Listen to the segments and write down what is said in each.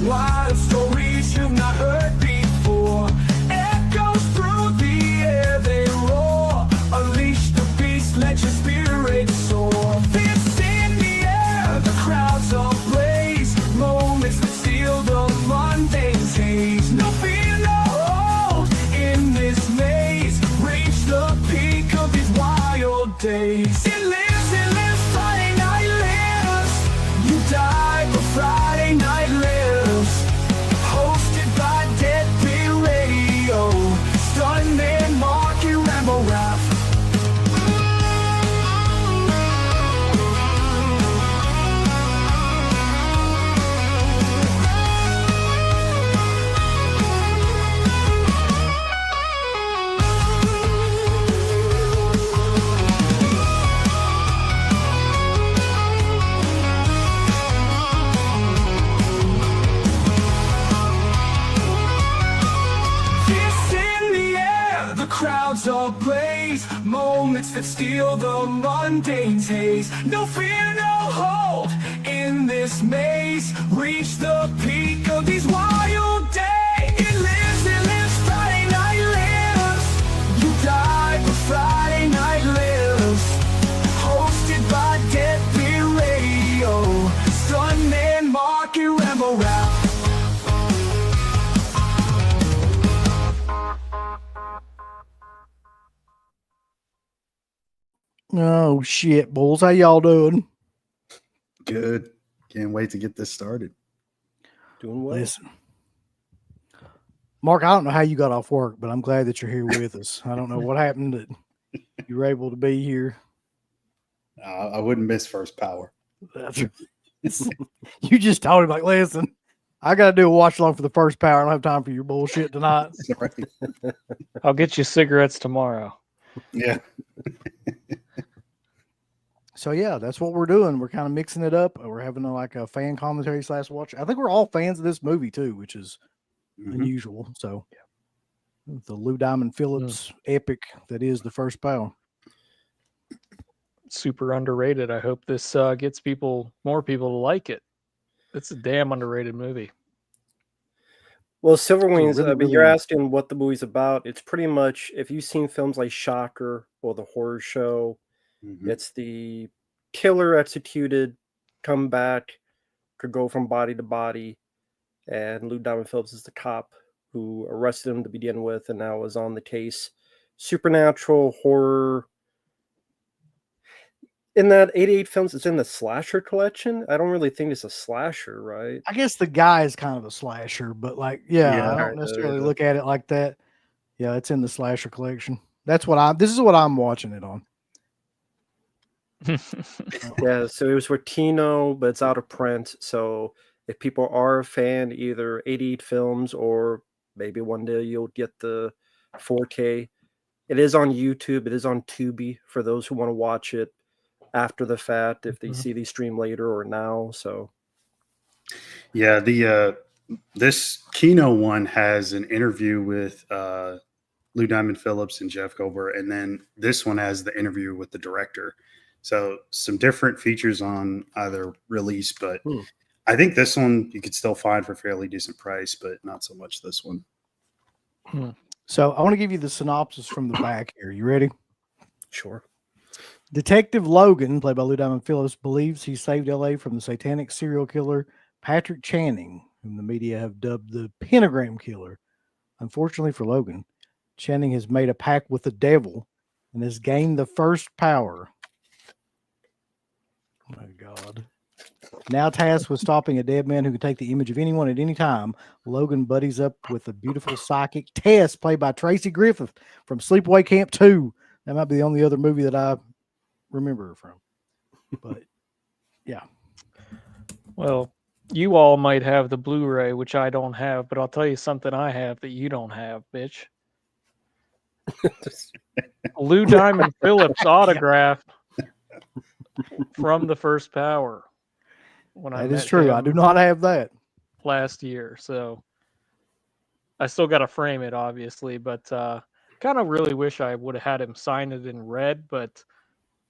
Wild stories you've not heard before. Echoes through the air, they roar. Unleash the beast, let your spirit soar. Fists in the air, the crowds ablaze. Moments that steal the mundane's haze. No fear, no hold in this maze. Reach the peak of these wild days. It lives, Friday night lives. You die, but Friday night lives. Hosted by Deadbeat Radio. Stunt and Marky Rambo Rap. Crowds ablaze, moments that steal the mundane's haze. No fear, no hold in this maze. Reach the peak of these wild days. It lives, Friday night lives. You die, but Friday night lives. Hosted by Deadbeat Radio. Stunt and Marky Rambo Rap. Oh shit, bulls! How y'all doing? Good. Can't wait to get this started. Doing well. Listen, Mark, I don't know how you got off work, but I'm glad that you're here with us. I don't know what happened that you were able to be here. I wouldn't miss First Power. You just told him, like, listen, I got to do a watch along for the First Power. I don't have time for your bullshit tonight. I'll get you cigarettes tomorrow. Yeah. So yeah, that's what we're doing. We're kind of mixing it up. We're having a fan commentary / watch. I think we're all fans of this movie too, which is unusual. So the Lou Diamond Phillips epic that is the First Power. Super underrated. I hope this gets more people to like it. It's a damn underrated movie. Well, Silver Wings, really you're asking what the movie's about. It's pretty much, if you've seen films like Shocker or The Horror Show, it's the killer executed, come back, could go from body to body, and Lou Diamond Phillips is the cop who arrested him to begin with and now is on the case. Supernatural, horror. In that 88 films, it's in the slasher collection. I don't really think it's a slasher, right? I guess the guy is kind of a slasher, but I don't necessarily look at it like that. Yeah, it's in the slasher collection. This is what I'm watching it on. Yeah, so it was for Tino, but it's out of print. So if people are a fan, either 88 films or maybe one day you'll get the 4K. It is on YouTube. It is on Tubi for those who want to watch it after the fact, if they see the stream later or now. So yeah, this Kino one has an interview with Lou Diamond Phillips and Jeff Goldberg, and then this one has the interview with the director. So some different features on either release, but I think this one you could still find for a fairly decent price, but not so much this one. So I want to give you the synopsis from the back here. You ready? sure. Detective Logan, played by Lou Diamond Phillips, believes he saved L.A. from the satanic serial killer Patrick Channing, whom the media have dubbed the Pentagram Killer. Unfortunately for Logan, Channing has made a pact with the devil and has gained the first power. Oh my God. Now tasked with stopping a dead man who can take the image of anyone at any time, Logan buddies up with the beautiful psychic Tess, played by Tracy Griffith from Sleepaway Camp 2. That might be the only other movie that I remember her from. But yeah. Well, you all might have the Blu-ray, which I don't have, but I'll tell you something I have that you don't have, bitch. Lou Diamond Phillips autograph from the First Power. That is true. I do not have that. Last year, so I still got to frame it, obviously, but kind of really wish I would have had him sign it in red, but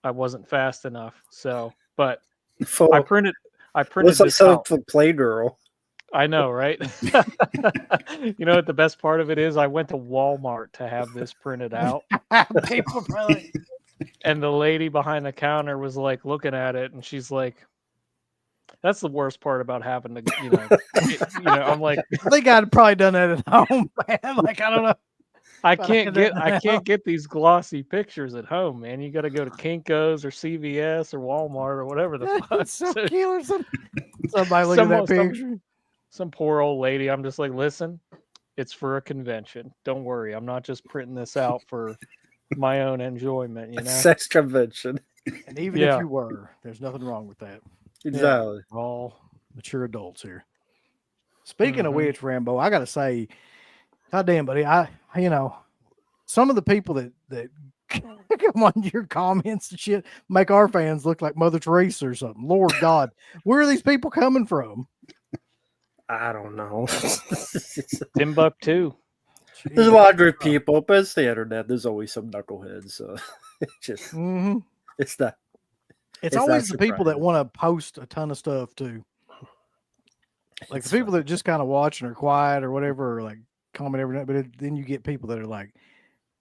I wasn't fast enough. So, but I printed What's this up out. for Playgirl? I know, right? You know what the best part of it is? I went to Walmart to have this printed out, People probably and the lady behind the counter was like looking at it, and she's like, "That's the worst part about having to, I'm like, I think I'd probably done that at home, man. Like I don't know. I But I can't had get that I now. can't get these glossy pictures at home, man. You got to go to Kinko's or CVS or Walmart or whatever the fuck. It's so So killer. Somebody look at that picture. some poor old lady. I'm just like, listen, it's for a convention. Don't worry, I'm not just printing this out for my own enjoyment. You A know, sex convention. And even if Yeah. you were, there's nothing wrong with that. Exactly. We're all mature adults here. Speaking of Mhm. which, Rambo, I gotta say, goddamn, buddy, some of the people that come on your comments and shit make our fans look like Mother Teresa or something. Lord God, where are these people coming from? I don't know. Timbuktu. There's a lot of good people, but it's the internet. There's always some knuckleheads. So Mm-hmm. it's not. It's It's always not the people that surprising. want to post a ton of stuff too. Like the people that just kind of watch and are quiet or whatever, or like comment every night. But then you get people that are like,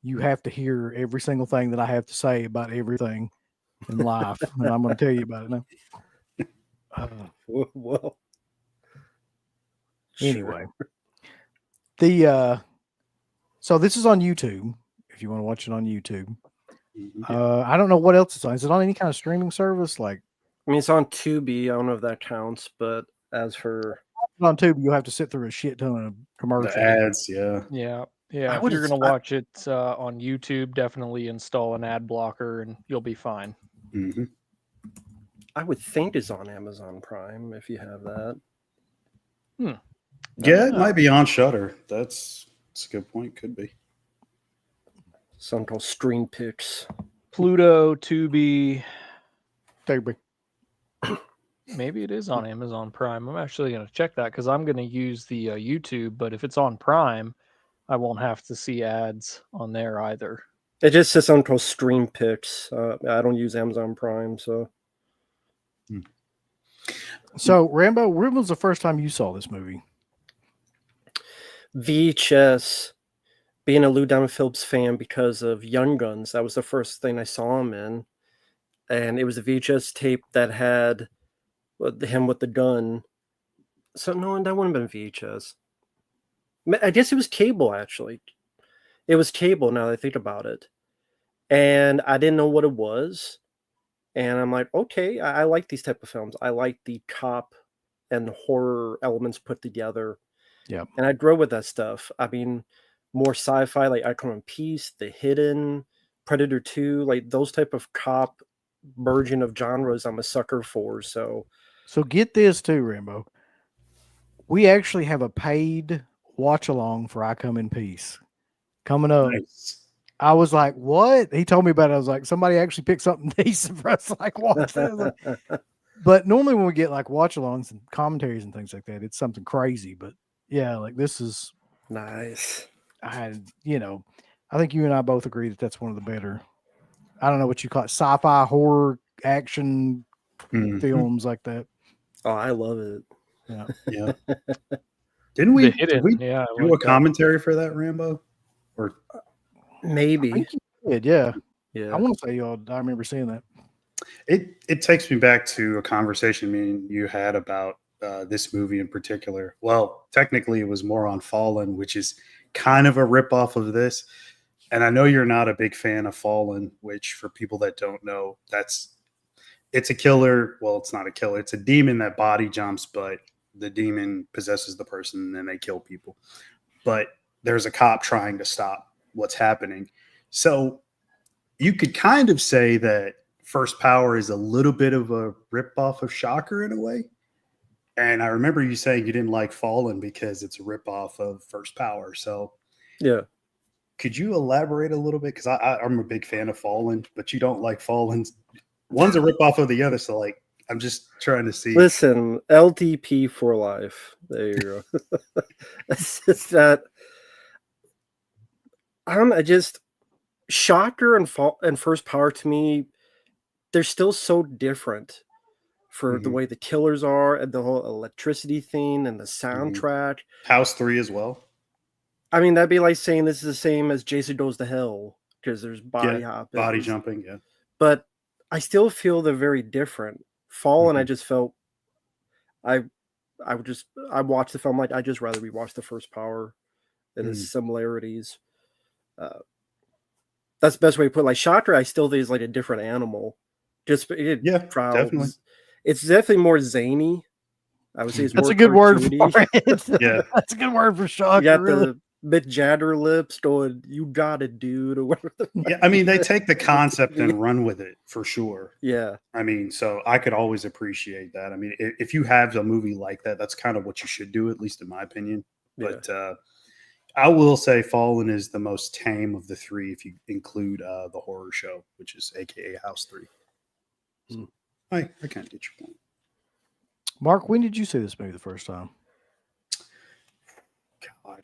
you have to hear every single thing that I have to say about everything in life, and I'm going to tell you about it now. Well, Anyway, so this is on YouTube. If you want to watch it on YouTube, I don't know what else it's on. Is it on any kind of streaming service? Like I mean, it's on Tubi. I don't know if that counts, but as for on Tubi, you'll have to sit through a shit ton of commercials. The ads, yeah. Yeah. I Yeah. If would you're have- going to watch it on YouTube, definitely install an ad blocker and you'll be fine. Mhm. I would think it's on Amazon Prime if you have that. Yeah, it might be on Shutter. That's a good point. Could be. Something called Stream Picks. Pluto, Tubi. Tubi. Maybe it is on Amazon Prime. I'm actually going to check that because I'm going to use the YouTube. But if it's on Prime, I won't have to see ads on there either. It just says something called Stream Picks. I don't use Amazon Prime, so So Rambo, when was the first time you saw this movie? VHS. Being a Lou Diamond Phillips fan because of Young Guns, that was the first thing I saw him in, and it was a VHS tape that had him with the gun. So no, that wouldn't have been VHS. I guess it was cable, actually. It was cable, now that I think about it. And I didn't know what it was. And I'm like, okay, I like these type of films. I like the cop and horror elements put together. Yeah. And I grew with that stuff. I mean, more sci-fi, like I Come in Peace, The Hidden, Predator 2, like those type of cop version of genres I'm a sucker for. So get this too, Rambo. We actually have a paid watch along for I Come in Peace coming up. Nice. I was like, what? He told me about it. I was like, somebody actually picked something decent for us to like watch that. But normally when we get like watch alongs and commentaries and things like that, it's something crazy. But yeah, like this is nice. I think you and I both agree that that's one of the better. I don't know what you call it, sci-fi horror action films like that. Oh, I love it. Yeah. Yeah. Didn't we? The Hidden, Did we yeah, I do a like that. commentary for that, Rambo? Or I Maybe. think you did, yeah. Yeah. I want to say I remember seeing that. it takes me back to a conversation me and you had about this movie in particular. Well, technically, it was more on Fallen, which is kind of a ripoff of this. And I know you're not a big fan of Fallen, which for people that don't know, it's a killer. Well, it's not a killer. It's a demon that body jumps, but the demon possesses the person and then they kill people. But there's a cop trying to stop what's happening. So you could kind of say that First Power is a little bit of a ripoff of Shocker in a way. And I remember you saying you didn't like Fallen because it's a ripoff of First Power. So Yeah. could you elaborate a little bit? Because I'm a big fan of Fallen, but you don't like Fallen. One's a ripoff of the other. So like, I'm just trying to see. Listen, LTP for life. There you go. It's just that I just Shocker and First Power to me, they're still so different for the way the killers are and the whole electricity thing and the soundtrack. House 3 as well. I mean, that'd be like saying this is the same as Jason Goes to Hell because there's body hopping, body jumping, yeah. But I still feel they're very different. Fallen, I just felt I watched the film like I just rather rewatch the first Power and the similarities. That's the best way to put it. Like Shocker, I still think is like a different animal. Definitely. It's definitely more zany. I would say it's that's more a good word for cartoony. it. Yeah, that's a good word for Shocker. You got really. the Mick Jagger lips going, "You got it, dude," or whatever. yeah. I mean, they take the concept and run with it for sure. Yeah. I mean, so I could always appreciate that. I mean, if you have a movie like that, that's kind of what you should do, at least in my opinion. But I will say Fallen is the most tame of the three if you include the horror show, which is AKA House 3. So I kind of get your point. Mark, when did you see this movie the first time? God.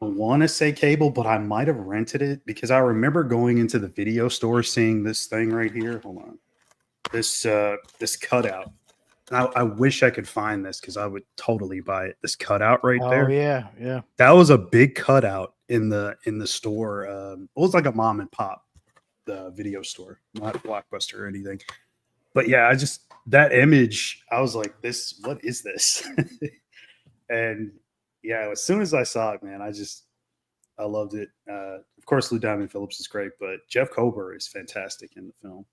I want to say cable, but I might have rented it because I remember going into the video store, seeing this thing right here. Hold on. This cutout. I wish I could find this because I would totally buy it. This cutout right there. Oh yeah. That was a big cutout in the store. It was like a mom and pop, the video store, not Blockbuster or anything. But yeah, that image, I was like, what is this? And yeah, as soon as I saw it, man, I loved it. Of course, Lou Diamond Phillips is great, but Jeff Kober is fantastic in the film.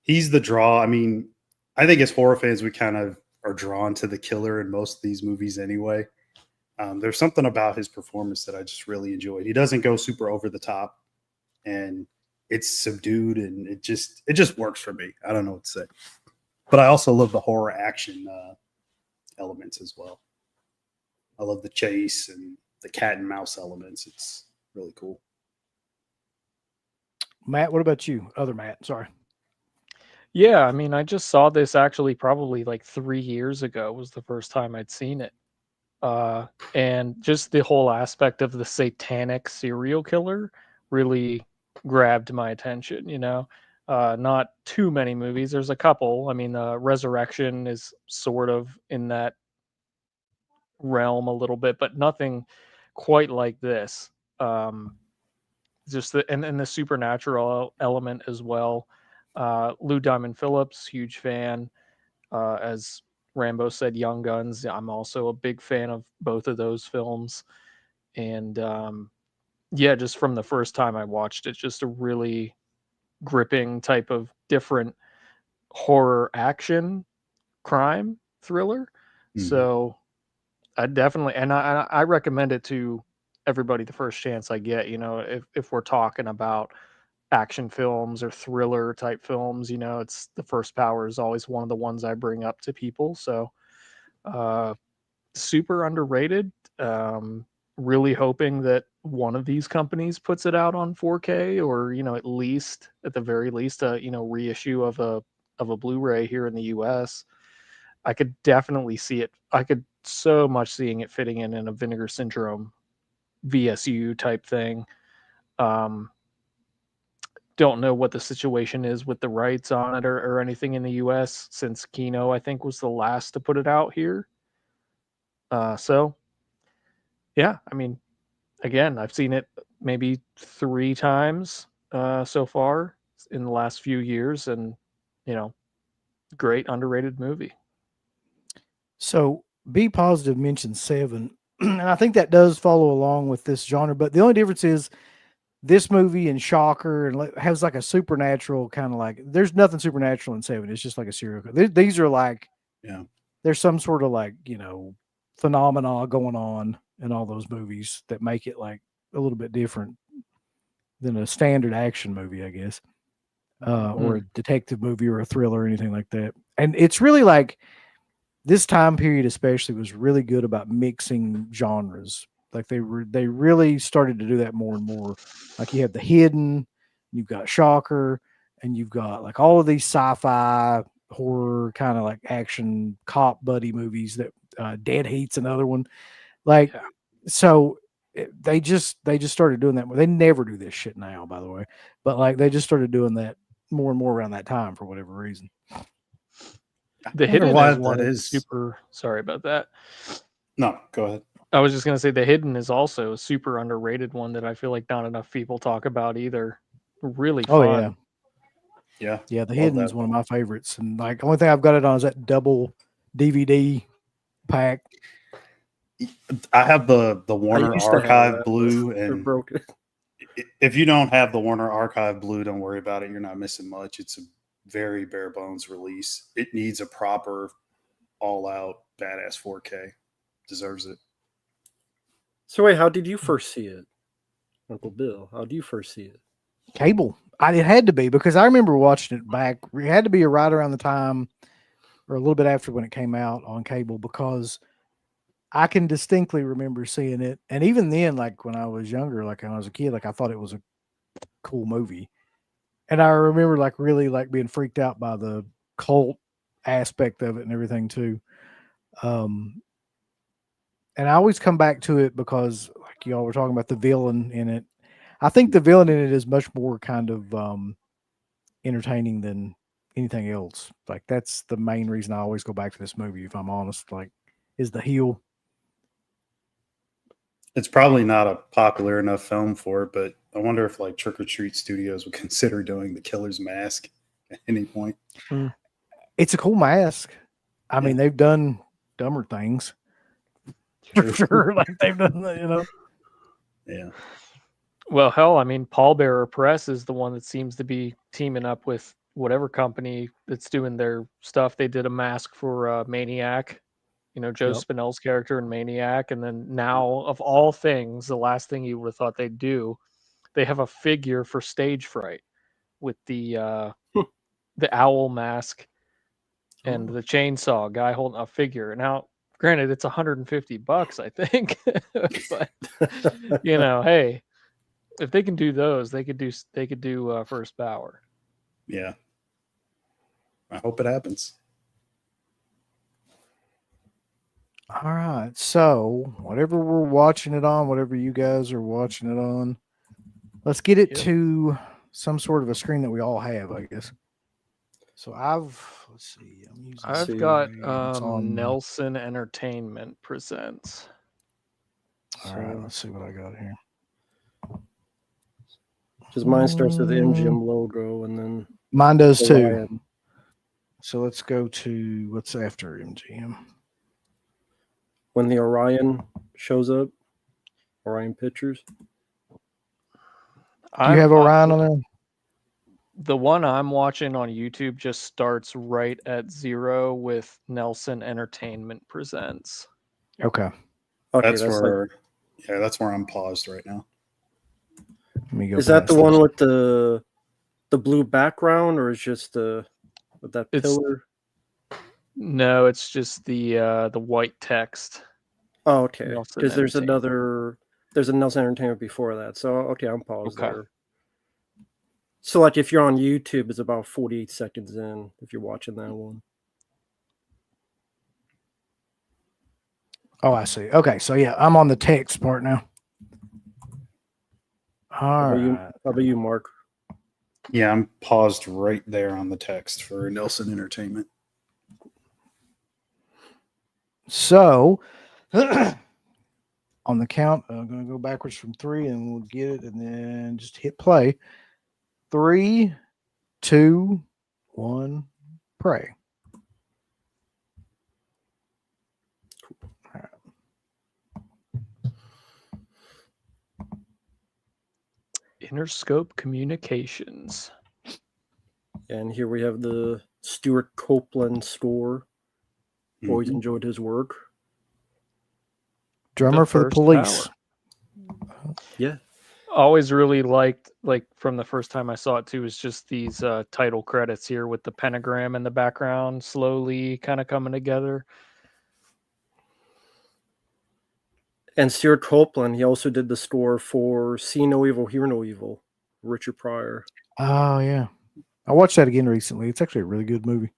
He's the draw. I mean, I think as horror fans, we kind of are drawn to the killer in most of these movies anyway. There's something about his performance that I just really enjoyed. He doesn't go super over the top, and it's subdued, and it just works for me. I don't know what to say. But I also love the horror action elements as well. I love the chase and the cat and mouse elements. It's really cool. Matt, what about you? Other Matt, sorry. Yeah, I mean, I just saw this actually probably like 3 years ago was the first time I'd seen it. And just the whole aspect of the satanic serial killer really grabbed my attention, you know. Not too many movies. There's a couple. I mean, Resurrection is sort of in that realm a little bit, but nothing quite like this. Just the supernatural element as well. Lou Diamond Phillips, huge fan. As Rambo said, Young Guns. I'm also a big fan of both of those films. And yeah, just from the first time I watched it, just a really gripping type of different horror action crime thriller. So I definitely, and I recommend it to everybody the first chance I get. You know, if we're talking about action films or thriller type films, you know, it's the first Power is always one of the ones I bring up to people. So super underrated. Really hoping that one of these companies puts it out on 4K, or, you know, at the very least a, you know, reissue of a Blu-ray here in the US. I could definitely see it. I could so much seeing it fitting in a Vinegar Syndrome VSU type thing. Don't know what the situation is with the rights on it or anything in the US, since Kino, I think, was the last to put it out here. So yeah, I mean, again, I've seen it maybe 3 times so far in the last few years, and, you know, great underrated movie. So Be Positive mentioned Seven, and I think that does follow along with this genre, but the only difference is this movie and Shocker and has like a supernatural kind of like, there's nothing supernatural in Seven. It's just like a serial killer. These are like, Yeah, there's some sort of like, you know, phenomena going on in all those movies that make it like a little bit different than a standard action movie, I guess, or a detective movie or a thriller or anything like that. And it's really like this time period especially was really good about mixing genres. Like they really started to do that more and more. Like you have The Hidden, you've got Shocker, and you've got like all of these sci-fi horror kind of like action cop buddy movies that Dead Heat's another one. Like, so they just started doing that. They never do this shit now, by the way, but like they just started doing that more and more around that time for whatever reason. The wonder Hidden why is one that of is. super. Sorry about that. No, go ahead. I was just gonna say The Hidden is also a super underrated one that I feel like not enough people talk about either. Really Oh fun. Yeah, yeah. The love Hidden that is one of one. my favorites, and like the only thing I've got it on is that double DVD pack. I have the I Warner used to have Archive that, Blue, but they're and broken. if you don't have the Warner Archive Blue, don't worry about it. You're not missing much. It's a very bare bones release. It needs a proper, all out, badass 4K. Deserves it. So wait, how did you first see it, Uncle Bill? How did you first see it? Cable. It had to be because I remember watching it back. It had to be right around the time or a little bit after when it came out on cable because I can distinctly remember seeing it. And even then, like when I was younger, like when I was a kid, like I thought it was a cool movie. And I remember like really like being freaked out by the cult aspect of it and everything too. And I always come back to it because like y'all were talking about the villain in it. I think the villain in it is much more kind of entertaining than anything else. Like that's the main reason I always go back to this movie, if I'm honest, like is the heel. It's probably not a popular enough film for it, but I wonder if like Trick or Treat Studios would consider doing the Killer's Mask at any point. It's a cool mask. I mean, they've done dumber things. For sure. Like they've done that, you know. Yeah. Well, hell, I mean, Pallbearer Press is the one that seems to be teaming up with whatever company that's doing their stuff. They did a mask for Maniac, you know, Joe Yep. Spinell's character in Maniac. And then now, of all things, the last thing you would have thought they'd do, they have a figure for Stage Fright with the owl mask and the chainsaw guy holding a figure. Now, granted, it's $150, I think, but you know, hey, if they can do those, they could do First Power. Yeah. I hope it happens. All right. So whatever we're watching it on, whatever you guys are watching it on, let's get it to some sort of a screen that we all have, I guess. So let's see. I've got it's on Nelson Entertainment presents. All right, let's see what I got here. Because mine starts with the MGM logo and then mine does too. Orion. So let's go to what's after MGM. When the Orion shows up, Orion Pictures. Do you have Orion on there? The one I'm watching on YouTube just starts right at 0 with Nelson Entertainment presents. Okay. That's where I'm paused right now. Let me go. Is that the one with the blue background, or is just with that pillar? No, it's just the white text. Oh, okay. Because there's a Nelson Entertainment before that. So okay, I'm paused there. So like if you're on YouTube, it's about 48 seconds in if you're watching that one. Oh, I see. Okay, so yeah, I'm on the text part now. All right. How about you, Mark? Yeah, I'm paused right there on the text for Nelson Entertainment. So on the count, I'm going to go backwards from 3 and we'll get it and then just hit play. 3, 2, 1, pray. All right. Interscope Communications. And here we have the Stuart Copeland score. Always enjoyed his work. Drummer for the Police. Power. Yeah. Always really liked, like from the first time I saw it too, is just these title credits here with the pentagram in the background slowly kind of coming together. And Stuart Copeland, he also did the score for See No Evil, Hear No Evil, Richard Pryor. Oh, yeah. I watched that again recently. It's actually a really good movie.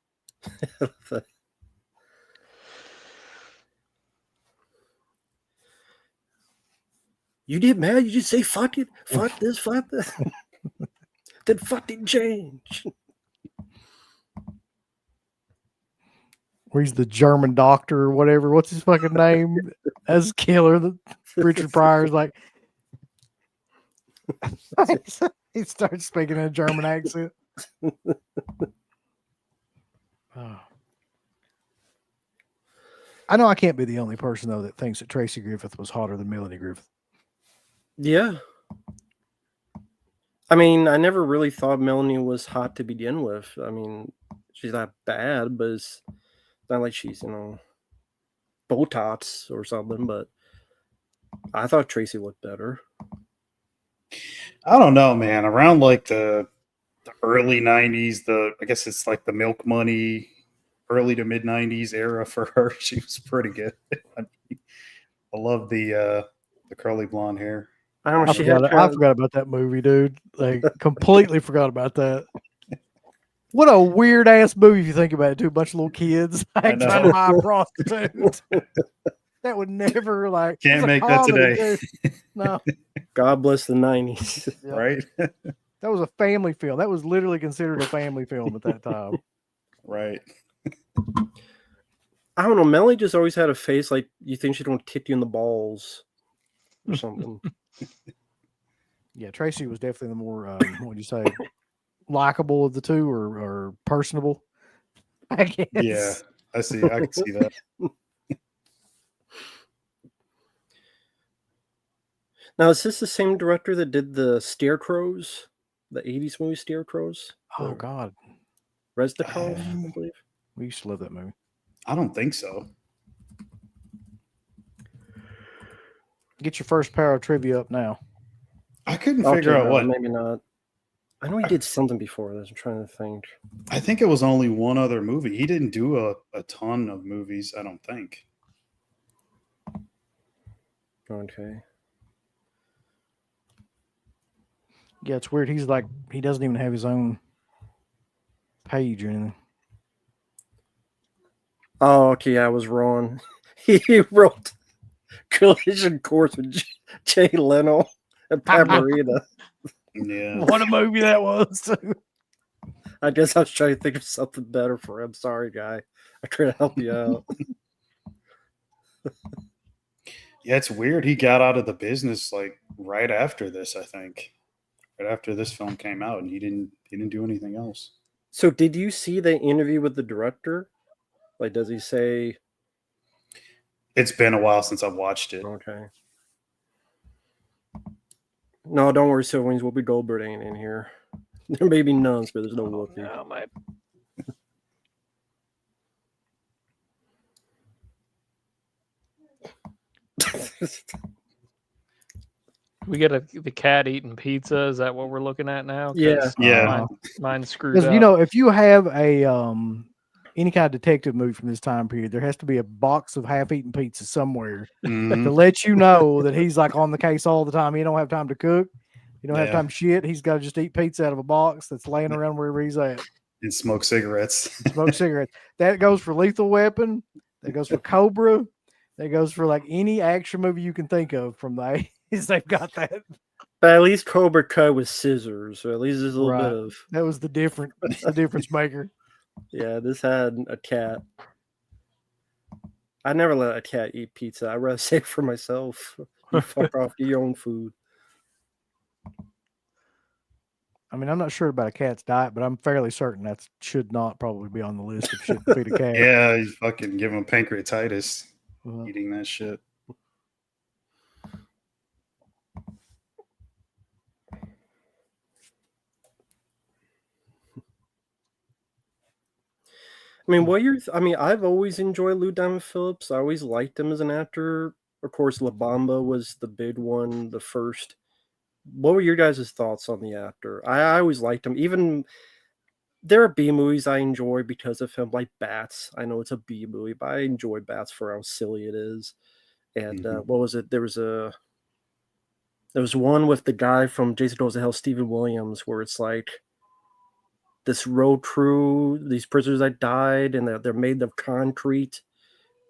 You get mad? You just say fuck it, fuck this, fuck that. Then fucking change. where he's the German doctor or whatever. What's his fucking name? As killer, the Richard Pryor's like he starts speaking in a German accent. Oh. I know I can't be the only person though that thinks that Tracy Griffith was hotter than Melanie Griffith. Yeah. I mean, I never really thought Melanie was hot to begin with. I mean, she's not bad, but it's not like she's, Botox or something, but I thought Tracy looked better. I don't know, man. Around like the early 90s, I guess it's like the Milk Money, early to mid 90s era for her. She was pretty good. I love the curly blonde hair. I don't know. I forgot about that movie, dude. Like, completely forgot about that. What a weird ass movie if you think about it, too. A bunch of little kids trying to buy a prostitute. That would never can't make that today. No. God bless the 90s. Yeah. Right? That was a family film. That was literally considered a family film at that time. Right. I don't know. Melanie just always had a face like you think she'd want to kick you in the balls or something. Yeah, Tracy was definitely the more, what would you say, likable of the two or personable, I guess. Yeah, I can see that. Now, is this the same director that did the Scarecrows, the 80s movie Scarecrows? Oh, God. Reznikov, I believe. We used to love that movie. I don't think so. Get your first pair of trivia up now. I couldn't figure out what. Maybe not. I know he did something before this. I'm trying to think. I think it was only one other movie. He didn't do a ton of movies, I don't think. Okay. Yeah, it's weird. He's like, he doesn't even have his own page or anything. Oh, okay. I was wrong. He wrote Collision Course with Jay Leno and Pat Morita. Yeah. What a movie that was. I guess I was trying to think of something better for him. Sorry, guy. I couldn't help you out. Yeah, it's weird. He got out of the business like right after this, I think. Right after this film came out, and he didn't do anything else. So did you see the interview with the director? Like, does he say? It's been a while since I've watched it. Okay. No, don't worry, siblings. Whoopi Goldberg ain't in here. There may be nuns, but there's no Whoopi. No, my... We get the cat eating pizza. Is that what we're looking at now? Yeah. Yeah. Mine's screwed up. Because if you have a any kind of detective movie from this time period, there has to be a box of half-eaten pizza somewhere to let you know that he's like on the case all the time. He don't have time to cook. You don't have time to shit. He's got to just eat pizza out of a box that's laying around wherever he's at. And smoke cigarettes. Smoke cigarettes. That goes for Lethal Weapon. That goes for Cobra. That goes for like any action movie you can think of from the 80s. They've got that. But at least Cobra cut with scissors, so at least there's a little bit of. That was the difference maker. Yeah, this had a cat. I never let a cat eat pizza. I'd rather save it for myself. You fuck off, get your own food. I mean, I'm not sure about a cat's diet, but I'm fairly certain that should not probably be on the list of shit to feed a cat. Yeah, you fucking give him pancreatitis eating that shit. I mean, I've always enjoyed Lou Diamond Phillips. I always liked him as an actor. Of course, La Bamba was the big one, the first. What were your guys' thoughts on the actor? I always liked him. Even there are B movies I enjoy because of him, like Bats. I know it's a B movie, but I enjoy Bats for how silly it is. And what was it? There was one with the guy from Jason Goes to Hell, Stephen Williams, where it's like this road crew, these prisoners that died, and they're made of concrete,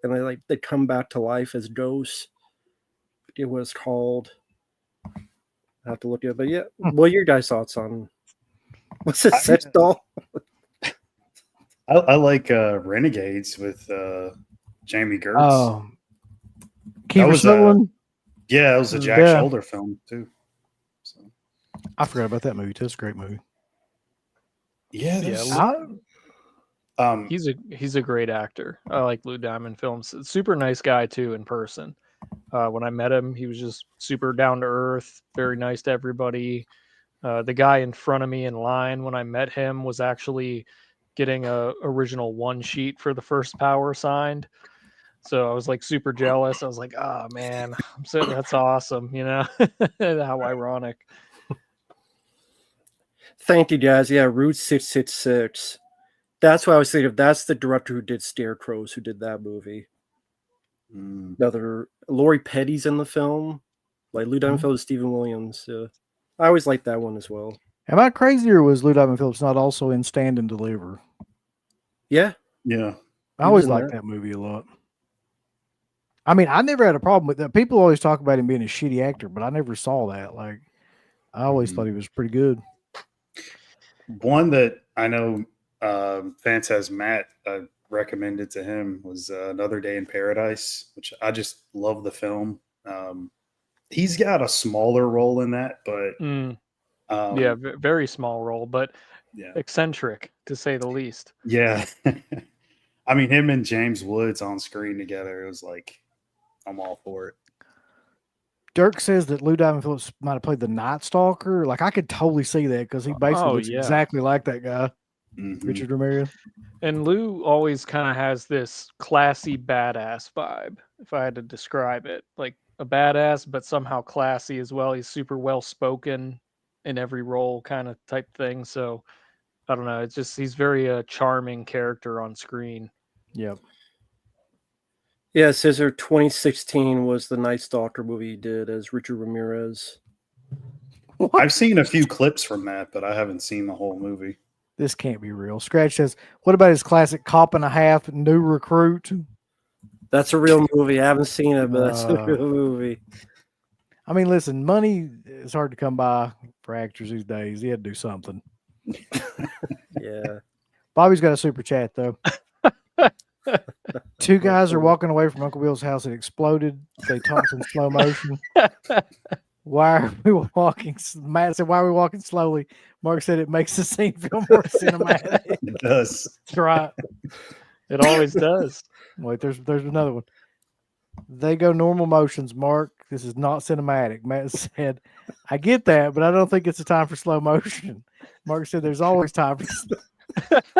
and they come back to life as ghosts. I forget what it's called. I have to look at it, but yeah. What are your guys' thoughts on? What's a sex doll? I like Renegades with Jamie Gertz. Oh, That Kiefer was Sutherland. yeah, it was a Jack Yeah. Shoulder film too. So, I forgot about that movie too. It's a great movie. yeah, Yeah, he's a great actor. I like Lou Diamond films. Super nice guy too in person. When I met him, he was just super down to earth, very nice to everybody. The guy in front of me in line when I met him was actually getting a original one sheet for the first Power signed. So I was like super jealous. I was like, oh man, that's awesome. You know, how ironic. Thank you, guys. Yeah, Route 666. That's what I was thinking of. That's the director who did Scarecrows, who did that movie. Another Lori Petty's in the film, like Lou Diamond Phillips, Stephen Williams. I always liked that one as well. Am I crazy, or was Lou Diamond Phillips not also in Stand and Deliver? Yeah, yeah. I always in liked that. that movie a lot. I mean, I never had a problem with that. People always talk about him being a shitty actor, but I never saw that. Like, I always thought he was pretty good. One that I know Vance has Matt recommended to him was Another Day in Paradise, which I just love the film. He's got a smaller role in that, but Yeah, very small role, but yeah, eccentric to say the least. yeah. I mean, him and James Woods on screen together, it was like, I'm all for it. Dirk says that Lou Diamond Phillips might have played the Night Stalker. Like, I could totally see that because he basically looks exactly like that guy, Richard Ramirez. And Lou always kind of has this classy badass vibe, if I had to describe it. Like a badass, but somehow classy as well. He's super well spoken in every role, kind of type thing. So I don't know. It's just he's very charming character on screen. Yep. Yeah, it says here 2016 was the Night Stalker movie he did as Richard Ramirez. I've seen a few clips from that, but I haven't seen the whole movie. This can't be real. Scratch says, what about his classic Cop and a Half, New Recruit? That's a real movie. I haven't seen it, but that's a real movie. I mean, listen, money is hard to come by for actors these days. He had to do something. Yeah. Bobby's got a super chat, though. Two guys are walking away from Uncle Bill's house. It exploded. They talked in slow motion. Why are we walking? Matt said, why are we walking slowly? Mark said it makes the scene feel more cinematic. It does. That's right. It always does. Wait, there's another one. They go normal motions, Mark. This is not cinematic. Matt said, I get that, but I don't think it's a time for slow motion. Mark said there's always time for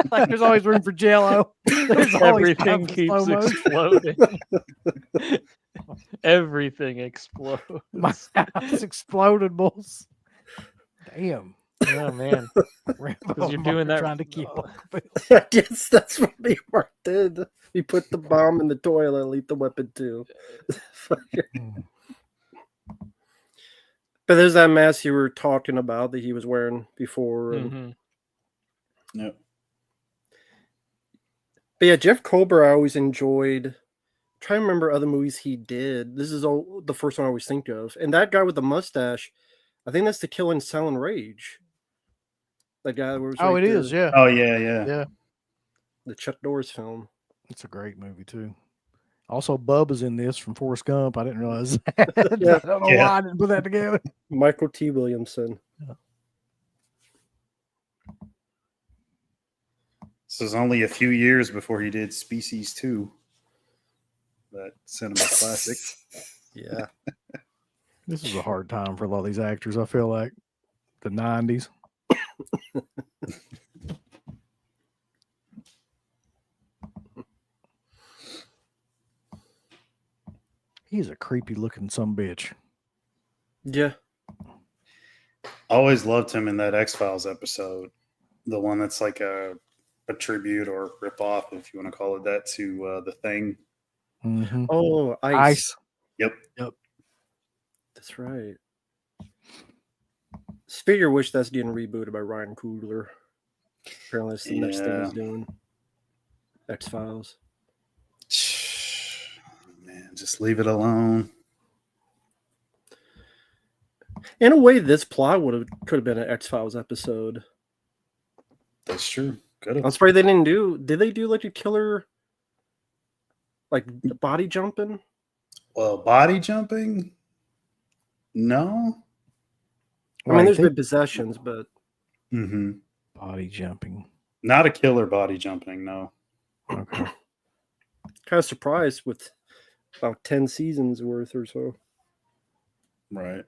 like there's always room for Jell-O. Everything keeps exploding. Everything explodes. My house exploded, bulls. Damn. Oh man. Because you're doing that trying to kill. I guess that's what the Mark did. He put the bomb in the toilet, lethal weapon too. But there's that mask you were talking about that he was wearing before. Yep. But yeah, Jeff Kober, I always enjoyed. I'm trying to remember other movies he did. This is the first one I always think of. And that guy with the mustache, I think that's The Kill and Silent Rage. That guy was it is, yeah. Oh, yeah. Yeah. The Chuck Norris film. It's a great movie, too. Also, Bubba's in this from Forrest Gump. I didn't realize that. Yeah. I don't know why I didn't put that together. Michael T. Williamson. This was only a few years before he did Species 2. That cinema classic. Yeah. This is a hard time for a lot of these actors, I feel like. The 90s. He's a creepy looking sumbitch. Yeah. Always loved him in that X-Files episode. The one that's like a tribute or rip off, if you want to call it that, to The Thing. Mm-hmm. Oh, Ice. Yep. That's right. Speaker wish that's getting rebooted by Ryan Coogler. Apparently, it's the next thing he's doing. X-Files. Man, just leave it alone. In a way, this plot could have been an X-Files episode. That's true. Could I'm have. surprised they didn't do. Did they do like a killer, like the body jumping? Well, body jumping? No. I mean, Wait, there's they- been possessions, but Mm-hmm. body jumping. Not a killer body jumping. No. Okay. kind of surprised with about 10 seasons worth or so. Right.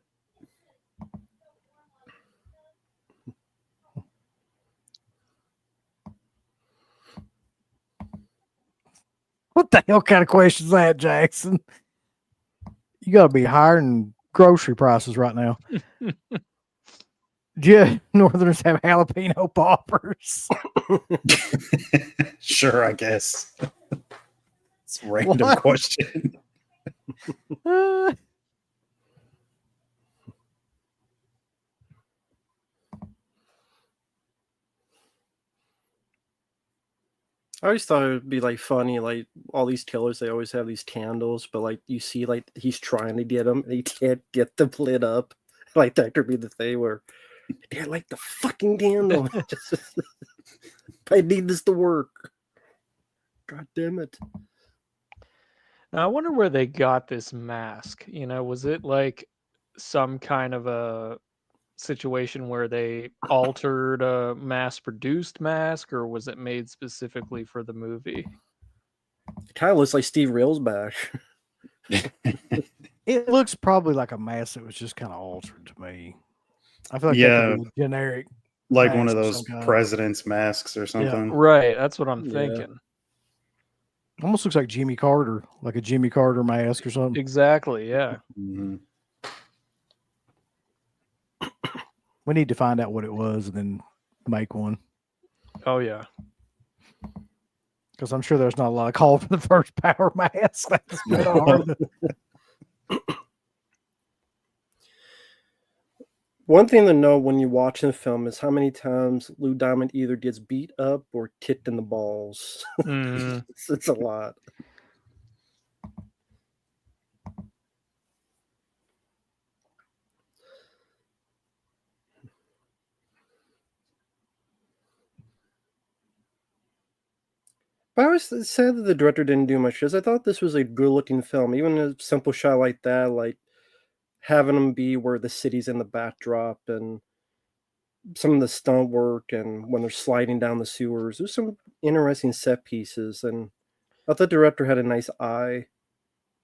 What the hell kind of question is that, Jackson? You got to be hiring grocery prices right now. Yeah, Northerners have jalapeno poppers. Sure, I guess. It's a random What? question. I always thought it would be like funny, like all these killers, they always have these candles, but like you see, like he's trying to get them and he can't get them lit up. Like that could be the thing where, Dad, like the fucking candle. I need this to work. God damn it. Now, I wonder where they got this mask. Was it like some kind of a situation where they altered a mass-produced mask, or was it made specifically for the movie? It kind of looks like Steve Railsback. It looks probably like a mask that was just kind of altered to me. I feel like that Yeah. could be a generic. Like one mask of of those some kind. president's masks or something. Right, that's what I'm Yeah. thinking. Almost looks like Jimmy Carter, like a Jimmy Carter mask or something. Exactly, yeah. Mhm. We need to find out what it was and then make one. Oh yeah. Because I'm sure there's not a lot of call for the first power mask. That's kind of hard. One thing to know when you watch the film is how many times Lou Diamond either gets beat up or kicked in the balls. Mhm. It's a lot. But I was sad that the director didn't do much because I thought this was a good-looking film. Even a simple shot like that, like having them be where the city's in the backdrop and some of the stunt work and when they're sliding down the sewers. There's some interesting set pieces, and I thought the director had a nice eye.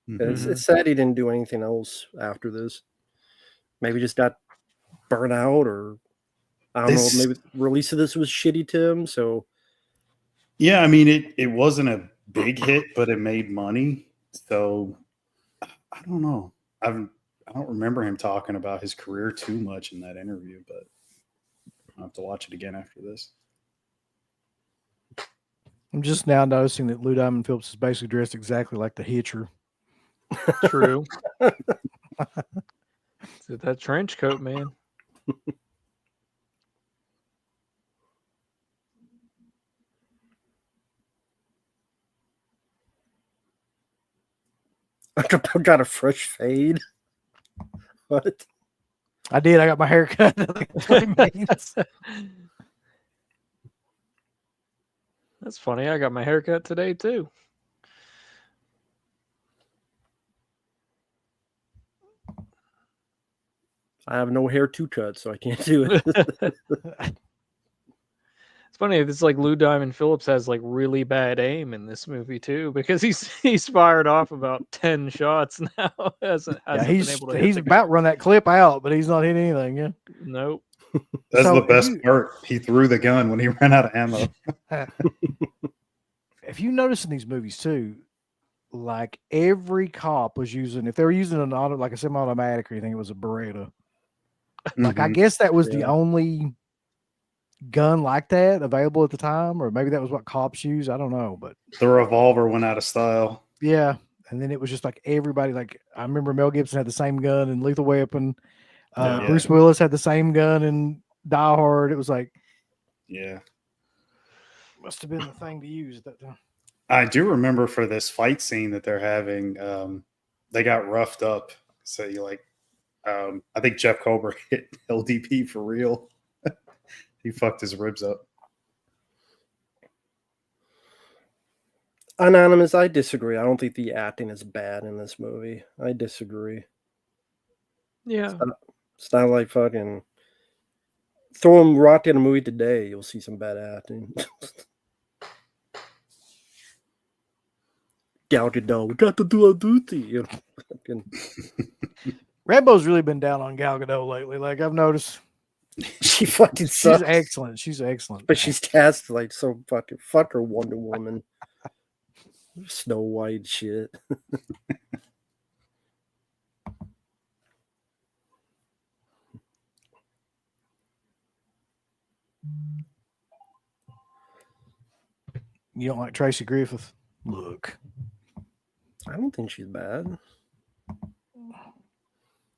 And it's sad he didn't do anything else after this. Maybe just got burnt out, or I don't know. Maybe the release of this was shitty to him. So Yeah, I mean it wasn't a big hit, but it made money. So I don't know. I don't remember him talking about his career too much in that interview, but I'll have to watch it again after this. I'm just now noticing that Lou Diamond Phillips is basically dressed exactly like the Hitcher. True. It's that trench coat, man. I got a fresh fade. What? I did. I got my hair cut in like 20 minutes. That's funny. I got my haircut today too. I have no hair to cut, so I can't do it. It's funny. It's like Lou Diamond Phillips has like really bad aim in this movie too, because he's fired off about 10 shots now. hasn't Yeah, been able to hit he's the about to run that clip out, but he's not hitting anything. Yeah. Nope. That's So the best you- part. He threw the gun when he ran out of ammo. If you notice in these movies too, like every cop was using, if they were using an auto, like a semi-automatic or anything, it was a Beretta. Like I Mhm. guess that was the Yeah. only gun like that available at the time, or maybe that was what cops use. I don't know, but The revolver went out of style. yeah. And then it was just like everybody. Like I remember Mel Gibson had the same gun in Lethal Weapon. Yeah. Bruce Willis had the same gun in Die Hard. It was like Yeah. must have been the thing to use at that time. I do remember for this fight scene that they're having, they got roughed up. So you like, I think Jeff Kober hit LDP for real. He fucked his ribs up. Anonymous, I disagree. I don't think the acting is bad in this movie. I disagree. Yeah. It's not like fucking throw him rock in a movie today, you'll see some bad acting. Gal Gadot, we got to do our duty. You know, fucking, Rambo's really been down on Gal Gadot lately. Like I've noticed, she fucking she's sucks. excellent. She's excellent. But she's cast like so fucking fuck her Wonder Woman, Snow White shit. You don't like Tracy Griffith? Look, I don't think she's bad.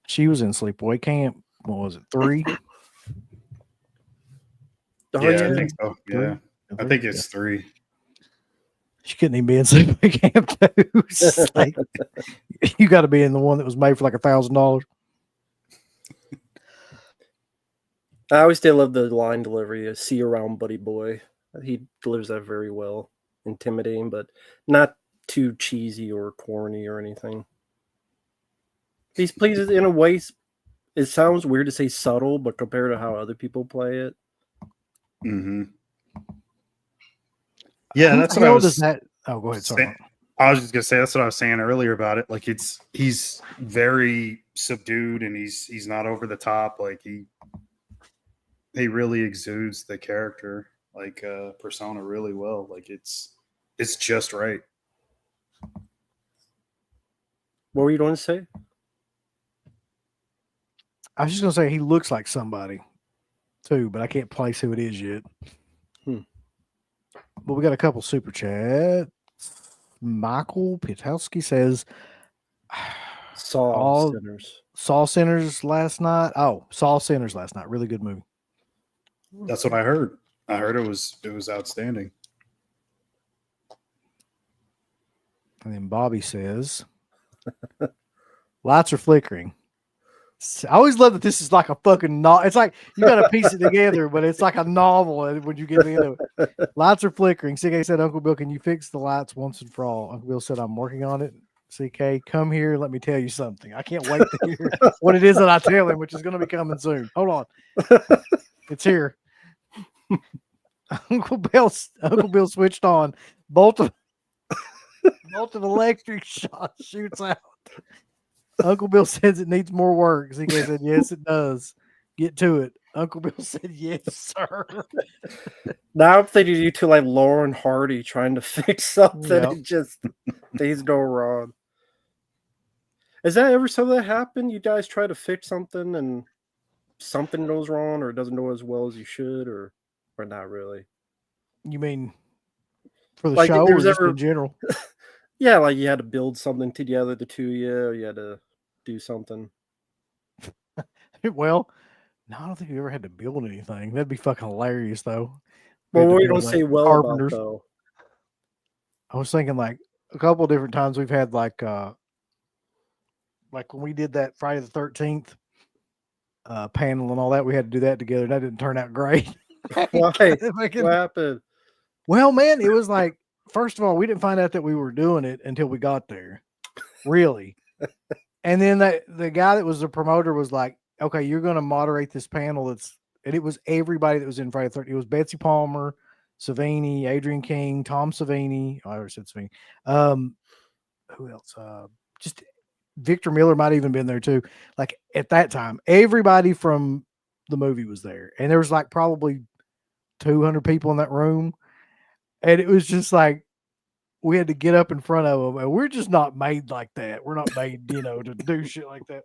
she was in Sleepaway Camp. What was it? 3? Oh, Yeah, I think so. Yeah, Three? I think it's 3. She couldn't even be in Sleepaway Camp 2. It's just like, you got to be in the one that was made for like $1,000. I always did love the line delivery. See you around, buddy boy. He delivers that very well. Intimidating, but not too cheesy or corny or anything. He plays it in a way. It sounds weird to say subtle, but compared to how other people play it, Mm-hmm. Yeah, Who that's the what I hell was. does that? Oh, go ahead. Sorry. I was just gonna say that's what I was saying earlier about it. Like he's very subdued and he's not over the top. Like he really exudes the character like persona really well. Like it's just right. what were you going to say? I was just gonna say he looks like somebody too, but I can't place who it is yet. But we got a couple super chats. Michael Pitowski says Saw Sinners. Saw Sinners last night. Oh, Saw Sinners last night. Really good movie. That's what I heard. I heard it was outstanding. And then Bobby says lights are flickering. I always love that this is like a fucking novel. It's like you got to piece it together, but it's like a novel when you get into it. Lights are flickering. CK said, Uncle Bill, can you fix the lights once and for all? Uncle Bill said, I'm working on it. CK, come here. Let me tell you something. I can't wait to hear what it is that I tell him, which is going to be coming soon. Hold on. It's here. Uncle Bill switched on. Bolt of electric shoots out. Uncle Bill says it needs more work. CK said, yes, it does. Get to it. Uncle Bill said, yes, sir. Now I'm thinking you two like Lauren Hardy trying to fix something Yep. and just things go wrong. Is that ever something that happened? You guys try to fix something and something goes wrong or it doesn't go as well as you should or not really? You mean for the Like, show there or was just ever- in general? Yeah, like you had to build something together, the two of you, or you had to do something. Well, no, I don't think we ever had to build anything. That'd be fucking hilarious, though. Well, what We are had you to going build, to like, say well carpenters. about, though? I was thinking like a couple of different times we've had like when we did that Friday the 13th panel and all that, we had to do that together. That didn't turn out great. Why? Fucking- What happened? Well, man, it was like, first of all, we didn't find out that we were doing it until we got there. Really. And then the guy that was the promoter was like, okay, you're going to moderate this panel. And it was everybody that was in Friday the 13th. It was Betsy Palmer, Savini, Adrian King, Tom Savini. Oh, I already said Savini. Who else? Just Victor Miller might have even been there too. Like at that time, everybody from the movie was there. And there was like probably 200 people in that room. And it was just like, we had to get up in front of them, and we're just not made like that. We're not made, to do shit like that.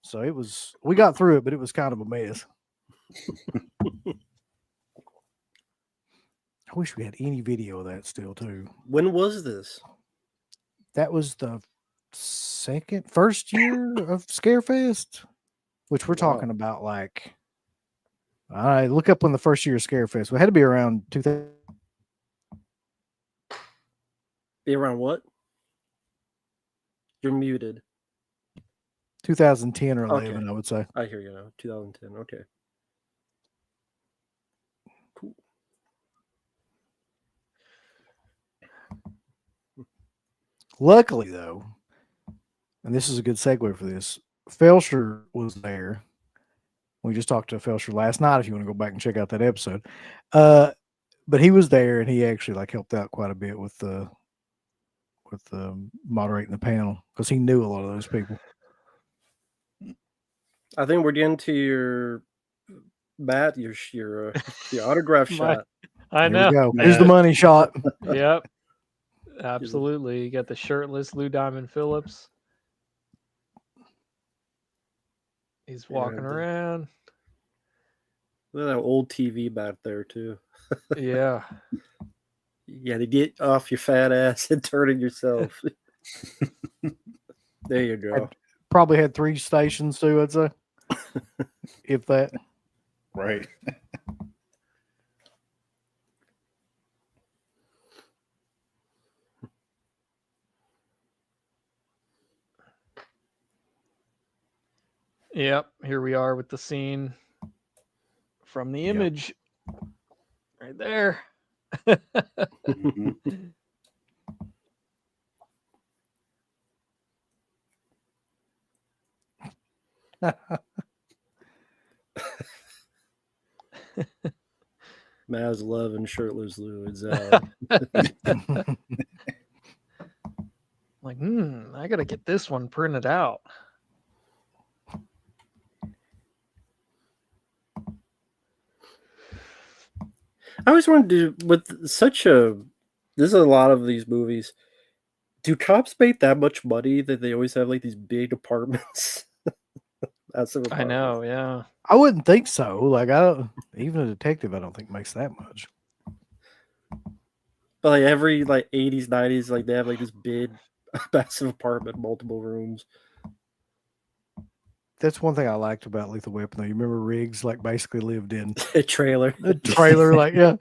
So we got through it, but it was kind of a mess. I wish we had any video of that still too. When was this? That was the first year of Scarefest, which we're talking about like, look up when the first year of Scarefest. We had to be around 2000. Be around what? You're muted. 2010 or 11, Okay. I would say. I hear you now. 2010. Okay. Cool. Luckily, though, and this is a good segue for this, Felcher was there. We just talked to Felcher last night. If you want to go back and check out that episode, but he was there and he actually like helped out quite a bit with moderating the panel because he knew a lot of those people. I think we're getting to your Matt, your autograph shot. I Here know. we go. Here's the money shot. Yep. Absolutely. You got the shirtless Lou Diamond Phillips. He's walking around. Look at that old TV back there too. Yeah. You got to get off your fat ass and turn it yourself. There you go. Probably had 3 stations too, I'd say. If that. Right. Yep. Here we are with the scene from the image right there. Mhm. Maz loving shirtless Lou. It's out. Like, I gotta get this one printed out. I always wanted to, with such a, there's a lot of these movies. Do cops make that much money that they always have like these big apartments? I know, yeah. I wouldn't think so. Like even a detective, I don't think makes that much. But like every like 80s, 90s, like they have like this big, massive apartment, multiple rooms. That's one thing I liked about Lethal Weapon, though. You remember Riggs like basically lived in A trailer. a trailer, like yeah.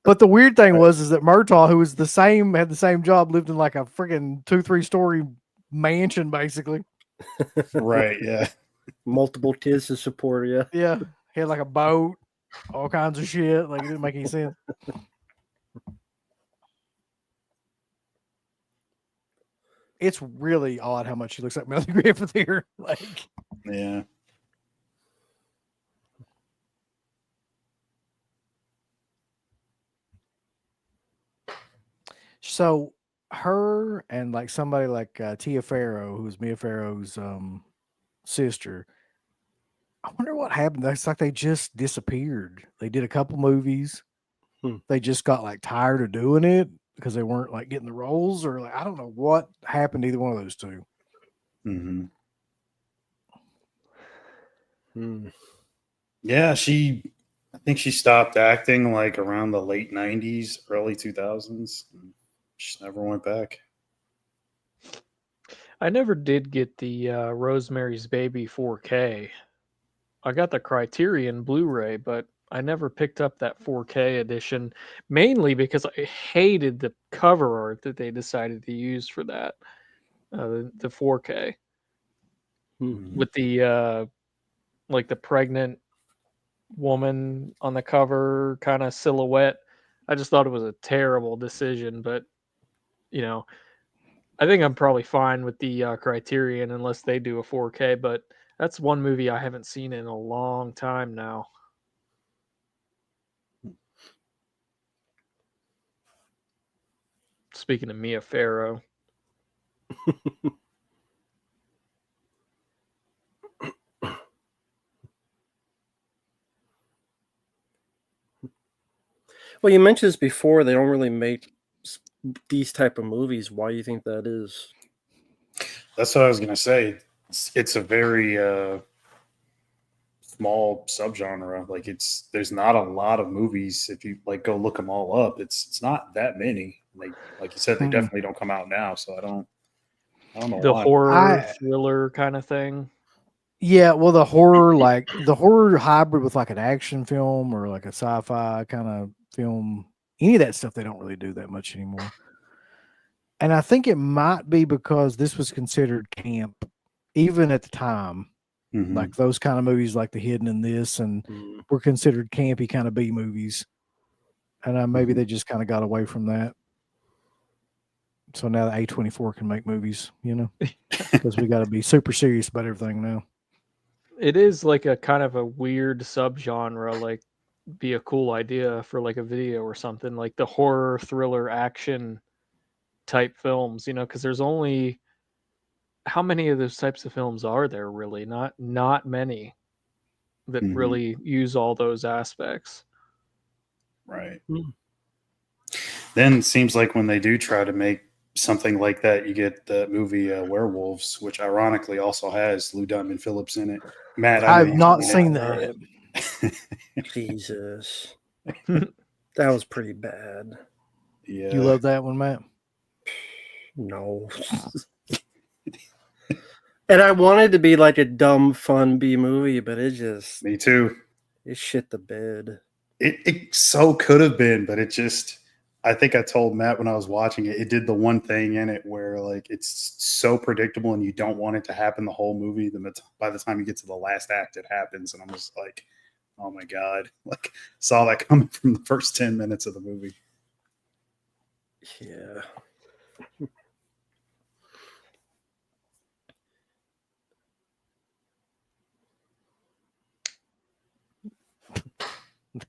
But the weird thing is that Murtaugh, who was had the same job, lived in like a freaking 2-3 story mansion, basically. Right. Yeah. Multiple kids to support you. Yeah, he had like a boat, all kinds of shit. Like it didn't make any sense. It's really odd how much he looks like Melody Griffith here. Like, Yeah. so her and like somebody like Tia Farrow, who's Mia Farrow's sister. I wonder what happened. It's like they just disappeared. They did a couple movies. They just got like tired of doing it because they weren't like getting the roles, or like I don't know what happened to either one of those two. Mm-hmm. Hmm. Yeah, I think she stopped acting like around the late 90s, early 2000s. She never went back. I never did get the Rosemary's Baby 4K. I got the Criterion Blu-ray, but I never picked up that 4K edition, mainly because I hated the cover art that they decided to use for that, the 4K, with the like the pregnant woman on the cover kind of silhouette. I just thought it was a terrible decision, but you know, I think I'm probably fine with the Criterion unless they do a 4K, but that's one movie I haven't seen in a long time now. Speaking of Mia Farrow. Well, you mentioned this before. They don't really make these type of movies. Why do you think that is? That's what I was going to say. It's a very small subgenre. Like there's not a lot of movies. If you like go look them all up, it's not that many. Like you said, they definitely don't come out now. So I don't know The why. horror thriller kind of thing. Yeah, well, the horror hybrid with like an action film or like a sci-fi kind of film, any of that stuff, they don't really do that much anymore. And I think it might be because this was considered camp, even at the time. Mm-hmm. Like those kind of movies, like The Hidden and this, and were considered campy kind of B movies. And maybe they just kind of got away from that. So now the A24 can make movies, because we got to be super serious about everything now. It is like a kind of a weird subgenre, like be a cool idea for like a video or something, like the horror, thriller, action type films, because there's only how many of those types of films are there really? Not many that Mhm. really use all those aspects. Right. Hmm. Then it seems like when they do try to make something like that, you get the movie Werewolves, which ironically also has Lou Diamond Phillips in it. Matt, I know I've you've not seen seen it. that. Jesus. That was pretty bad. Yeah. You love that one, Matt? No. And I wanted to be like a dumb, fun B movie, but it Me too. shit the bed. It so could have been, but it just, I think I told Matt when I was watching it, it did the one thing in it where like it's so predictable and you don't want it to happen the whole movie. Then by the time you get to the last act, it happens. And I'm just like, oh my God. Like, saw that coming from the first 10 minutes of the movie. Yeah.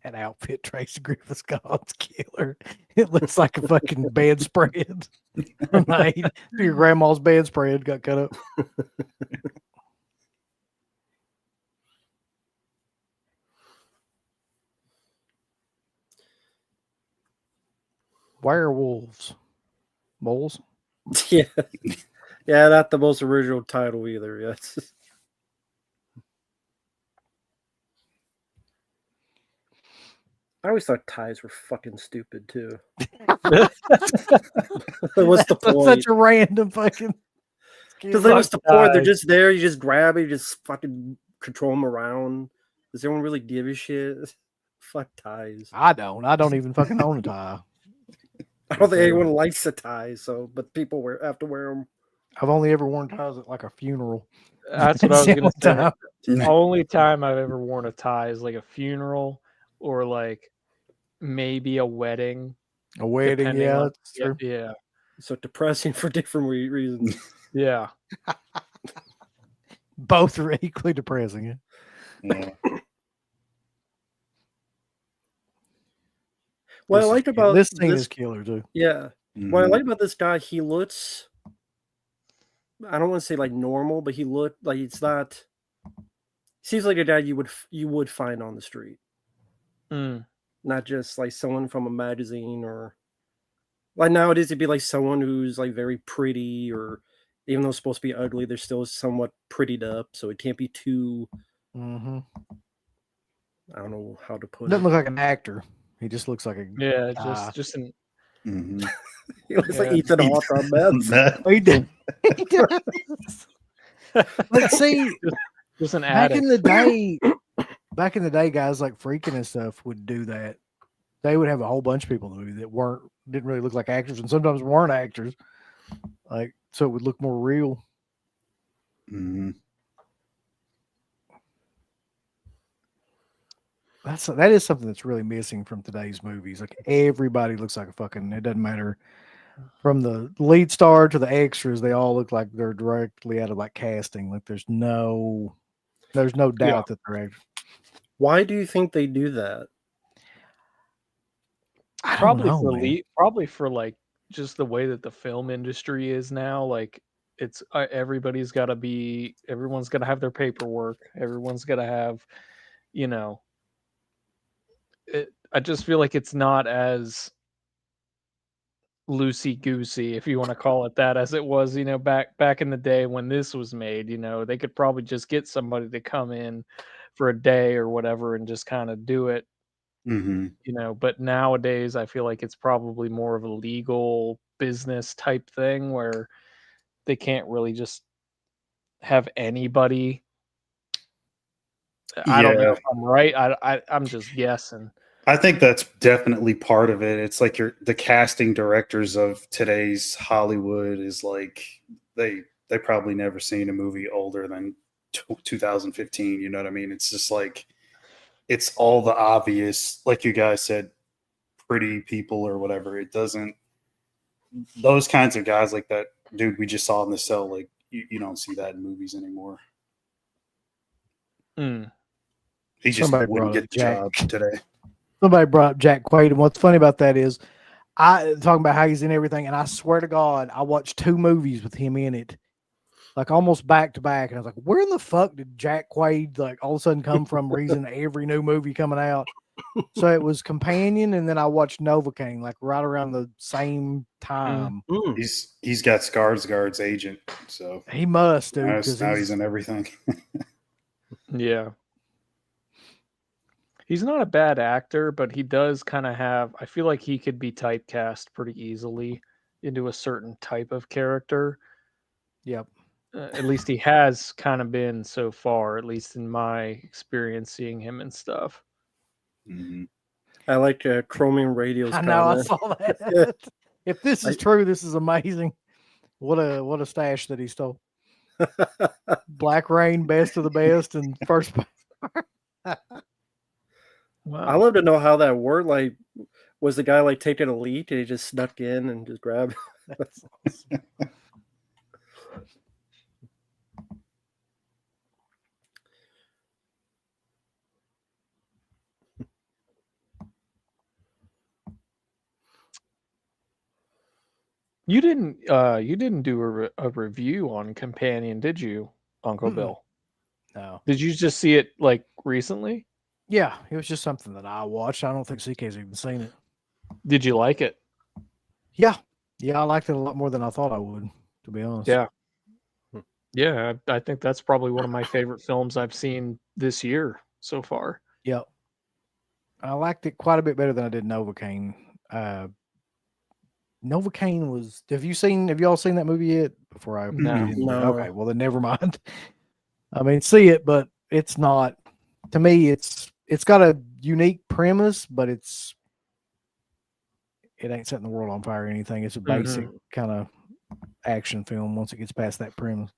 That outfit Tracy Griffith's God's killer. It looks like a fucking bedspread. Your grandma's bedspread got cut up. Werewolves. Moles? Yeah. Yeah, not the most original title either. Yes. I always thought ties were fucking stupid too. What's the That's point? such a random fucking. Because like, what's the point? They're ties. just there. You just grab it. You just fucking control them around. Does anyone really give a shit? Fuck ties. I don't even fucking own a tie. I don't think anyone likes a tie. So, but people have to wear them. I've only ever worn ties at like a funeral. That's what I was the gonna only say. time. The only time I've ever worn a tie is like a funeral or like maybe a wedding. A wedding, depending yeah, on- that's true. Yeah. So depressing for different reasons. Yeah. Both are equally depressing. Yeah. What I like about this scene is killer too. yeah. What I like about this guy, he looks, I don't want to say like normal, but he looked like it's not. Seems like a guy you would find on the street, Mm. not just like someone from a magazine or like nowadays it'd be like someone who's like very pretty or even though it's supposed to be ugly, they're still somewhat prettied up, so it can't be too. Mm-hmm. I don't know how to put Doesn't it. look like an actor. He just looks like a Yeah, guy. just an Mhm. He looks like Yeah. Ethan Hawke on meth. That- He did. He does. But see, just an back addict. in the day, guys like Freaking and stuff would do that. They would have a whole bunch of people in the movie that didn't really look like actors, and sometimes weren't actors. Like, so it would look more real. Mhm. That is something that's really missing from today's movies. Like everybody looks like a fucking. It doesn't matter from the lead star to the extras. They all look like they're directly out of like casting. Like there's no doubt that they're actors. Why do you think they do that? I don't Probably know, for man. probably for like just the way that the film industry is now. Like it's everybody's got to everyone's got to have their paperwork. Everyone's got to have, you know. I just feel like it's not as loosey goosey, if you want to call it that, as it was, back in the day when this was made. They could probably just get somebody to come in for a day or whatever and just kind of do it. Mhm. But nowadays I feel like it's probably more of a legal business type thing where they can't really just have anybody. I don't know Yeah. if I'm right. I'm just guessing. I think that's definitely part of it. It's like the casting directors of today's Hollywood is like they probably never seen a movie older than 2015. You know what I mean? It's just like it's all the obvious, like you guys said, pretty people or whatever. It doesn't. those kinds of guys like that dude we just saw in the cell, like you don't see that in movies anymore. Mm. He just Somebody wouldn't brought up get the Jack. job today. Somebody brought up Jack Quaid, and what's funny about that is I talking about how he's in everything, and I swear to God, I watched 2 movies with him in it, like almost back to back, and I was like, where in the fuck did Jack Quaid like all of a sudden come from? Reason every new movie coming out. So it was Companion, and then I watched Novocaine like right around the same time. Mm. He's got Skarsgård's agent, so He must, dude, now, because now he's in everything. Yeah. He's not a bad actor, but he does kind of have, I feel like he could be typecast pretty easily into a certain type of character. Yep. At least he has kind of been so far, at least in my experience seeing him and stuff. Mhm. I like Chromium Radio's I know, I comment. saw that. If this is true, this is amazing. What a stash that he stole. Black Rain, best of the best, and first. I Wow. love to know how that worked. Like, was the guy like taking a leak and he just snuck in and just grabbed? That's awesome. You didn't do a review on Companion, did you, Uncle Mm-mm. Bill? No. Did you just see it like recently? Yeah, it was just something that I watched. I don't think CK's even seen it. Did you like it? Yeah. Yeah, I liked it a lot more than I thought I would, to be honest. Yeah. Yeah, I think that's probably one of my favorite films I've seen this year so far. Yep. I liked it quite a bit better than I did Novocaine. Novocaine was have y'all seen that movie yet? Before I No. get into it? No. Okay, well then never mind. I mean, see it, but it's not to me, it's got a unique premise, but it ain't setting the world on fire or anything. It's a basic kind of action film once it gets past that premise.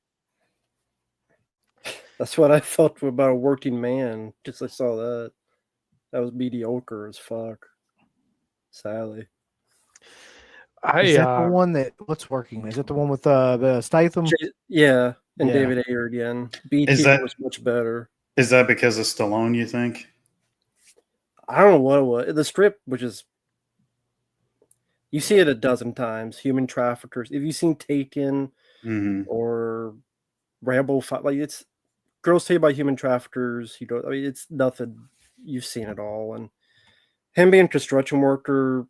That's what I felt about A Working Man. Just I saw that. That was mediocre as fuck. Sadly. Is that the one that what's working? Is it the one with the Statham? Yeah, and Yeah. David Ayer again. Is Beekeeper that- was much better. Is that because of Stallone, you think? I don't know what it was. The strip, which is you see it a dozen times. Human traffickers. Have you seen Taken Mm-hmm. or Rambo? Like it's Girls Saved by Human Traffickers. You know, I mean, it's nothing. You've seen it all, and him being a construction worker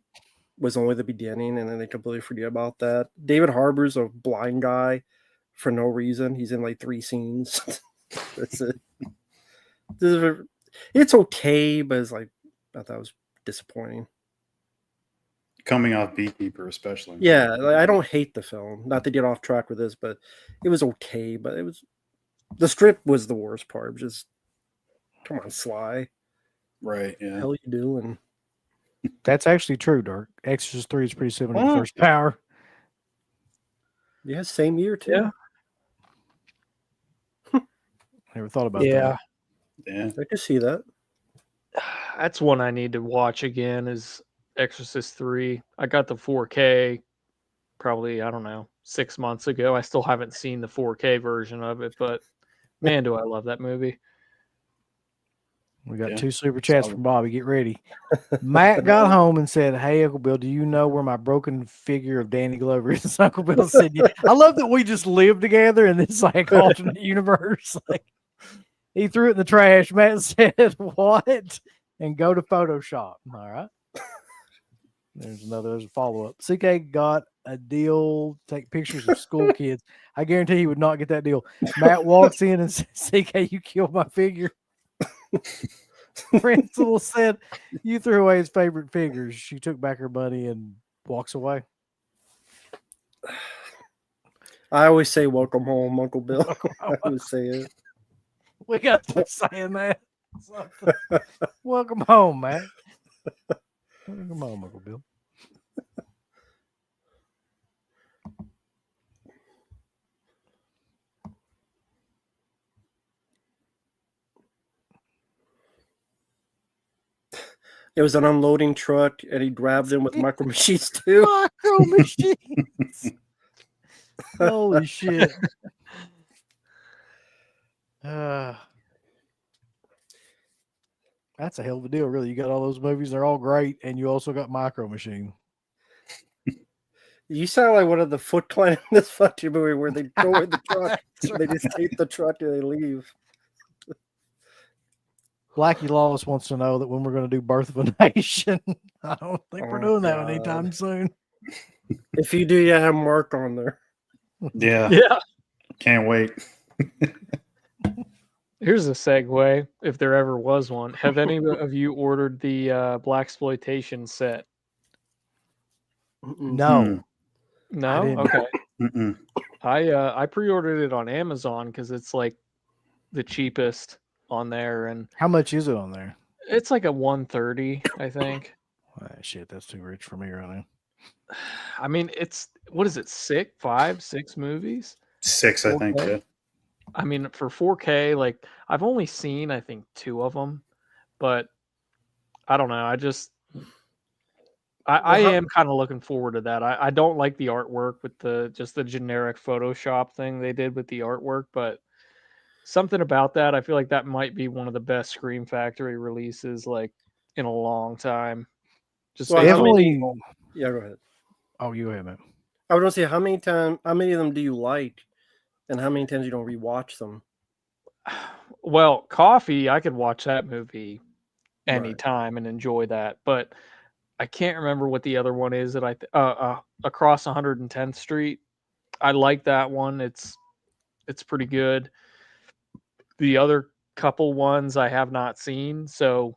was only the beginning, and then they completely forget about that. David Harbour's a blind guy for no reason. He's in like 3 scenes. That's it. It's okay, but it's like I thought it was disappointing. Coming off Beekeeper, especially. Yeah, like, I don't hate the film. Not to get off track with this, but it was okay. But it was the strip was the worst part. Just come on, Sly. Right. What the Yeah. hell you doing? That's actually true, Dirk. Exorcist 3 is pretty similar to Oh. the first Power. Yeah, same year too. Yeah. Never thought about Yeah. Yeah. I can see that. That's one I need to watch again is Exorcist 3. I got the 4K probably, I don't know, 6 months ago. I still haven't seen the 4K version of it, but man, do I love that movie. We got Yeah. 2 super chats Solid. from Bobby. Get ready. Matt got home and said, "Hey, Uncle Bill, do you know where my broken figure of Danny Glover is?" Uncle Bill said, "Yeah." I love that we just live together in this like alternate universe. Like he threw it in the trash. Matt said, "What?" And go to Photoshop. All right. There's a follow-up. CK got a deal to take pictures of school kids. I guarantee he would not get that deal. Matt walks in and says, "CK, you killed my figure." Principal said, "You threw away his favorite figures." She took back her money and walks away. I always say "Welcome home, Uncle Bill." I always say it. We got to saying that. Welcome home, man. Welcome home, Uncle Bill. It was an unloading truck, and he grabbed them with micro machines too. Micro machines. Holy shit. That's a hell of a deal, really. You got all those movies, they're all great, and you also got Micro Machine. You sound like one of the Foot Clan in this fucking movie where they go in the truck, That's they just take the truck and they leave. Blackie Lawless wants to know that when we're going to do Birth of a Nation. I don't think we're doing that anytime soon. If you do, you have Mark on there. Yeah. Yeah. Can't wait. Here's a segue, if there ever was one. Have any of you ordered the blaxploitation set? No. No? didn't. Okay. Mm-mm. I pre-ordered it on Amazon because it's like the cheapest on there, and How much is it on there? it's like a 130, I think. Shit, that's too rich for me right now. I mean, it's what is it? 6 movies? 6, I think. 4K? Yeah. I mean, for 4K, like I've only seen I think 2 of them, but I don't know. I am kind of looking forward to that. I don't like the artwork with just the generic Photoshop thing they did with the artwork, but something about that, I feel like that might be one of the best Scream Factory releases like in a long time. Just Well, based how on- many? Definitely. Yeah, go ahead. Oh, you go ahead, man. I was gonna say how many of them do you like, and how many times you don't rewatch them? Well, Coffee, I could watch that movie Right. anytime and enjoy that, but I can't remember what the other one is that Across 110th Street. I like that one. It's pretty good. The other couple ones I have not seen, so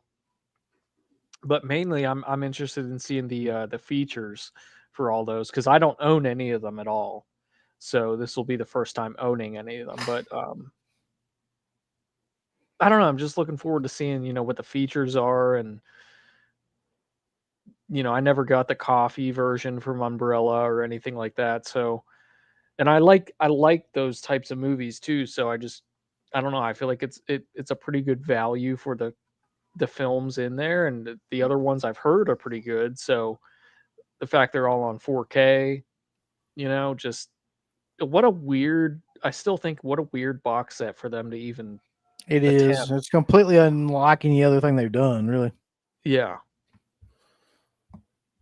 but mainly I'm interested in seeing the features for all those because I don't own any of them at all. So this will be the first time owning any of them. But I don't know. I'm just looking forward to seeing what the features are, and I never got the coffee version from Umbrella or anything like that. So, and I like those types of movies too. So I don't know. I feel like it's a pretty good value for the films in there, and the other ones I've heard are pretty good. So the fact they're all on 4K, just I still think what a weird box set for them to even It attempt. is. It's completely unlike any other thing they've done, really. Yeah.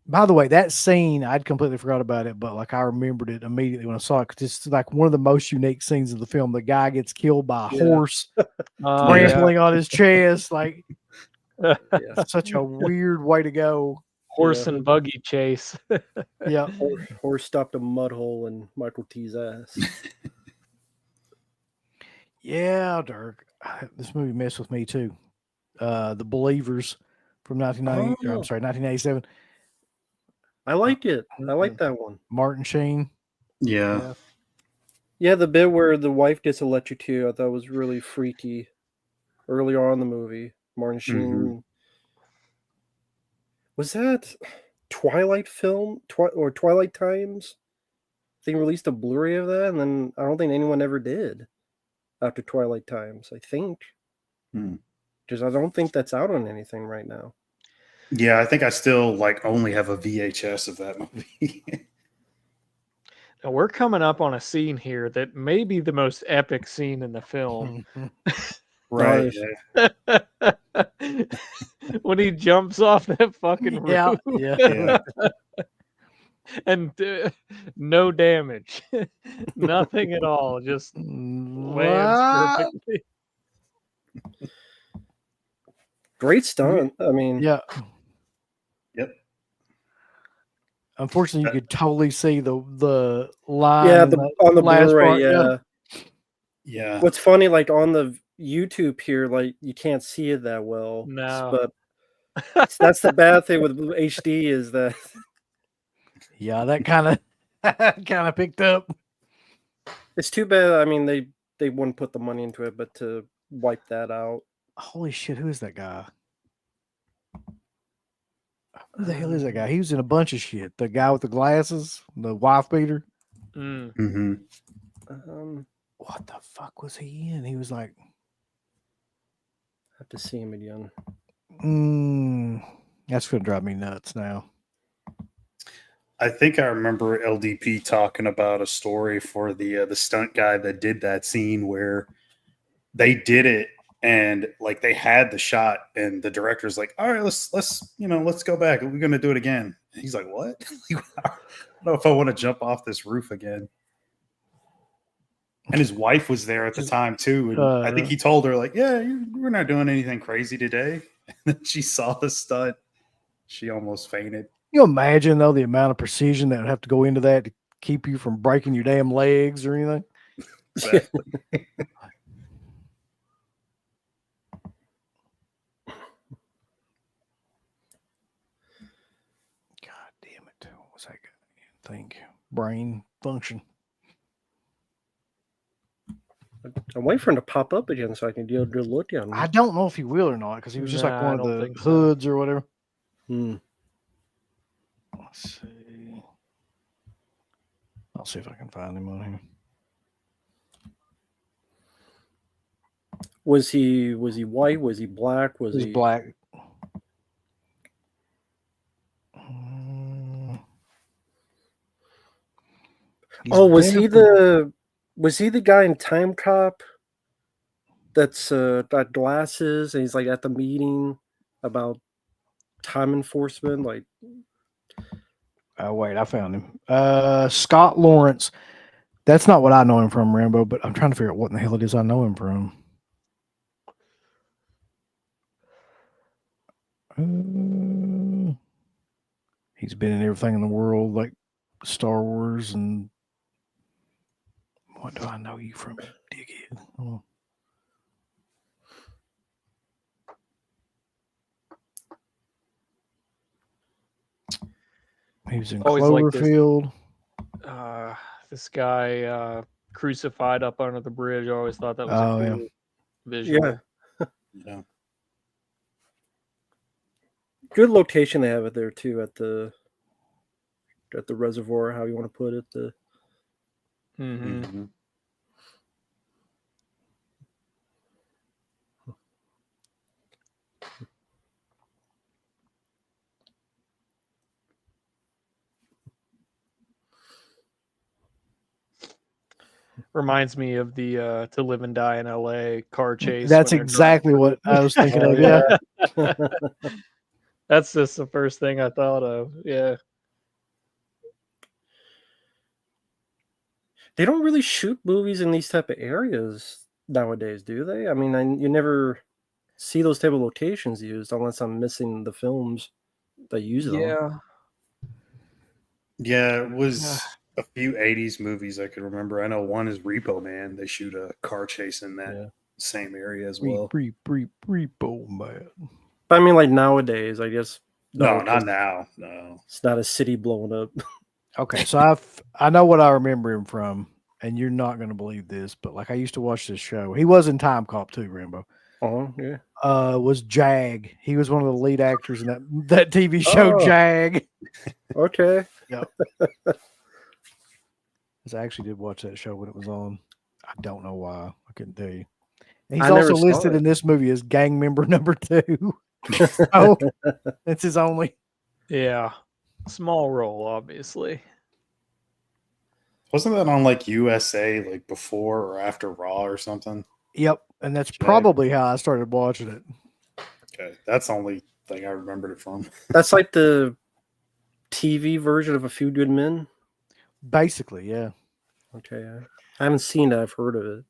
By the way, that scene, I'd completely forgot about it, but like I remembered it immediately when I saw it because it's like one of the most unique scenes of the film. The guy gets killed by a horse, trampling on his chest. Like, Yeah. such a weird way to go. Horse and buggy chase. Yeah. Horse stopped a mud hole in Michael T's ass. Yeah, Dirk. This movie messed with me too. The Believers from 1987. I like it. I like that one. Martin Sheen. Yeah. Yeah, the bit where the wife gets electrocuted, I thought was really freaky. Early on in the movie, Martin Sheen. Was that Twilight film or Twilight Times? They released a Blu-ray of that, and then I don't think anyone ever did after Twilight Times. I think because I don't think that's out on anything right now. Yeah, I think I still only have a VHS of that movie. Now we're coming up on a scene here that may be the most epic scene in the film. Right. When he jumps off that fucking roof. Yeah. And no damage. Nothing at all. Just lands perfectly. Great stunt. I mean, Yeah. Yep. Unfortunately, you could totally see the line. Yeah, on the last Blu-ray. part. Yeah. What's funny, like on the YouTube here, like you can't see it that well. No. But that's the bad thing with HD is that. Yeah, that kind of picked up. It's too bad. I mean, they wouldn't put the money into it, but to wipe that out. Holy shit, who is that guy? Who the hell is that guy? He was in a bunch of shit. The guy with the glasses, the wife beater. Mm-hmm. What the fuck was he in? He was like, Have to see him again. That's going to drive me nuts now. I think I remember LDP talking about a story for the stunt guy that did that scene where they did it and like they had the shot and the director's like, all right, let's go back. We're gonna do it again. And he's like, what? I don't know if I want to jump off this roof again. And his wife was there at the time too, and I think he told her like, yeah, we're not doing anything crazy today. And then she saw the stunt. She almost fainted. You imagine though the amount of precision that would have to go into that to keep you from breaking your damn legs or anything. Exactly. God damn it. What was that? Think brain function. I'm waiting for him to pop up again so I can do a good look at him. I don't know if he will or not because he was just like Nah, one I of don't the think so. hoods or whatever. Let's see. I'll see if I can find him on here. Was he white? Was he black? Was He's he black. Oh, was he the guy in Time Cop that's got glasses and he's like at the meeting about time enforcement? Like, oh wait, I found him. Scott Lawrence. That's not what I know him from, Rambo, but I'm trying to figure out what in the hell it is I know him from. He's been in everything in the world, like Star Wars, and what do I know you from, dickhead? Oh. He was in Always like this. Cloverfield. This guy crucified up under the bridge. I always thought that was a cool visual. yeah, Yeah. good location they have it there too at the reservoir. How you want to put it? Mm-hmm. Reminds me of the To Live and Die in LA car chase. That's when they're exactly driving what I was thinking of. yeah. Yeah. That's just the first thing I thought of. Yeah. They don't really shoot movies in these type of areas nowadays, do they? I mean, you never see those type of locations used unless I'm missing the films that use them. Yeah. Yeah, it was a few 80s movies I could remember. I know one is Repo Man. They shoot a car chase in that same area as well. Repo Man. But I mean, like nowadays, I guess. No, not now. No. It's not a city blowing up. Okay, so I know what I remember him from, and you're not going to believe this, but like I used to watch this show. He was in Time Cop too, Rambo. Oh, yeah. Was Jag. He was one of the lead actors in that TV show, Jag. Okay. Yep. I actually did watch that show when it was on. I don't know why. I couldn't tell you. And he's also listed in this movie as gang member number 2. So that's his only. Yeah. Small role, obviously. Wasn't that on like USA like before or after Raw or something? Yep. And that's probably how I started watching it. Okay. That's the only thing I remembered it from. That's like the TV version of A Few Good Men? Basically, yeah. Okay. I haven't seen it. I've heard of it.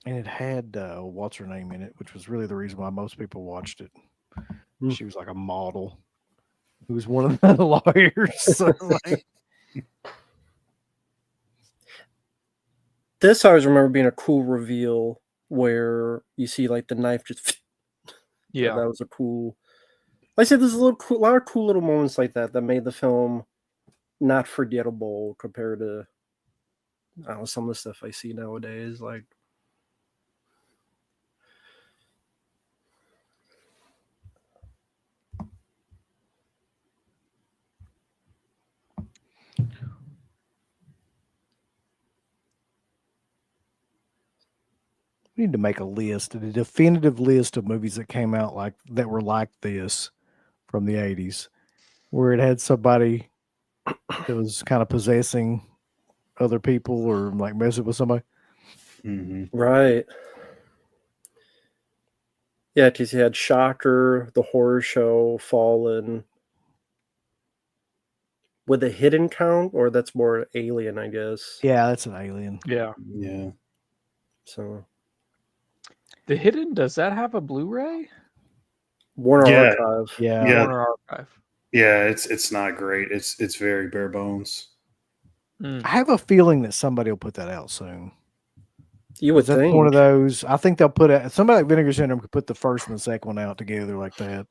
And it had what's her name in it, which was really the reason why most people watched it. She was like a model who was one of the lawyers. So like, this I always remember being a cool reveal where you see like the knife just. Yeah, that was a cool. Like I said, there's a lot of cool little moments like that made the film not forgettable compared to I don't know, some of the stuff I see nowadays. Like, we need to make a definitive list of movies that came out like that were like this from the 80s where it had somebody that was kind of possessing other people or like messing with somebody. Right. Yeah, because you had Shocker, the horror show, Fallen. Would the hidden count, or that's more Alien, I guess? Yeah, that's an Alien. Yeah. Yeah. So The Hidden, does that have a Blu-ray? Warner Yeah. Archive. Yeah. Yeah. Warner Archive. Yeah, it's not great. It's very bare bones. Mm. I have a feeling that somebody will put that out soon. You would That's think. one of those. I think they'll put it. Somebody like Vinegar Syndrome could put the first and the second one out together like that,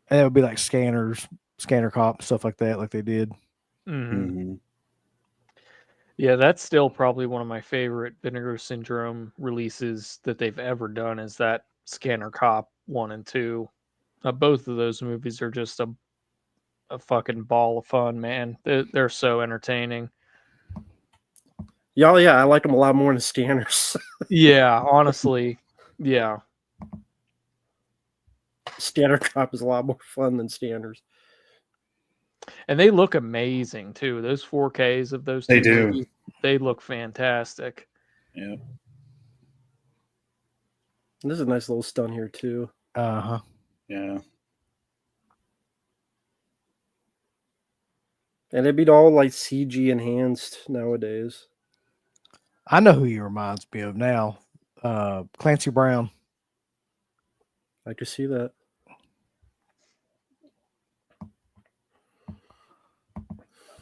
and it would be like Scanner Cop, stuff like that, like they did. Mhm. Yeah, that's still probably one of my favorite Vinegar Syndrome releases that they've ever done. Is that Scanner Cop 1 and 2? Both of those movies are just a fucking ball of fun, man. They're so entertaining. Yeah, I like them a lot more than Scanners. Yeah, honestly, yeah. Scanner Cop is a lot more fun than Scanners. And they look amazing too. Those 4Ks of those They two do. movies, they look fantastic. Yeah. This is a nice little stunt here too. Uh-huh. Yeah. And it'd be all like CG enhanced nowadays. I know who he reminds me of now. Clancy Brown. I could see that.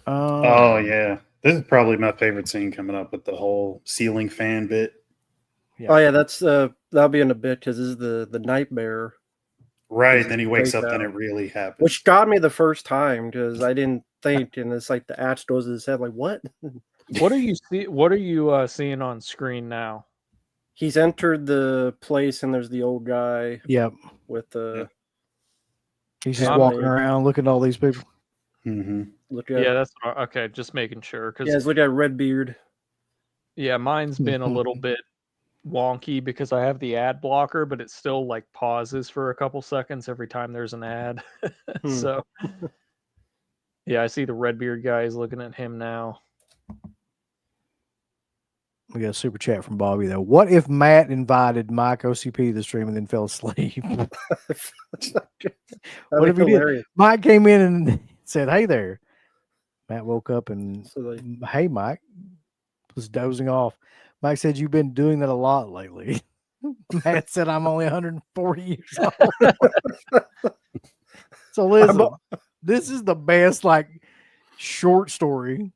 Oh yeah. This is probably my favorite scene coming up with the whole ceiling fan bit. Oh yeah, that's that'll be in a bit because this is the nightmare, Right. Then he wakes Break up, then out. it really happens. which got me the first time because I didn't think, and it's like the axe goes to his head. Like what? What are you seeing on screen now? He's entered the place and there's the old guy Yep. with the Yeah. He's just I'm walking around looking at all these people. look at Yeah, that's okay. Just making sure because yeah, he's looking at red beard. yeah, mine's been a little bit wonky because I have the ad blocker, but it still like pauses for a couple seconds every time there's an ad. So yeah, I see the Redbeard guy is looking at him now. We got a super chat from Bobby though. What if Matt invited Mike OCP to the stream and then fell asleep? What if he did? Mike came in and said, "Hey there." Matt woke up and "Hey, Mike," was dozing off. Mike said, "You've been doing that a lot lately." Matt said, "I'm only 140 years old." So listen, this is the best like short story.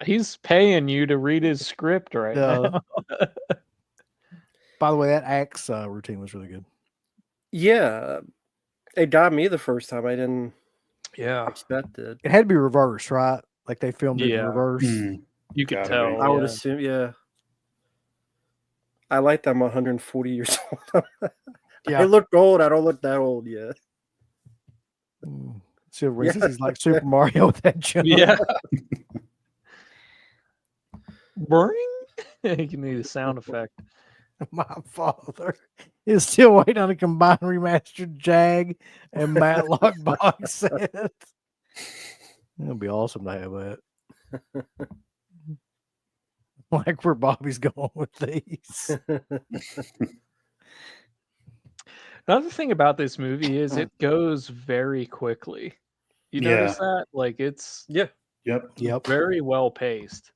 He's paying you to read his script right now. By the way, that axe routine was really good. Yeah, it got me the first time. I didn't expect it. It had to be reversed, right? Like they filmed it in reverse. You could Gotta tell. be. I would assume, yeah. I like that I'm 140 years old. I look old. I don't look that old yet. So Reese's is like Super Mario with that jump. Yeah. Burning? You can need a sound effect. My father is still waiting on a combined remastered Jag and Matlock box set. It'll be awesome to have that. Like where Bobby's going with these. Another thing about this movie is it goes very quickly. You notice that? Like it's Yep. very well paced.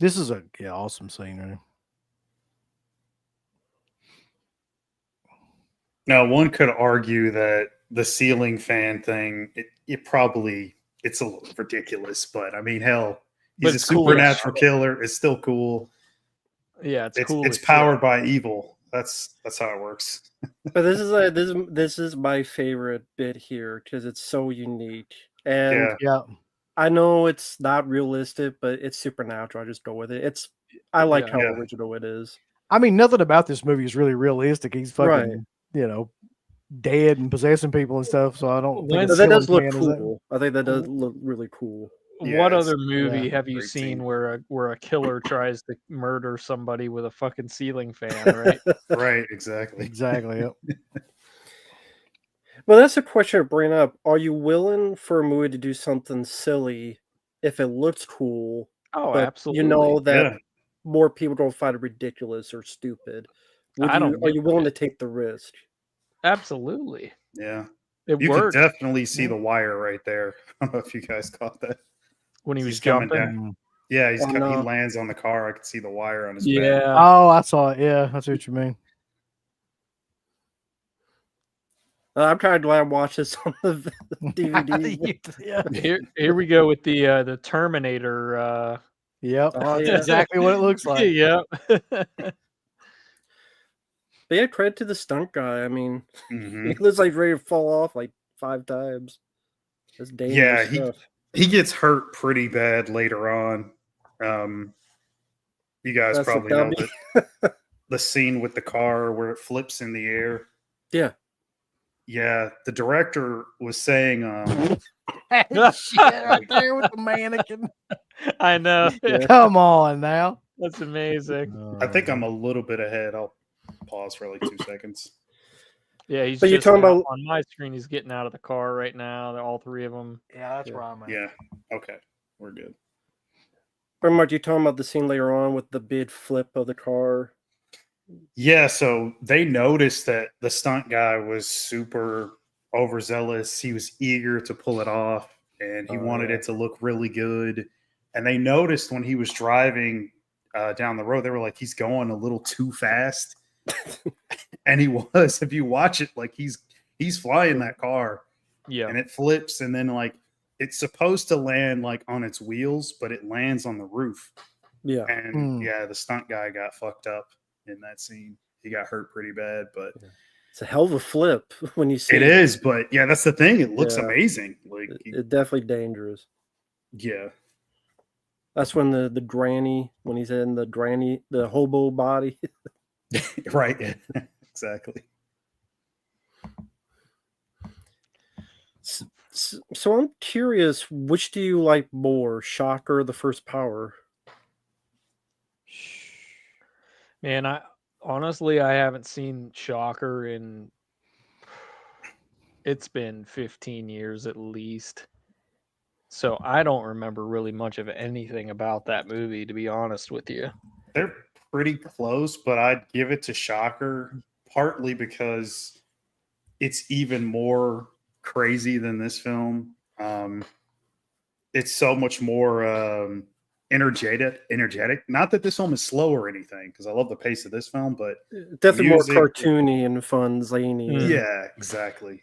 This is a awesome scene, right? Now, one could argue that the ceiling fan thing, it's a little ridiculous, but I mean, hell, he's a supernatural killer. It's still cool. Yeah, it's cool. It's powered by evil. That's how it works. But this is my favorite bit here because it's so unique. And I know it's not realistic, but it's supernatural. I just go with it. I like how original it is. I mean, nothing about this movie is really realistic. He's fucking, dead and possessing people and stuff. So I don't think that does look cool. I think that does look really cool. What other movie have you seen where a killer tries to murder somebody with a fucking ceiling fan, right? Right, exactly. Exactly. Yep. Well, that's a question to bring up. Are you willing for a movie to do something silly if it looks cool, Oh, but absolutely. you know that Yeah. more people don't find it ridiculous or stupid? I don't Are give you a willing to shit. take the risk? Absolutely. Yeah. It You could works definitely see Yeah. the wire right there. I don't know if you guys caught that. when he was He's coming jumping. down. Yeah, he no. lands on the car. I could see the wire on his back. Yeah. Oh, I saw it. Yeah, I see what you mean. I'm kind of glad I watched this on the DVD. Yeah. Here we go with the Terminator. Yep. Oh, That's yeah. exactly what it looks like. Yep. But yeah, credit to the stunt guy. I mean, Mhm. he looks like he's ready to fall off like 5 times. That's dangerous Yeah, stuff. he gets hurt pretty bad later on. You guys That's a probably know dummy. the scene with the car where it flips in the air. Yeah. Yeah, the director was saying, Shit, right there with the mannequin. I know. Yeah. Come on now. That's amazing. I think I'm a little bit ahead. I'll pause for like 2 seconds. Yeah, he's But you're just talking out about- on my screen. He's getting out of the car right now. They're all three of them. Yeah, that's Yeah. where I'm at. Yeah, okay, we're good. Pretty much, you talking about the scene later on with the big flip of the car. Yeah, so they noticed that the stunt guy was super overzealous. He was eager to pull it off and he Oh, wanted yeah. it to look really good. And they noticed when he was driving down the road, they were like, he's going a little too fast. And he was. If you watch it, like he's flying that car Yeah. and it flips and then like it's supposed to land like on its wheels, but it lands on the roof. Yeah. And yeah, the stunt guy got fucked up in that scene. He got hurt pretty bad, but It's a hell of a flip when you see it is. But yeah, that's the thing. It looks Yeah. amazing. Like, It's definitely dangerous. yeah, That's when the granny, when he's in the hobo body. right. Yeah. Exactly. So I'm curious, which do you like more, Shocker or The First Power? Man, I honestly haven't seen Shocker in it's been 15 years at least. So I don't remember really much of anything about that movie, to be honest with you. They're pretty close, but I'd give it to Shocker partly because it's even more crazy than this film. It's so much more energetic. Not that this film is slow or anything, because I love the pace of this film, but Definitely Music- more cartoony and fun, zany. Mm. yeah, exactly.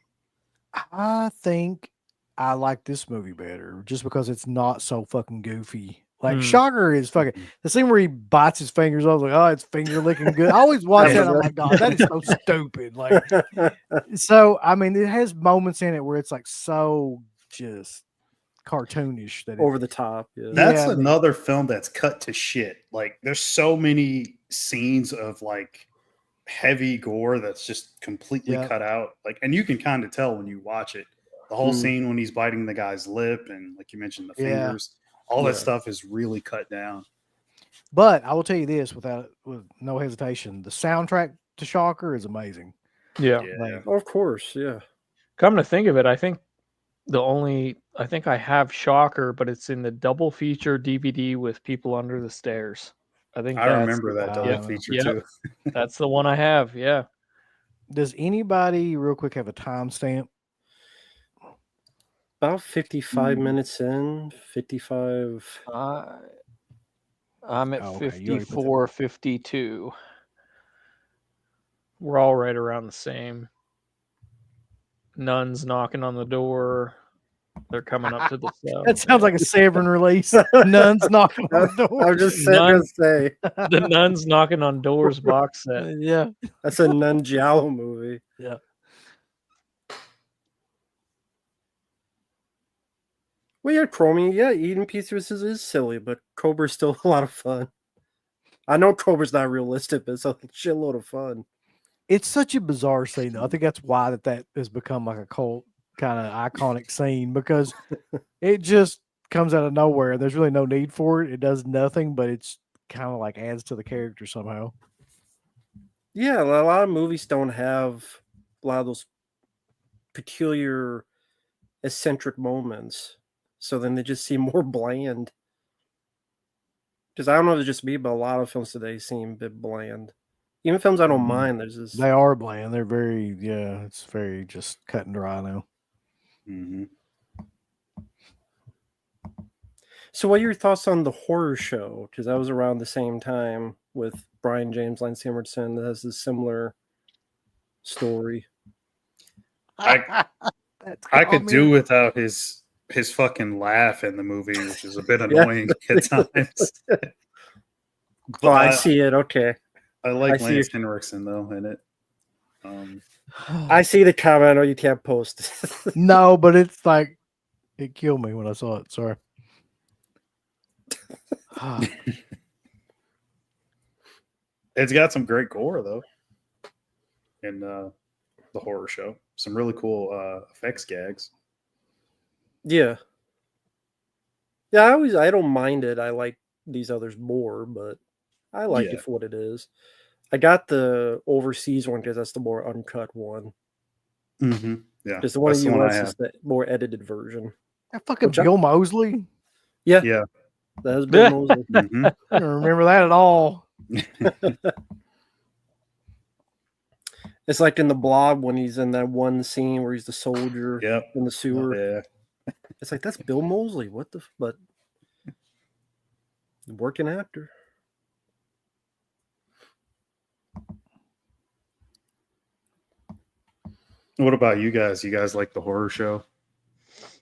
I think I like this movie better just because it's not so fucking goofy. Like Shocker is fucking the scene where he bites his fingers. I was like, oh, it's finger licking good. I always watch that. And I'm like, God, that is so stupid. Like, so I mean, it has moments in it where it's like so just cartoonish that Over the top. Yeah. That's Yeah, I mean- another film that's cut to shit. Like, there's so many scenes of like heavy gore that's just completely Yeah. cut out. Like, and you can kind of tell when you watch it. The whole scene when he's biting the guy's lip, and like you mentioned, the Yeah. fingers, all that Yeah. stuff is really cut down. But I will tell you this with no hesitation, the soundtrack to Shocker is amazing. Yeah. Yeah. Oh, of course. Yeah. Come to think of it, I think I have Shocker, but it's in the double feature DVD with People Under the Stairs. I think I that's remember that double yeah, feature yeah. too. That's the one I have. Yeah. Does anybody real quick have a timestamp? About 55 minutes in, 55. I'm at Oh, okay. You already put that 54, 52. We're all right around the same. Nuns knocking on the door. They're coming up to the cell. That sounds like a Severin release. Nuns knocking on the I door. was just going to say, The Nuns Knocking on Doors box set. Yeah. that's a Nun Giallo movie. Yeah. Well, yeah, Chromie, yeah, eating pieces is silly, but Cobra's still a lot of fun. I know Cobra's not realistic, but it's a shitload of fun. It's such a bizarre scene, though. I think that's why that has become like a cult kind of iconic scene because it just comes out of nowhere. There's really no need for it. It does nothing, but it's kind of like adds to the character somehow. Yeah, a lot of movies don't have a lot of those peculiar, eccentric moments. So then they just seem more bland. Because I don't know if it's just me, but a lot of films today seem a bit bland. Even films I don't mind, there's this. They are bland. They're very, it's very just cut and dry now. Mm-hmm. So, what are your thoughts on the horror show? Because that was around the same time with Brian James, Lance Emerson, that has a similar story. I could do without his fucking laugh in the movie, which is a bit annoying at times. Oh, I see it. Okay. I like I see Lance it. Henriksen though in it. I see the comment. I know you can't post. No, but it's like it killed me when I saw it. Sorry. It's got some great gore though. In the horror show, some really cool effects gags. Yeah. Yeah, I don't mind it. I like these others more, but I like it for what it is. I got the overseas one because that's the more uncut one. Mm-hmm. Yeah, Because the one in the I US have. is the more edited version. That fucking Bill Moseley. Yeah, Yeah. that is Bill Moseley. Mm-hmm. I don't remember that at all. It's like in the Blob when he's in that one scene where he's the soldier Yep. in the sewer. Yeah. It's like, that's Bill Moseley. What the? But working actor. What about you guys? You guys like the horror show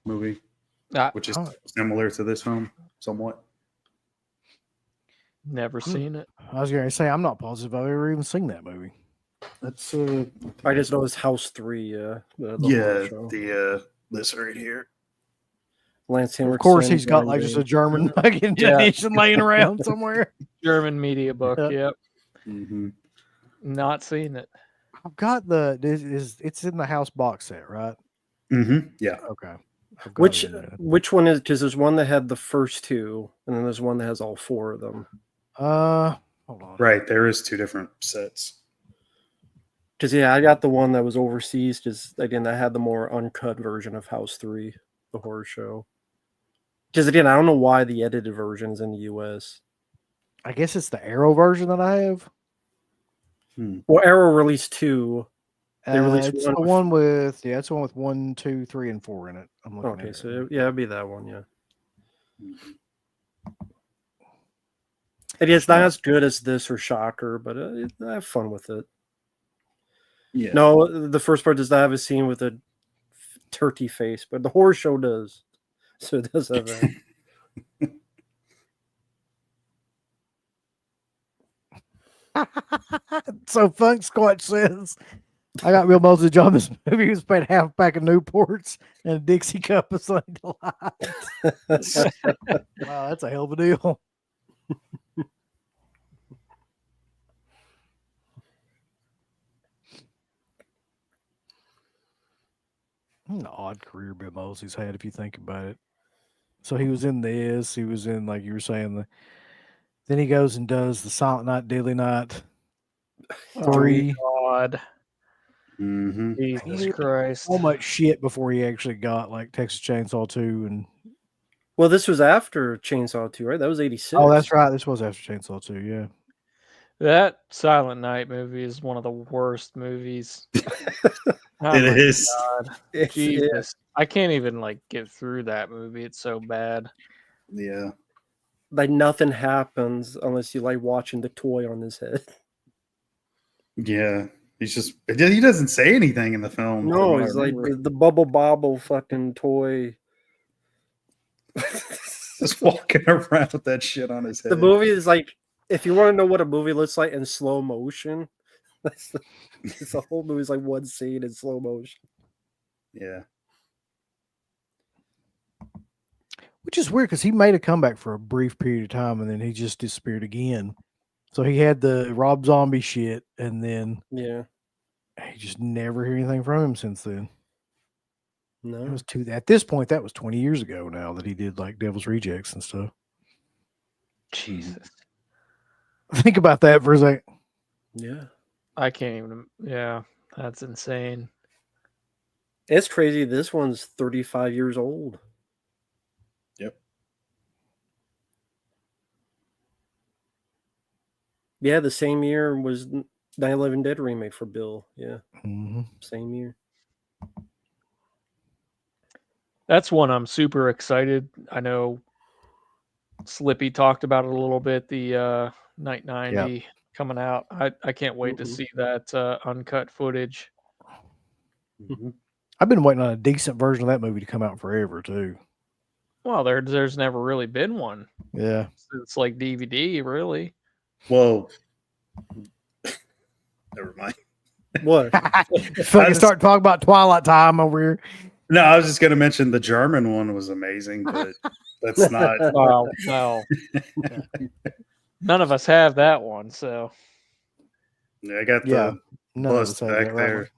movie, which is similar to this film somewhat? Never seen it. I was going to say, I'm not positive I've ever even seen that movie. That's I just know it's House 3. Yeah. The show. This right here. Lance Henriksen. Of course, he's got like just a German fucking edition laying around somewhere. German media book. Yep. Mm-hmm. Not seen it. I've got it's in the house box set, right? Mm-hmm. Yeah. Okay. Which one is? Because there's one that had the first two, and then there's one that has all four of them. Hold on. Right, there is two different sets. Because I got the one that was overseas. Because again, I had the more uncut version of House 3, the horror show. Because again, I don't know why the edited version is in the US. I guess it's the Arrow version that I have. Well, Arrow released 2. They released it's one. The one with it's the one with 1, 2, 3, and 4 in it. I'm looking at it. So it'd be that one, yeah. It is not as good as this or Shocker, but I have fun with it. Yeah. No, the first part does not have a scene with a turkey face, but the horror show does. So it does have that. So Funk Squatch says, I got Bill Moseley job in this movie. He was paid half a pack of Newports and a Dixie cup of Sunny Delights. Wow, that's a hell of a deal. An odd career Bill Moseley's had, if you think about it. So he was in this. He was in, like you were saying, then he goes and does the Silent Night, Deadly Night 3. Oh, God. Mm-hmm. Jesus Christ. So much shit before he actually got like Texas Chainsaw 2 and. Well, this was after Chainsaw 2, right? That was 86. Oh, that's right. This was after Chainsaw 2, yeah. That Silent Night movie is one of the worst movies. It is. God. Jesus. I can't even like get through that movie. It's so bad. Yeah. Like nothing happens unless you like watching the toy on his head. Yeah. He doesn't say anything in the film. No, he's like the Bubble Bobble fucking toy. Just walking around with that shit on his head. The movie is like, if you want to know what a movie looks like in slow motion, the whole movie is like one scene in slow motion. Yeah. Which is weird because he made a comeback for a brief period of time and then he just disappeared again. So he had the Rob Zombie shit and then you just never hear anything from him since then. No. It was at this point, that was 20 years ago now that he did like Devil's Rejects and stuff. Jesus. Think about that for a second. Yeah. I can't even. Yeah, that's insane. It's crazy. This one's 35 years old. Yep. Yeah, the same year was 9/11 Dead remake for Bill. Yeah, Mhm. same year. That's one I'm super excited. I know Slippy talked about it a little bit. The Night 90 coming out. I can't wait to Mhm. see that uncut footage. Mhm. I've been waiting on a decent version of that movie to come out forever too. Well, there's never really been one. Yeah. It's like DVD, really. Well, never mind. What? Fucking start talking about Twilight Time over here. No, I was just going to mention the German one was amazing, but that's not. Well, no. None of us have that one, so I got Yeah, the none of us bust have back that, right, there,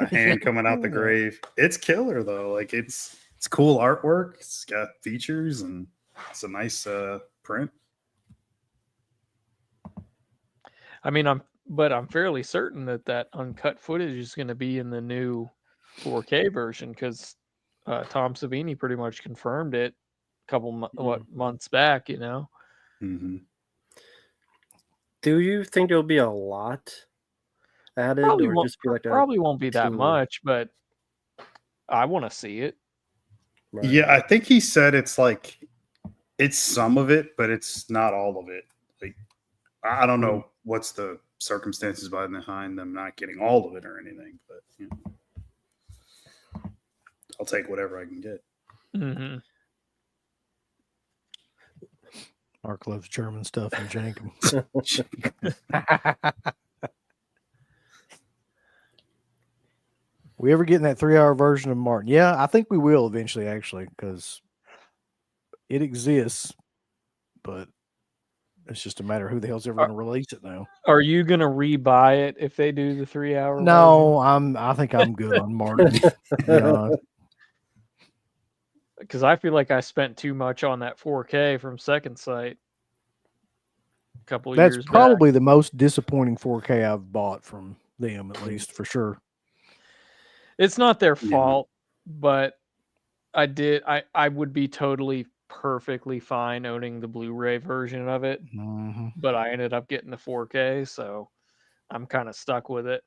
a hand coming out the grave. It's killer though. Like it's cool artwork. It's got features and it's a nice print. I mean, I'm fairly certain that uncut footage is going to be in the new 4K version because Tom Savini pretty much confirmed it a couple months back. You know, Mm-hmm. Do you think there'll be a lot added, probably or won't just be like a probably won't be that teeny- much, but I want to see it. Right. Yeah, I think he said it's like it's some of it, but it's not all of it. Like I don't know what's the circumstances behind them not getting all of it or anything, but you know, I'll take whatever I can get. Hmm. Mark loves German stuff and Jankum. We ever getting that 3-hour version of Martin? Yeah, I think we will eventually, actually, because it exists, but it's just a matter of who the hell's ever going to release it now. Are you gonna rebuy it if they do the 3-hour? No, I think I'm good on Martin. To be honest. Because I feel like I spent too much on that 4K from Second Sight a couple of That's years back. probably the most disappointing 4K I've bought from them, at least for sure. It's not their Yeah. fault, but I would be totally perfectly fine owning the Blu-ray version of it, Mhm. but I ended up getting the 4K, so I'm kind of stuck with it.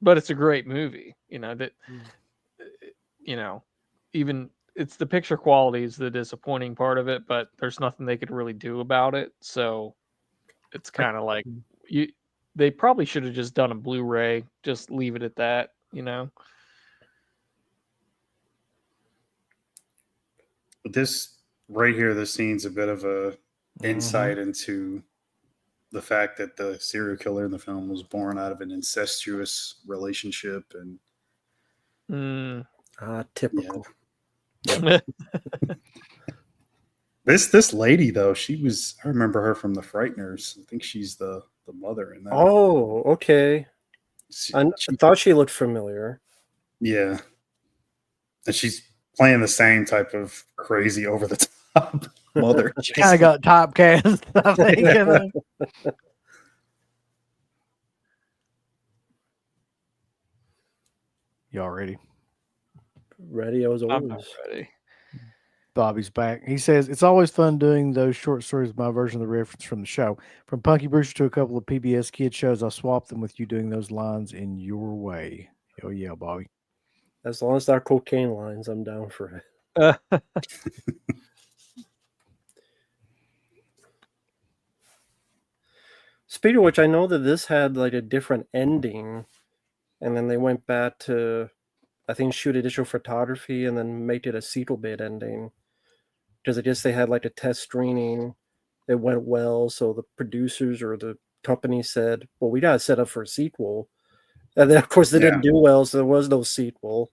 But it's a great movie, even it's the picture quality is the disappointing part of it, but there's nothing they could really do about it. So it's kind of like they probably should have just done a Blu-ray, just leave it at that, This right here, this scene's a bit of a insight into the fact that the serial killer in the film was born out of an incestuous relationship, and Typical. this lady though, I remember her from the Frighteners. I think she's the mother in that. Oh, okay. I thought she looked familiar. Yeah, and she's playing the same type of crazy over the top mother. Kind of got typecast, I think. Y'all ready? Ready? I was I'm not always ready. Bobby's back. He says, it's always fun doing those short stories, my version of the reference from the show. From Punky Brewster to a couple of PBS kid shows, I swapped them with you doing those lines in your way. Oh, yeah, Bobby. As long as they're cocaine lines, I'm down for it. Speaking of which, I know that this had like a different ending, and then they went back to, I think, shoot additional photography and then make it a sequel bit ending. Because I guess they had like a test screening, it went well, so the producers or the company said, "Well, we gotta set up for a sequel," and then of course they didn't do well, so there was no sequel.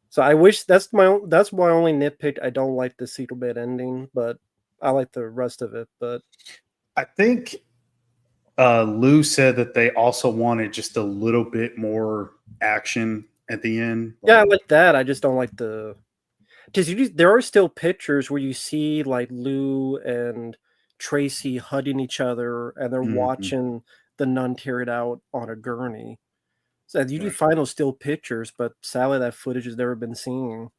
So I wish that's my only nitpick. I don't like the sequel bit ending, but I like the rest of it. But I think Lou said that they also wanted just a little bit more action at the end. Yeah, I like that. I just don't like because there are still pictures where you see like Lou and Tracy hugging each other, and they're watching the nun tear it out on a gurney. So you do find those still pictures, but sadly that footage has never been seen.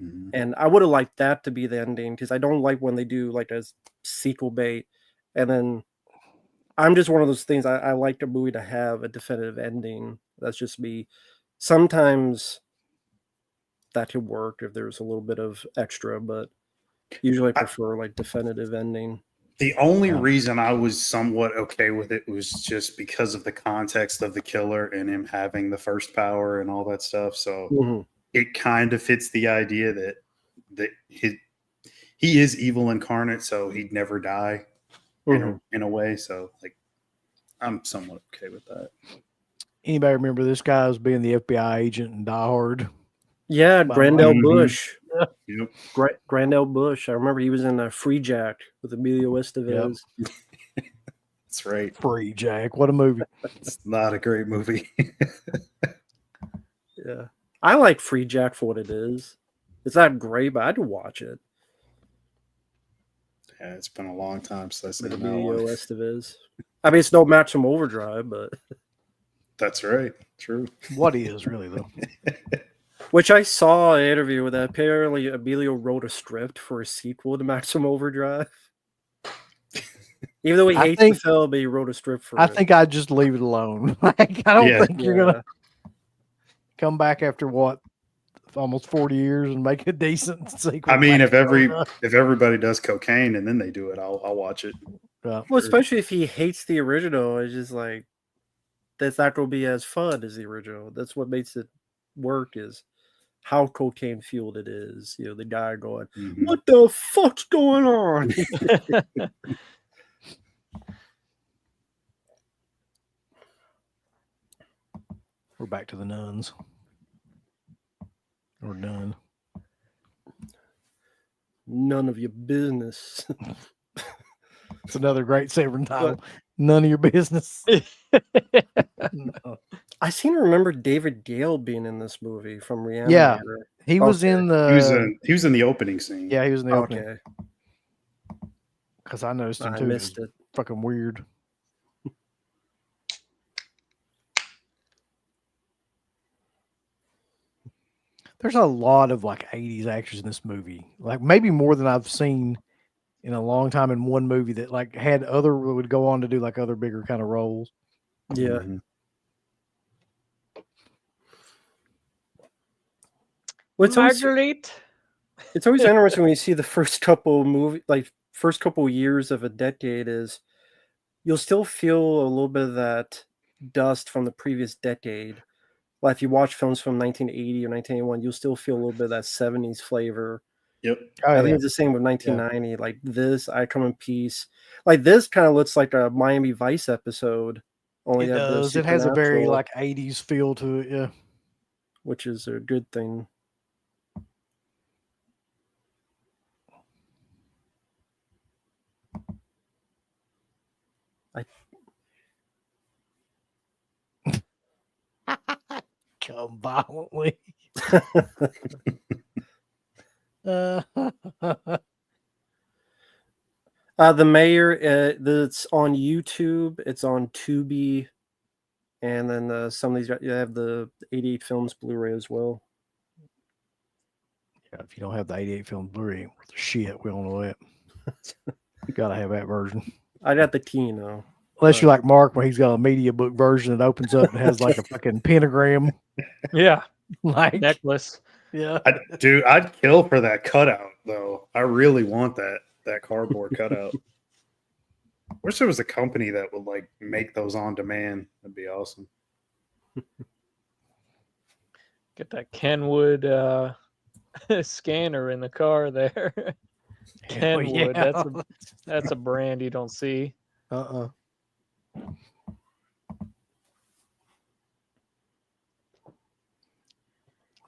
Mhm. And I would have liked that to be the ending because I don't like when they do like a sequel bait, and then I'm just one of those things. I like a movie to have a definitive ending. That's just me. Sometimes that could work if there's a little bit of extra, but usually I prefer like definitive ending. The only reason I was somewhat okay with it was just because of the context of the killer and him having the first power and all that stuff. So Mhm. it kind of fits the idea that he is evil incarnate, so he'd never die Mhm. in a way. So like, I'm somewhat okay with that. Anybody remember this guy as being the FBI agent in Die Hard? Yeah, By the way. Grandel Mhm. Bush. Yep. Grandel Bush. I remember he was in Free Jack with Emilio Estevez. That's right. Free Jack. What a movie. It's not a great movie. Yeah. I like Free Jack for what it is. It's not great, but I'd watch it Yeah, it's been a long time since with I've seen that one. Emilio Estevez. I mean, it's no match from Overdrive, but That's right. True. What is really though? which I saw an interview with that. Apparently, Emilio wrote a script for a sequel to Maximum Overdrive. Even though he I hates think- the film, but he wrote a script for I it. think I'd just leave it alone. Like, I don't Yeah. think you're gonna come back after what, almost 40 years and make a decent sequel. I mean, back to if everybody does cocaine and then they do it, I'll watch it. Overdrive. Well, especially if he hates the original, it's just like that's not going to be as fun as the original. That's what makes it work is how cocaine fueled it is. You know, the guy going, Mhm. "What the fuck's going on?" We're back to the nuns. We're done. None of your business. It's another great Severn title. None of your business. No. I seem to remember David Gale being in this movie from Reanimator. Yeah, he was Okay. in the. He was in the opening scene. Yeah, he was in the opening. Okay, Because I noticed him I too. missed It it. was fucking weird. There's a lot of like 80s actors in this movie. Like maybe more than I've seen in a long time in one movie that like had other would go on to do like other bigger kind of roles. Yeah. Mhm. Well, it's always, Marguerite. it's always interesting when you see the first couple years of a decade is you'll still feel a little bit of that dust from the previous decade. Like if you watch films from 1980 or 1981, you'll still feel a little bit of that 70s flavor. Yep. Oh, I think yeah. it's the same with 1990. Like this, I Come in Peace. Like this kind of looks like a Miami Vice episode. Only It have the does. It has a very supernatural, like 80s feel to it. Yeah. which is a good thing. Come violently. The Mayor, that's on YouTube. It's on Tubi, and then some of these you have the 88 Films Blu-ray as well. Yeah, if you don't have the 88 film Blu-ray, it ain't worth a shit. We all know that. You gotta have that version. I got the Kino. Unless you like Mark, where he's got a media book version that opens up and has like a fucking pentagram. Yeah, Like, necklace. yeah. Dude, I'd kill for that cutout though. I really want that cardboard cutout. Wish there was a company that would like make those on demand. That'd be awesome. Get that Kenwood scanner in the car there. Hell Kenwood. yeah. That's a brand you don't see.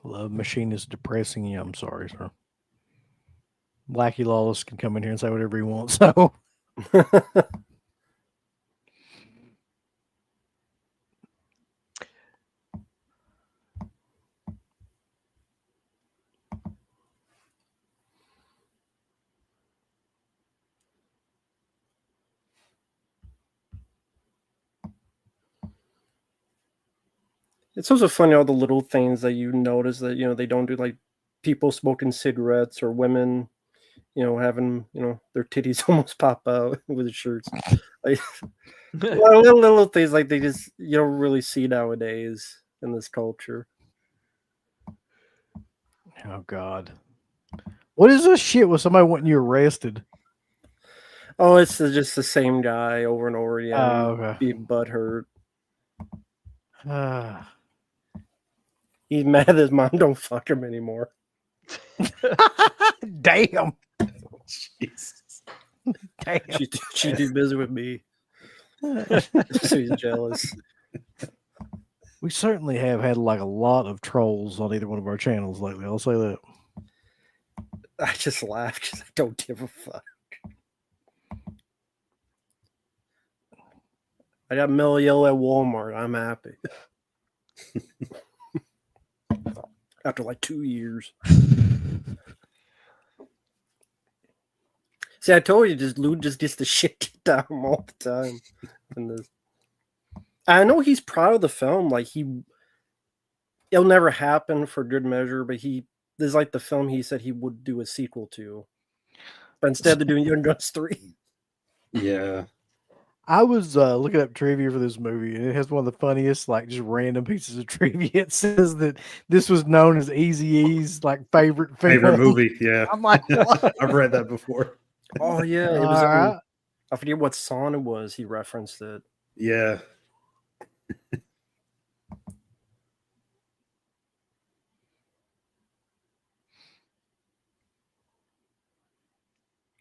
Love Machine is depressing you. I'm sorry, sir. Blackie Lawless can come in here and say whatever he wants. So It's also funny all the little things that you notice that they don't do, like people smoking cigarettes or women, having their titties almost pop out with the shirts. Like, a lot of little things like they just you don't really see nowadays in this culture. Oh God. What is this shit with somebody wanting you arrested? Oh, it's just the same guy over and over again. Okay. Being butthurt. Ah. He's mad that his mom don't fuck him anymore. Damn. Jesus. Damn. She's too busy with me. So he's jealous. We certainly have had like a lot of trolls on either one of our channels lately. I'll say that. I just laugh because I don't give a fuck. I got Mellow Yellow at Walmart. I'm happy. After like 2 years. See, I told you, Lou just gets the shit kicked out of him all the time. I know he's proud of the film. Like it'll never happen for good measure, but this is like the film he said he would do a sequel to. But instead of doing Young Guns 3. Yeah. I was looking up trivia for this movie, and it has one of the funniest, like, just random pieces of trivia. It says that this was known as Eazy-E's like favorite film. Movie. Yeah. I'm like, what? I've read that before. Oh yeah, it was. I forget what song it was. He referenced it. Yeah.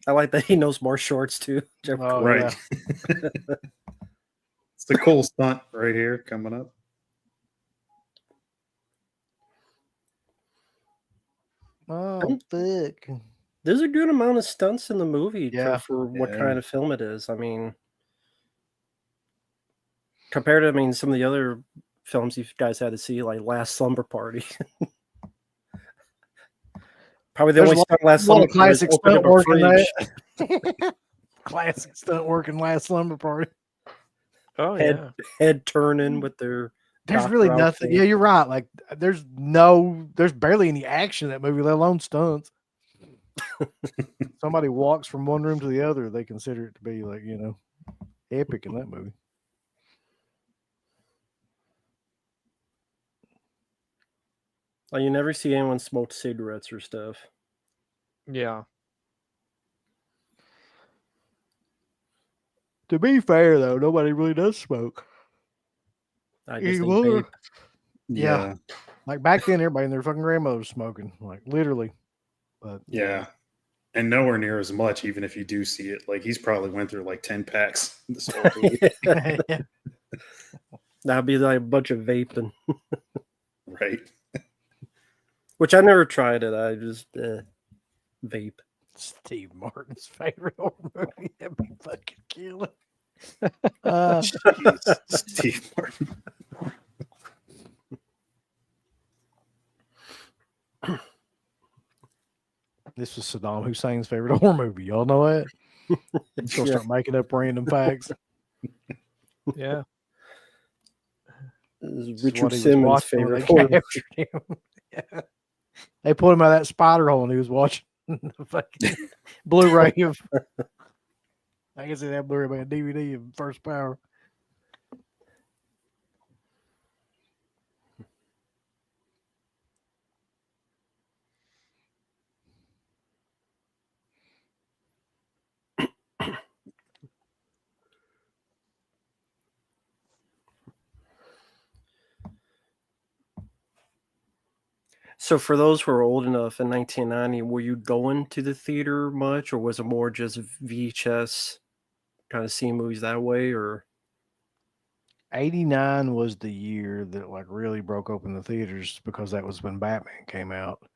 I like that he knows more shorts too. Oh, Right. yeah. It's the cool stunt right here coming up. Oh, fuck. There's a good amount of stunts in the movie for what Yeah. kind of film it is. I mean, compared to some of the other films you guys had to see, like Last Slumber Party. Probably the There's only stunt Last a lot Slumber of Party is classic open stunt up a work in fridge. that. Classic stunt work in Last Slumber Party. Oh Head- yeah. Head turning with their. There's doctor really nothing. outfit. Yeah, you're right. Like, there's barely any action in that movie, let alone stunts. Somebody walks from one room to the other, they consider it to be like, epic in that movie. Like, you never see anyone smoke cigarettes or stuff. Yeah. To be fair, though, nobody really does smoke. I guess they Anymore. vape. Yeah. Like back then, everybody and their fucking grandmother was smoking, like literally. But Yeah. And nowhere near as much, even if you do see it. Like, he's probably went through like 10 packs this whole movie. yeah. That'd be like a bunch of vaping. Right. Which I never tried it. I just vape. Steve Martin's favorite horror movie. That'd be fucking killer. Jeez, Steve Martin. This was Saddam Hussein's favorite horror movie. Y'all know that? He's gonna start making up random facts. Yeah. This is This is Richard what he was Simmons' watching when favorite they horror. captured him. Yeah. They pulled him out of that spider hole and he was watching the fucking Blu-ray of. I guess they had Blu-ray by a DVD of First Power. So for those who are old enough in 1990, were you going to the theater much, or was it more just VHS, kind of seeing movies that way? Or 89 was the year that like really broke open the theaters because that was when Batman came out.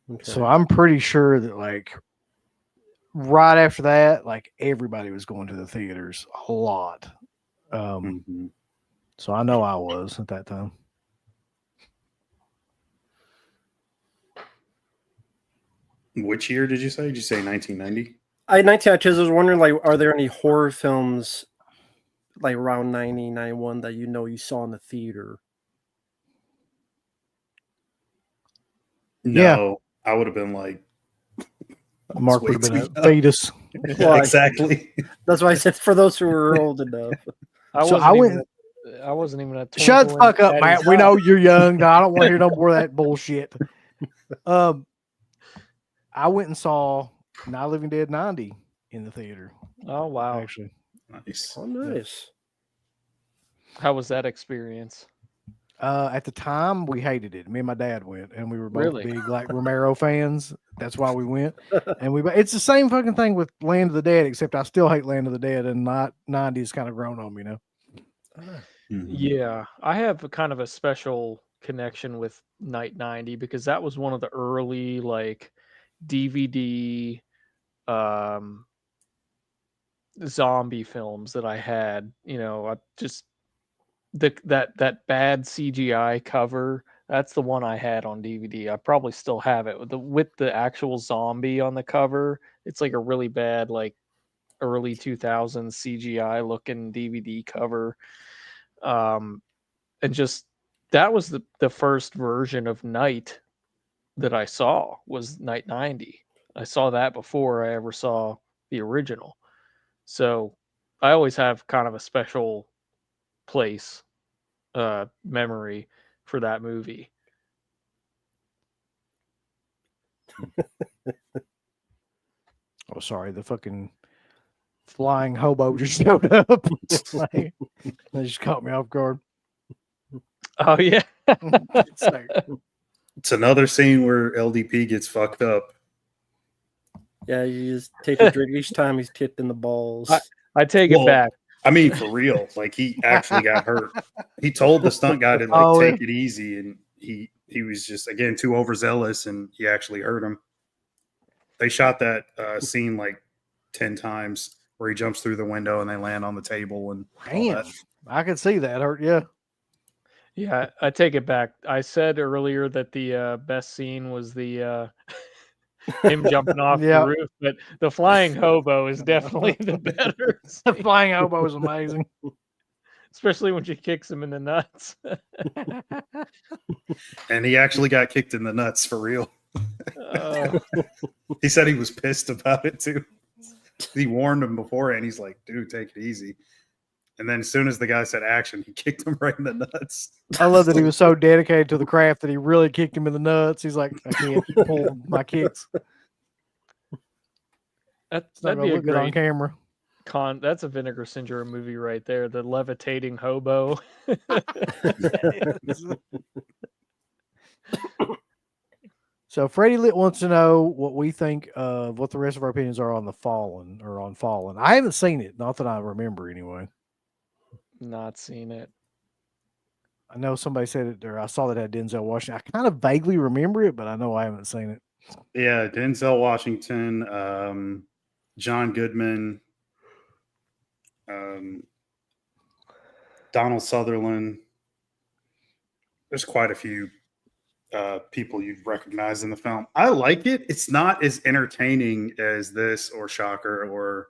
okay. So I'm pretty sure that like right after that, like everybody was going to the theaters a lot. Mhm. So I know I was at that time. Which year did you say? Did you say 1990? I because I was wondering, like, are there any horror films like around 90, 91 that you saw in the theater? No, I would have been like, Mark way would have been too a fetus. Why? exactly. That's why I said for those who are old enough. I So wasn't I even went. I wasn't even a Shut the twinkle in fuck up, Daddy's Matt. We eye. know you're young. No, I don't want to hear no more of that bullshit. I went and saw Night of the Living Dead 90 in the theater. Oh wow. Actually, Nice. Oh, nice. How was that experience? at the time we hated it. Me and my dad went, and we were both Really? big like Romero fans. That's why we went. And it's the same fucking thing with Land of the Dead, except I still hate Land of the Dead, and not 90's kind of grown on me, Mhm. Yeah, I have a kind of a special connection with Night 90 because that was one of the early like DVD um zombie films that I had. I just that bad CGI cover. That's the one I had on DVD. I probably still have it with the actual zombie on the cover. It's like a really bad like early 2000s CGI looking DVD cover. And just that was the first version of Night that I saw was Night 90. I saw that before I ever saw the original. So I always have kind of a special place memory for that movie. Oh, sorry, the fucking flying hobo just showed up. Like, they just caught me off guard. Oh yeah. It's like, It's another scene where LDP gets fucked up. Yeah, you just take a drink each time he's kicked in the balls. I take Well, it back. I mean, for real. Like, he actually got hurt. He told the stunt guy to like Oh, take it easy, and he was just again too overzealous, and he actually hurt him. They shot that scene like 10 times where he jumps through the window and they land on the table and all damn, that. I could see that hurt. Yeah. Yeah, I take it back. I said earlier that the best scene was the him jumping off Yeah. the roof, but the flying hobo is definitely the better The scene, flying hobo is amazing. especially when she kicks him in the nuts. And he actually got kicked in the nuts for real. Uh, He said he was pissed about it too. He warned him before, and he's like, dude, take it easy. And then as soon as the guy said action, he kicked him right in the nuts. I love that he was so dedicated to the craft that he really kicked him in the nuts. He's like, I can't pull my kicks. It's not that'd gonna be a look good on great camera. That's a Vinegar Syndrome movie right there. The levitating hobo. So Freddie Lit wants to know what we think of what the rest of our opinions are on Fallen. I haven't seen it, not that I remember anyway. Not seen it. I know somebody said it, or I saw that it had Denzel Washington. I kind of vaguely remember it, but I know I haven't seen it. Yeah, Denzel Washington, John Goodman, Donald Sutherland. There's quite a few people you'd recognize in the film. I like it. It's not as entertaining as this or Shocker or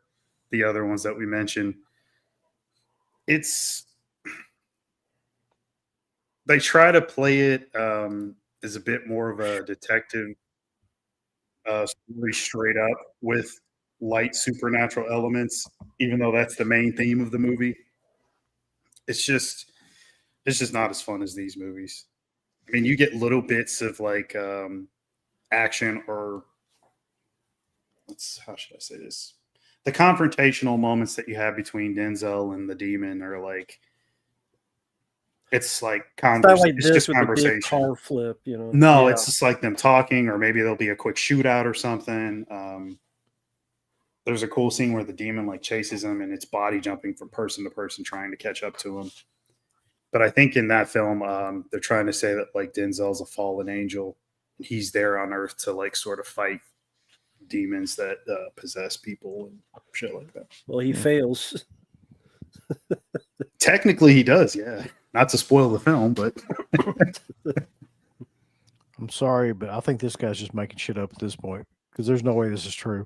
the other ones that we mentioned. They try to play it as a bit more of a detective story straight up with light supernatural elements, even though that's the main theme of the movie. It's just not as fun as these movies. I mean, you get little bits of like action or how should I say this? The confrontational moments that you have between Denzel and the demon are like, it's like It's not like it's this just with the conversation. big car flip, you know. No, Yeah. it's just like them talking, or maybe there'll be a quick shootout or something. There's a cool scene where the demon like chases him and it's body jumping from person to person trying to catch up to him. But I think in that film, they're trying to say that like Denzel's a fallen angel and he's there on Earth to like sort of fight demons that possess people and shit like that. Well, he fails. Technically, he does, yeah. Not to spoil the film, but I'm sorry, but I think this guy's just making shit up at this point because there's no way this is true.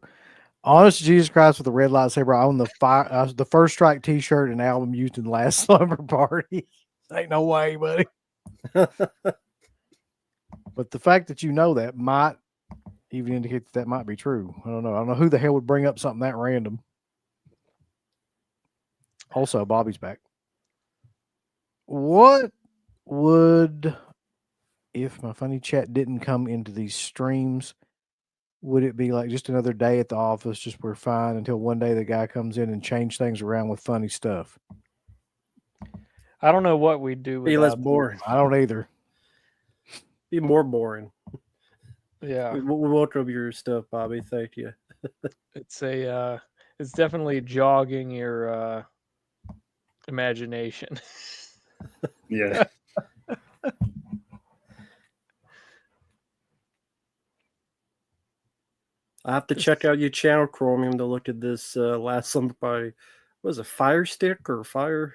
Honest to Jesus Christ with a red lightsaber, I own the First Strike T-shirt and album used in the last slumber party. Ain't no way, buddy. But the fact that you know that might even indicate that might be true. I don't know. I don't know who the hell would bring up something that random. Also, Bobby's back. What would, if my funny chat didn't come into these streams, would it be like just another day at the office, just we're fine until one day the guy comes in and change things around with funny stuff? I don't know what we'd do Be less without. boring. I don't either. Be more boring. Yeah, We welcome your stuff, Bobby. Thank you. it's it's definitely jogging your imagination. Yeah. I have to check out your channel, Chromium, to look at this last slumber party. What was it, Fire Stick or Fire?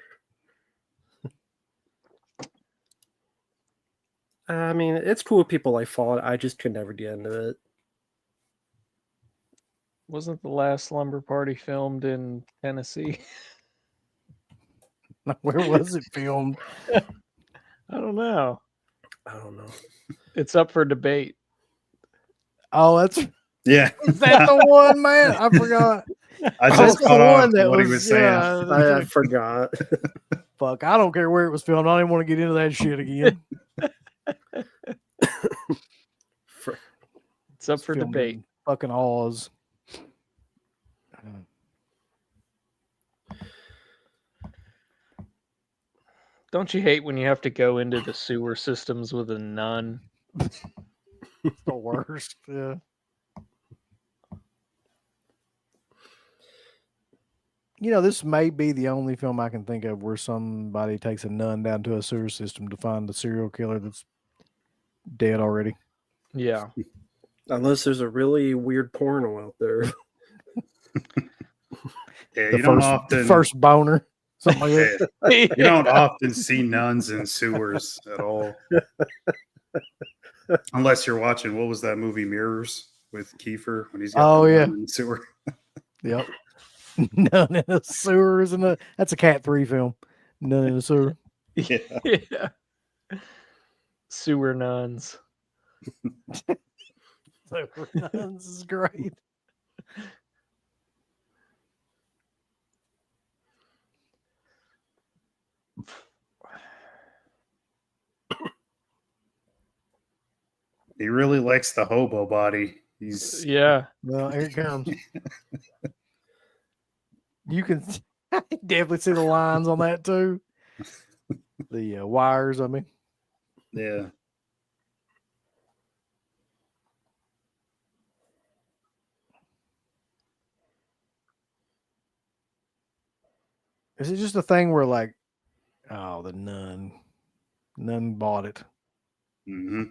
I mean, it's cool with people like Fall. I just could never get into it. Wasn't the last slumber party filmed in Tennessee? Where was it filmed? I don't know. I don't know. It's up for debate. Oh, that's Yeah. is that the one, man? I forgot. I That's just the caught on one to that what he was was saying. I forgot. Fuck, I don't care where it was filmed. I don't even want to get into that shit again. It's up for Filmed debate. in fucking Oz. Don't you hate when you have to go into the sewer systems with a nun? The worst. Yeah. You know, this may be the only film I can think of where somebody takes a nun down to a sewer system to find the serial killer that's dead already. Yeah. Unless there's a really weird porno out there. Yeah, The you don't first, often first boner. Something like that. yeah, you don't often see nuns in sewers at all. Unless you're watching, what was that movie, Mirrors, with Kiefer when he's got Oh, the yeah. nun in the sewer? Yep. None in the sewer is that's a Cat 3 film. None in the sewer. Yeah. Yeah. Sewer nuns. Sewer nuns is great. He really likes the hobo body. He's Yeah. Well, here it comes. You can definitely see the lines on that too. The wires, I mean. yeah. Is it just a thing where like, oh, the nun bought it? Mm-hmm.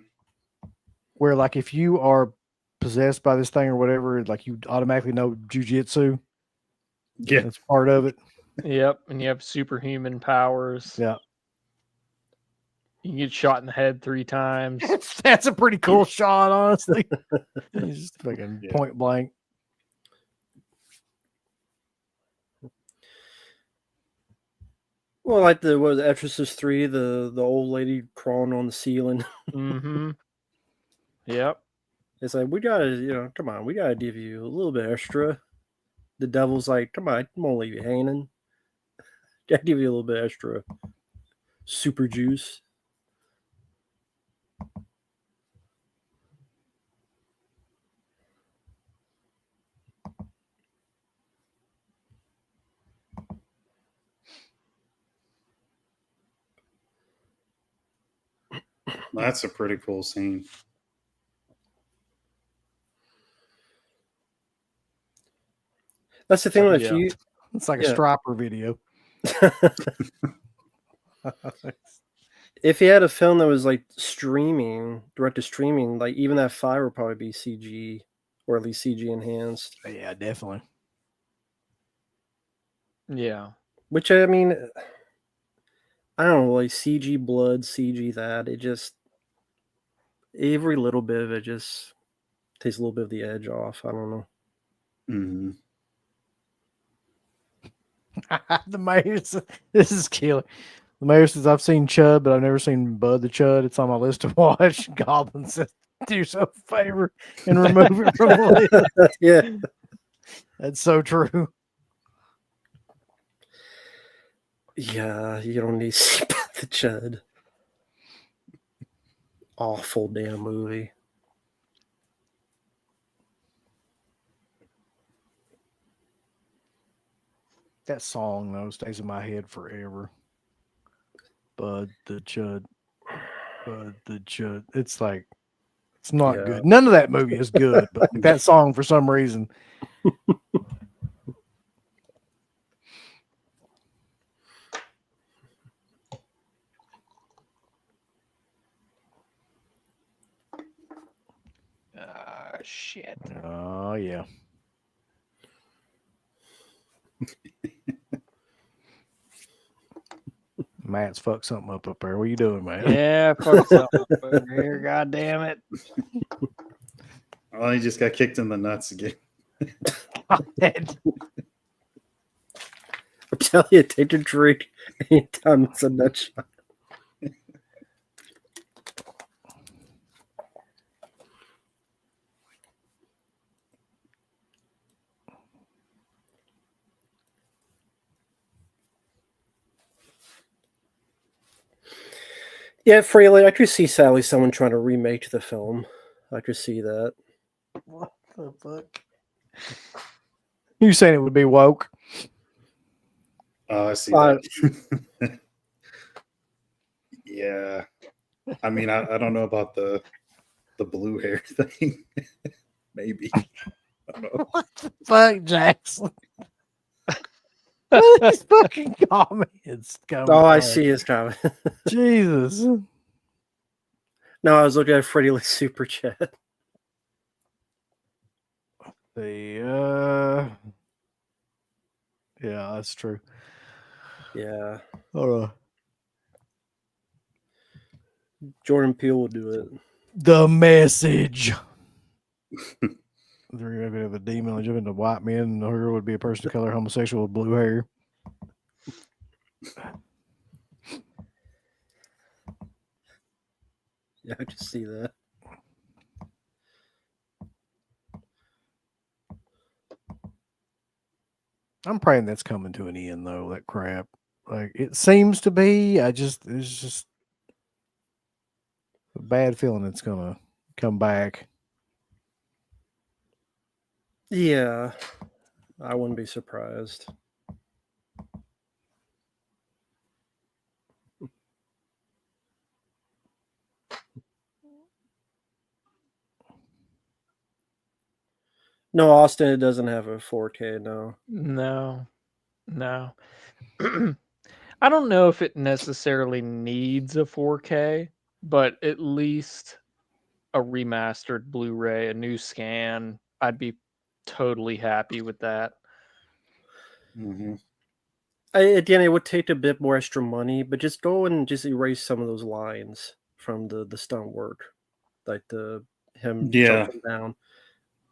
Where like if you are possessed by this thing or whatever, like you automatically know jujitsu. Yeah. That's part of it. Yep. And you have superhuman powers. Yeah. You can get shot in the head 3 times. That's a pretty cool shot, honestly. It's just fucking Yeah. point blank. Well, like what was it, Exorcist 3, the old lady crawling on the ceiling. Mm-hmm. Yep. It's like, we gotta, come on, we gotta give you a little bit extra. The devil's like, come on, I won't leave you hanging. Gotta give you a little bit extra super juice. That's a pretty cool scene. That's the thing with Yeah. you. It's like a Yeah. striper video. If you had a film that was like streaming, direct to streaming, like even that file would probably be CG or at least CG enhanced. Yeah, definitely. Yeah. Which I mean, I don't know, like CG blood, CG that. It just every little bit of it just takes a little bit of the edge off. I don't know. Mm-hmm. The maze. This is killer. The mayor says I've seen Chud, but I've never seen Bud the Chud. It's on my list to watch. Goblin says, "Do yourself a favor and remove it from the list." Yeah. That's so true. Yeah, you don't need to see Bud the Chud. Awful damn movie. That song though stays in my head forever. Bud the Chud, Bud the Chud. It's like it's not Yeah. good. None of that movie is good, but like that song for some reason. Shit. Oh yeah. Matt's fucked something up there. What are you doing, man? Yeah, fuck something up over here. God damn it. Well, he just got kicked in the nuts again. I'm telling you, take a drink anytime it's a nut shot. Yeah, Freely, I could see Sally someone trying to remake the film. I could see that. What the fuck? You saying it would be woke? Oh, I see that. Yeah. I mean, I don't know about the blue hair thing. Maybe. I don't know. What the fuck, Jackson? What are these fucking comments coming Oh, I from? see his comment. Jesus. No, I was looking at Freddie Lee's super chat. Yeah, that's true. Yeah. Hold on. Jordan Peele will do it. The Message. They're going to have a demon and jump into white men, and the hero would be a person of color, homosexual with blue hair. Yeah, I just see that. I'm praying that's coming to an end, though, that crap. Like, it seems to be. It's just a bad feeling it's going to come back. Yeah. I wouldn't be surprised. No, Austin, it doesn't have a 4K, no. No. I don't know if it necessarily needs a 4K, but at least a remastered Blu-ray, a new scan, I'd be totally happy with that. Mm-hmm. Again, it would take a bit more extra money, but just go and just erase some of those lines from the stunt work, like him jumping down.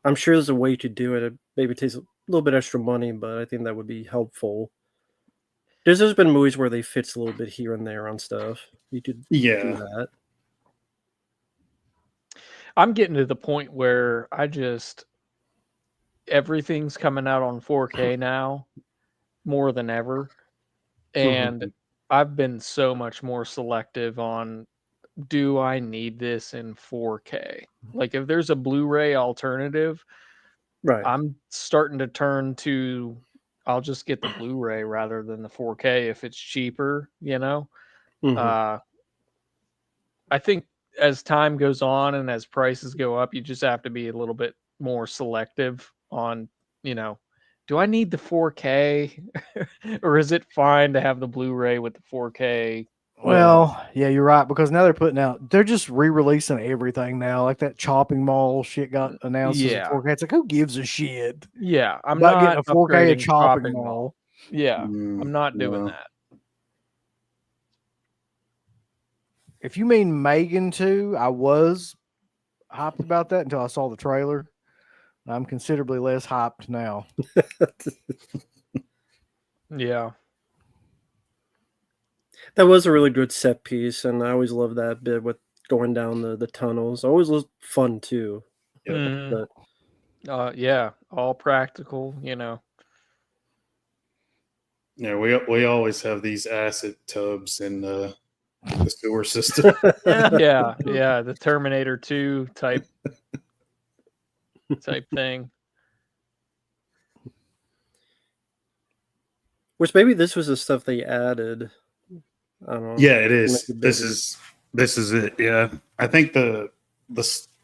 I'm sure there's a way to do it. It maybe takes a little bit extra money, but I think that would be helpful. There's been movies where they fix a little bit here and there on stuff. You could do that. I'm getting to the point where everything's coming out on 4K now more than ever. And I've been so much more selective on, do I need this in 4K? Like if there's a Blu-ray alternative, right, I'm starting to turn to, I'll just get the Blu-ray rather than the 4K if it's cheaper, you know? I think as time goes on and as prices go up, you just have to be a little bit more selective on, do I need the 4K or is it fine to have the Blu-ray with the 4K? Well, yeah, you're right, because now they're just re-releasing everything now. Like that Chopping Mall shit got announced as a 4K. It's like, who gives a shit? Yeah, I'm about not getting a 4K of upgrading Chopping Mall. Yeah, I'm not doing that. If you mean Megan 2, I was hyped about that until I saw the trailer. I'm considerably less hyped now. Yeah. That was a really good set piece, and I always loved that bit with going down the tunnels. Always was fun too. Mhm. But Yeah, all practical, Yeah, we always have these acid tubs in the sewer system. Yeah, the Terminator 2 type thing. Which maybe this was the stuff they added. I don't know. Yeah, it to make is. it This bigger. is it. Yeah, I think the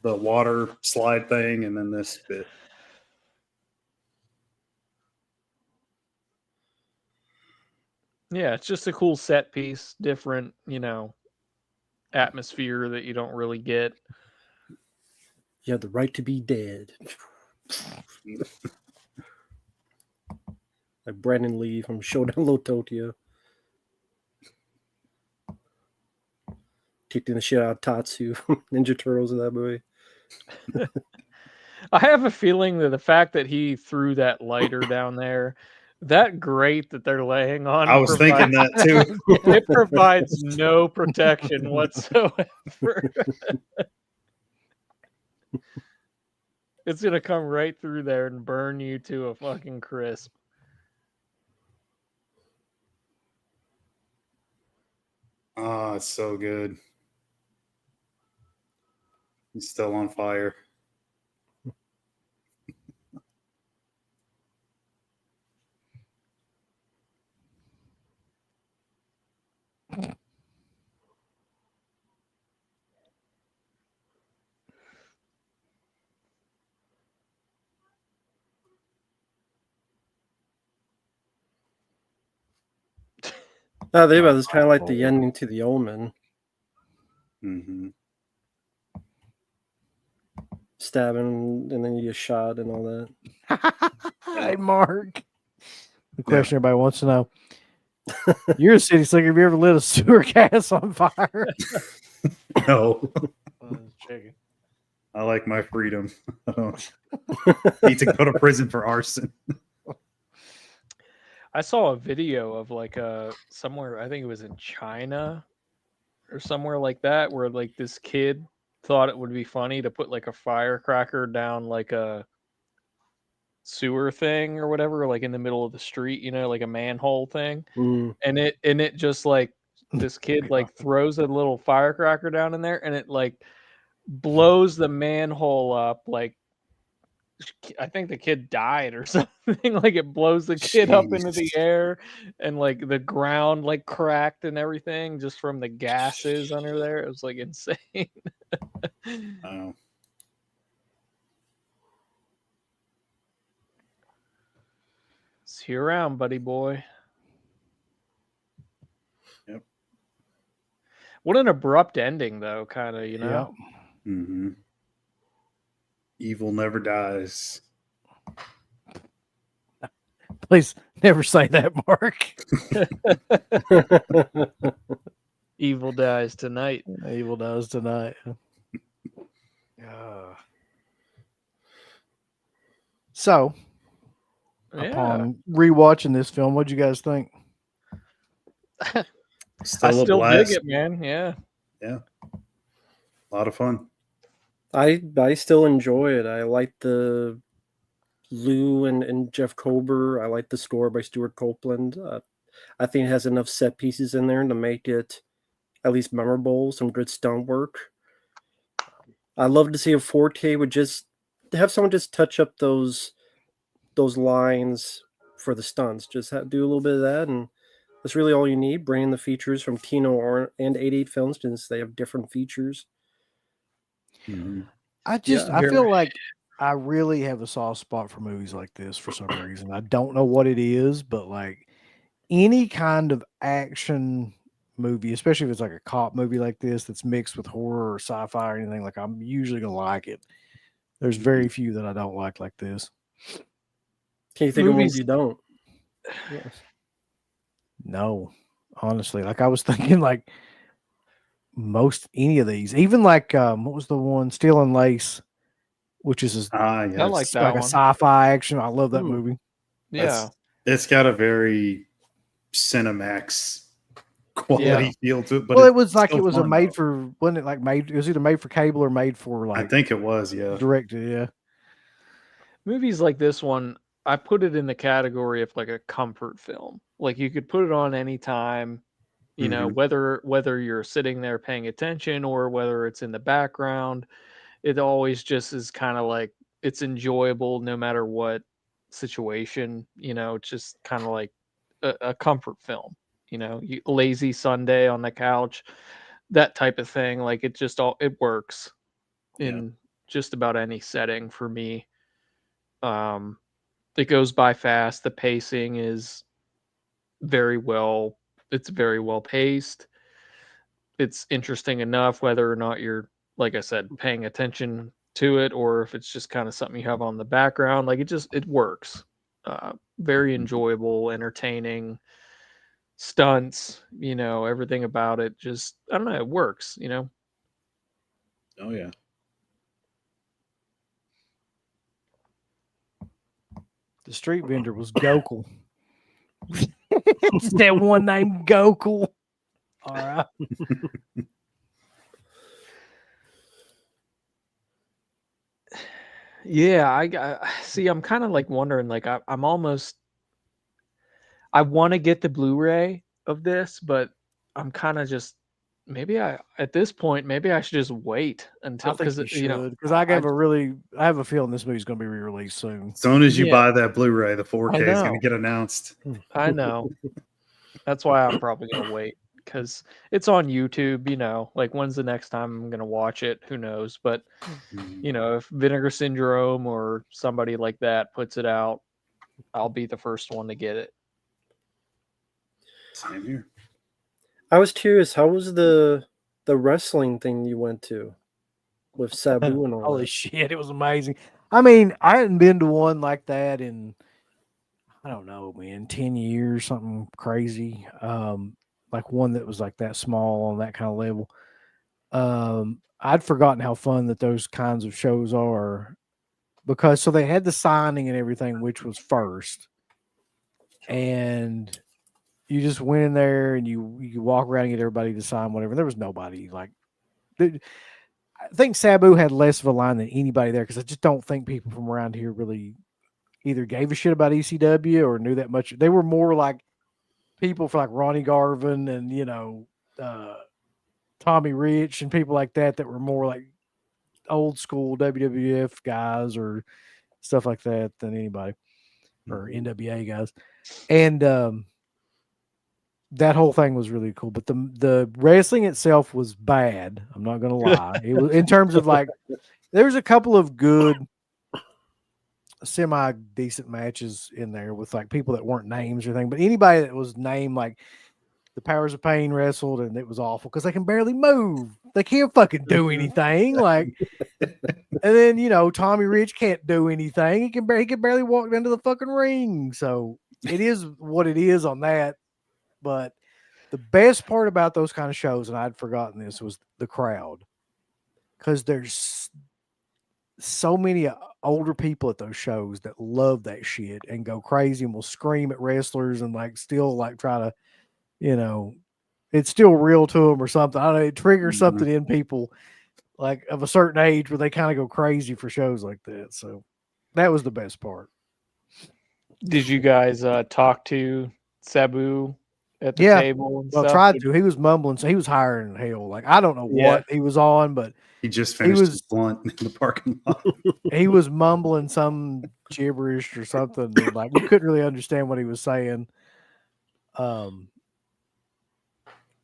water slide thing, and then this bit. Yeah, it's just a cool set piece, different, atmosphere that you don't really get. You have the right to be dead. Like Brandon Lee from Showdown Low Tokyo. Kicking the shit out of Tatsu from Ninja Turtles in that movie. I have a feeling that the fact that he threw that lighter down there, that grate that they're laying on, I was thinking that too. it provides no protection whatsoever. It's gonna come right through there and burn you to a fucking crisp. Oh, it's so good. He's still on fire. Oh, think about this, kind of like the ending to The Omen. Mm-hmm. Stabbing and then you get shot and all that. Hey, Mark. The question everybody wants to know. You're a city slicker. Have you ever lit a sewer gas on fire? No, Checking. I like my freedom. I don't need to go to prison for arson. I saw a video of like somewhere, I think it was in China or somewhere like that, where like this kid thought it would be funny to put like a firecracker down like a sewer thing or whatever, like in the middle of the street, like a manhole thing. Mm. And it just like this kid like throws a little firecracker down in there and it like blows the manhole up. Like I think the kid died or something. Like it blows the kid up into the Jeez. air and like the ground like cracked and everything just from the gases under there. It was like insane. Oh. See you around, buddy boy. Yep. What an abrupt ending, though, kind of, Yeah. Mm-hmm. Evil never dies. Please never say that, Mark. Evil dies tonight. Evil does tonight. So, Yeah. upon rewatching this film, what'd you guys think? I Still a still blast. dig it, man. Yeah. Yeah. A lot of fun. I still enjoy it. I like the Lou and Jeff Kober. I like the score by Stuart Copeland. I think it has enough set pieces in there to make it at least memorable. Some good stunt work. I love to see a 4K would just have someone just touch up those lines for the stunts. Just do a little bit of that, and that's really all you need. Bring in the features from Kino and 88 Films since they have different features. Mm-hmm. I feel like I really have a soft spot for movies like this for some reason. I don't know what it is, but like any kind of action movie, especially if it's like a cop movie like this that's mixed with horror or sci-fi or anything, like I'm usually gonna like it. There's very few that I don't like this. Can you think of ones you don't? Yes. No, honestly, like I was thinking like most any of these, even like what was the one Steel and Lace, which is Yes. I like that like one. a sci-fi action. I love that movie. Yeah. It's got a very Cinemax quality feel to it. But Well, it it's was like still it was a fun, made though. for, wasn't it like made? It was either made for cable or made for I like think it was, yeah. directed. Yeah. Movies like this one, I put it in the category of like a comfort film. Like you could put it on anytime, you know, Mhm. whether you're sitting there paying attention or whether it's in the background, it always just is kind of like it's enjoyable no matter what situation, you know, it's just kind of like a comfort film, you know, lazy Sunday on the couch, that type of thing. Like it works Yeah. in just about any setting for me. Um, it goes by fast. The pacing is very well. It's very well paced. It's interesting enough whether or not you're, like I said, paying attention to it or if it's just kind of something you have on the background. Like it works. Very enjoyable, entertaining stunts. You know, everything about it. Just I don't know. It works. You know. Oh yeah. The street vendor was Gokul. It's that one named Gokul. All right. Yeah, I see. I'm kind of like wondering. Like I'm almost. I want to get the Blu-ray of this, but I'm kind of just maybe I at this point maybe I should just wait I until think because you you know should because I I have a feeling this movie's going to be re-released soon. As soon as you yeah buy that Blu-ray, the 4K I is going to know get announced. I know that's why I'm probably gonna wait because it's on YouTube. You know, like when's the next time I'm gonna watch it? Who knows? But Mhm. you know, if Vinegar Syndrome or somebody like that puts it out, I'll be the first one to get it. Same here. I was curious, how was the wrestling thing you went to with Sabu and all Holy that? shit, it was amazing. I mean, I hadn't been to one like that in I don't know, man, 10 years, something crazy. Like one that was like that small on that kind of level. I'd forgotten how fun that those kinds of shows are because so they had the signing and everything, which was first, and you just went in there and you walk around and get everybody to sign whatever. There was nobody like. I think Sabu had less of a line than anybody there because I just don't think people from around here really either gave a shit about ECW or knew that much. They were more like people for like Ronnie Garvin and Tommy Rich and people like that were more like old school WWF guys or stuff like that than anybody or NWA guys. And that whole thing was really cool. But the wrestling itself was bad. I'm not gonna lie. It was in terms of like there was a couple of good semi decent matches in there with like people that weren't names or anything, but anybody that was named like the Powers of Pain wrestled and it was awful because they can barely move. They can't fucking do anything. Like, and then Tommy Rich can't do anything. He can barely walk down to the fucking ring. So it is what it is on that. But the best part about those kind of shows, and I'd forgotten this, was the crowd because there's so many older people at those shows that love that shit and go crazy and will scream at wrestlers and like still like try to, it's still real to them or something. I don't know. It triggers something in people like of a certain age where they kind of go crazy for shows like that. So that was the best part. Did you guys talk to Sabu at the Yeah. table and Well, stuff? tried to. He was mumbling, so he was higher than hell. Like I don't know Yeah. what he was on, but He just finished was- his blunt in the parking lot. he was mumbling some gibberish or something. And, like we couldn't really understand what he was saying.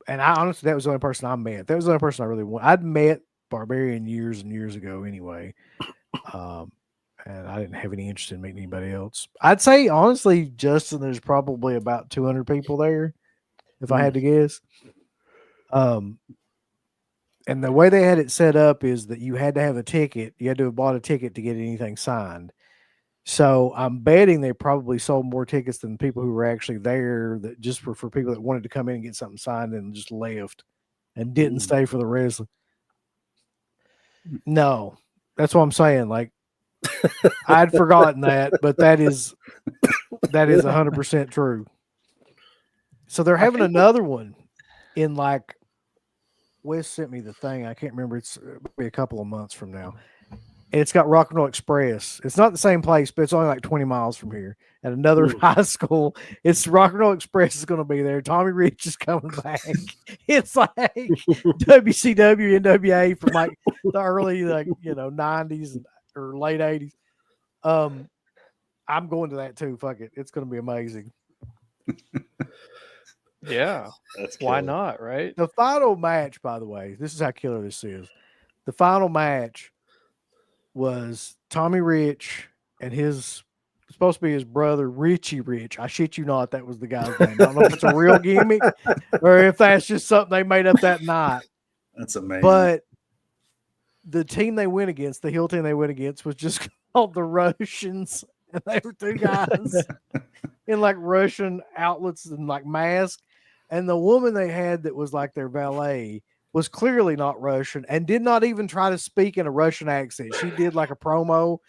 And I honestly, that was the only person I met. That was the only person I really want. I'd met Barbarian years and years ago anyway. And I didn't have any interest in meeting anybody else. I'd say honestly, Justin, there's probably about 200 people there, if I had to guess. And the way they had it set up is that you had to have a ticket. You had to have bought a ticket to get anything signed. So I'm betting they probably sold more tickets than people who were actually there that just were for people that wanted to come in and get something signed and just left and didn't stay for the wrestling. No, that's what I'm saying. Like I'd forgotten that, but that is 100% true. So they're having another one in like Wes sent me the thing. I can't remember. It's maybe a couple of months from now. And it's got Rock and Roll Express. It's not the same place, but it's only like 20 miles from here at another high school. It's Rock and Roll Express is going to be there. Tommy Rich is coming back. It's like WCW, NWA from like the early 90s or late 80s. I'm going to that too. Fuck it. It's going to be amazing. Yeah. Why not, right? The final match, by the way, this is how killer this is. The final match was Tommy Rich and his supposed to be his brother Richie Rich. I shit you not, that was the guy's name. I don't know if it's a real gimmick or if that's just something they made up that night. That's amazing. But the team they went against, the heel team they went against, was just called the Russians, and they were two guys in like Russian outlets and like masks. And the woman they had that was like their valet was clearly not Russian and did not even try to speak in a Russian accent. She did like a promo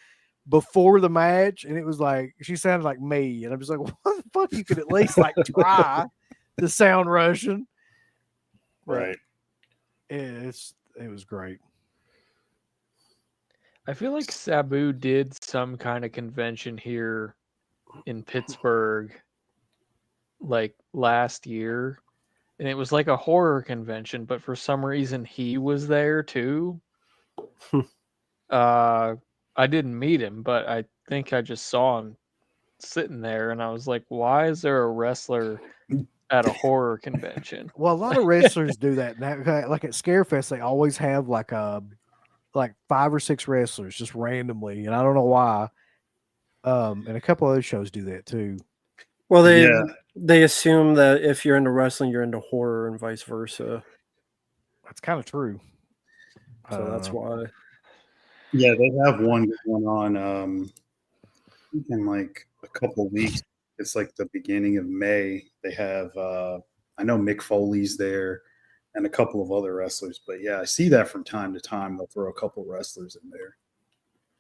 before the match, and it was like she sounded like me. And I'm just like, what the fuck? You could at least like try to sound Russian. Right. It was great. I feel like Sabu did some kind of convention here in Pittsburgh like last year. And it was like a horror convention, but for some reason he was there too. I didn't meet him, but I think I just saw him sitting there, and I was like, why is there a wrestler at a horror convention? Well, a lot of wrestlers do that now. Like at Scarefest, they always have like 5 or 6 wrestlers just randomly, and I don't know why. And a couple other shows do that too. Well, they assume that if you're into wrestling, you're into horror, and vice versa. That's kind of true. So that's why. Yeah, they have one going on in like a couple of weeks. It's like the beginning of May. They have I know Mick Foley's there and a couple of other wrestlers. But yeah, I see that from time to time. They'll throw a couple wrestlers in there.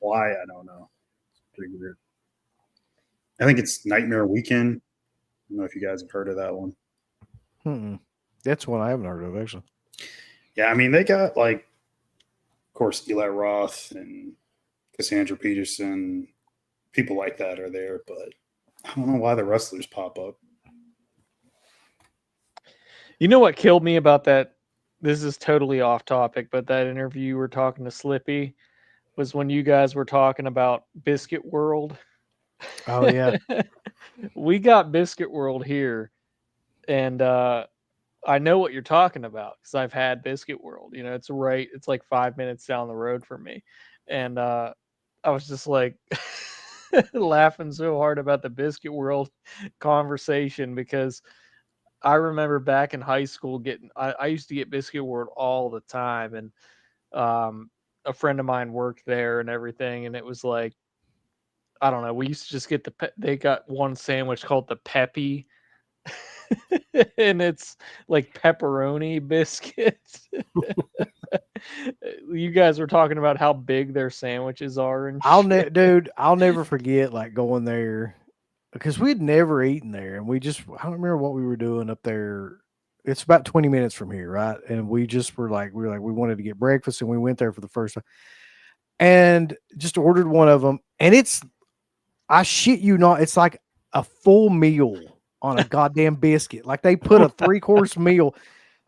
Why? I don't know. It's pretty weird. I think it's Nightmare Weekend. I don't know if you guys have heard of that one. That's one I haven't heard of, actually. Yeah, I mean, they got like, of course, Eli Roth and Cassandra Peterson, people like that are there, but I don't know why the wrestlers pop up. You know what killed me about that? This is totally off topic, but that interview you were talking to Slippy was when you guys were talking about Biscuit World. Oh, yeah. We got Biscuit World here, and I know what you're talking about because I've had Biscuit World. You know, it's like 5 minutes down the road from me. And I was just like laughing so hard about the Biscuit World conversation because I remember back in high school I used to get Biscuit World all the time. And a friend of mine worked there and everything. And it was like, I don't know. We used to just get they got one sandwich called the Peppy. And it's like pepperoni biscuits. You guys were talking about how big their sandwiches are, and dude, I'll never forget like going there because we'd never eaten there, and I don't remember what we were doing up there. It's about 20 minutes from here, right? And we wanted to get breakfast, and we went there for the first time, and just ordered one of them, and I shit you not, it's like a full meal on a goddamn biscuit. Like they put a 3-course meal.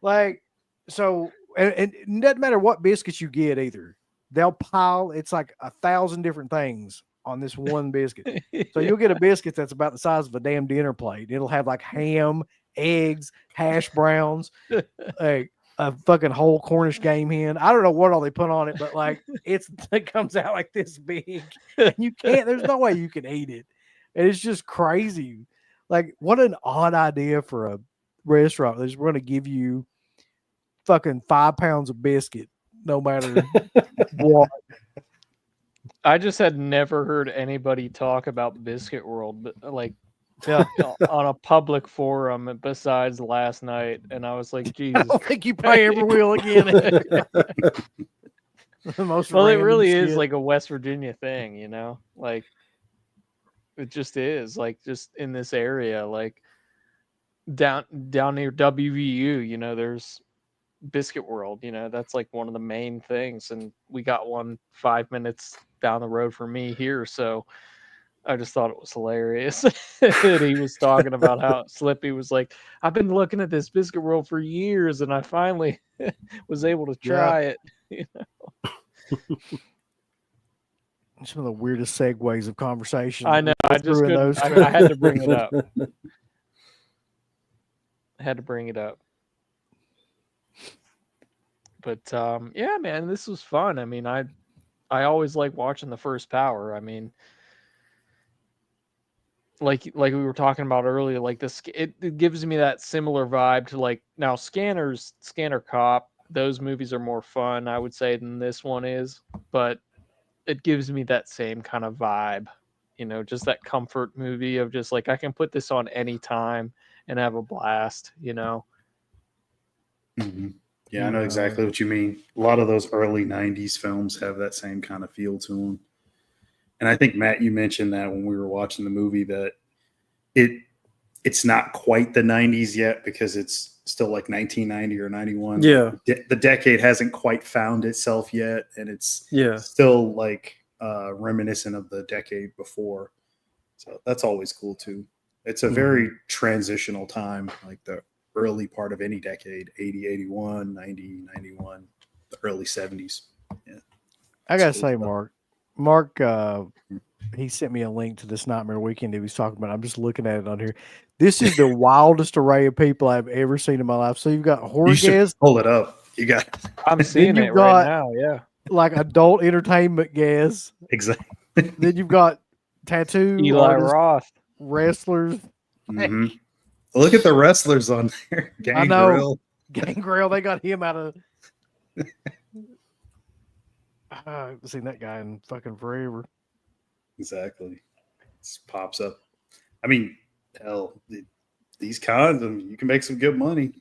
Like, so, and it doesn't matter what biscuits you get either. They'll pile, it's like 1,000 different things on this one biscuit. So you'll get a biscuit that's about the size of a damn dinner plate. It'll have like ham, eggs, hash browns, a fucking whole Cornish game hen. I don't know what all they put on it, but like it comes out like this big. And there's no way you can eat it. And it's just crazy. Like, what an odd idea for a restaurant. They're just going to give you fucking 5 pounds of biscuit, no matter what. I just had never heard anybody talk about Biscuit World, but like on a public forum besides last night. And I was like, Jesus. I don't think you probably ever will again. Well, it really is like a West Virginia thing, you know? Like, it just is like just in this area. Like down near WVU, you know, there's Biscuit World, you know, that's like one of the main things, and we got one 5 minutes down the road from me here, so I just thought it was hilarious that he was talking about how Slippy was like, I've been looking at this Biscuit World for years, and I finally was able to try it. Some of the weirdest segues of conversation. I know. I just threw in couldn't. I had to bring it up. I had to bring it up. But yeah, man, this was fun. I mean, I always like watching the first Power. I mean, like we were talking about earlier, like this, it gives me that similar vibe to like now Scanner Cop. Those movies are more fun, I would say, than this one is. But it gives me that same kind of vibe, you know, just that comfort movie of just like I can put this on anytime and have a blast, you know. Mm-hmm. Yeah, I know exactly what you mean. A lot of those early 90s films have that same kind of feel to them. And I think, Matt, you mentioned that when we were watching the movie that it's not quite the 90s yet because it's still like 1990 or 91. Yeah. The decade hasn't quite found itself yet, and it's still like reminiscent of the decade before. So that's always cool too. It's a very transitional time, like the early part of any decade, 80, 81, 90, 91, the early 70s. Yeah. I gotta say, Mark, he sent me a link to this Nightmare Weekend he was talking about. I'm just looking at it on here. This is the wildest array of people I've ever seen in my life. So you've got horror guests. Pull it up. You got. I'm seeing it right now. Yeah, like adult entertainment guests. Exactly. Then you've got tattoo Eli artists, Roth, wrestlers. Mm-hmm. Look at the wrestlers on there. Gangrel. Gangrel. They got him out of. I haven't seen that guy in fucking forever. Exactly. This pops up. I mean, hell, these cons, I mean, you can make some good money.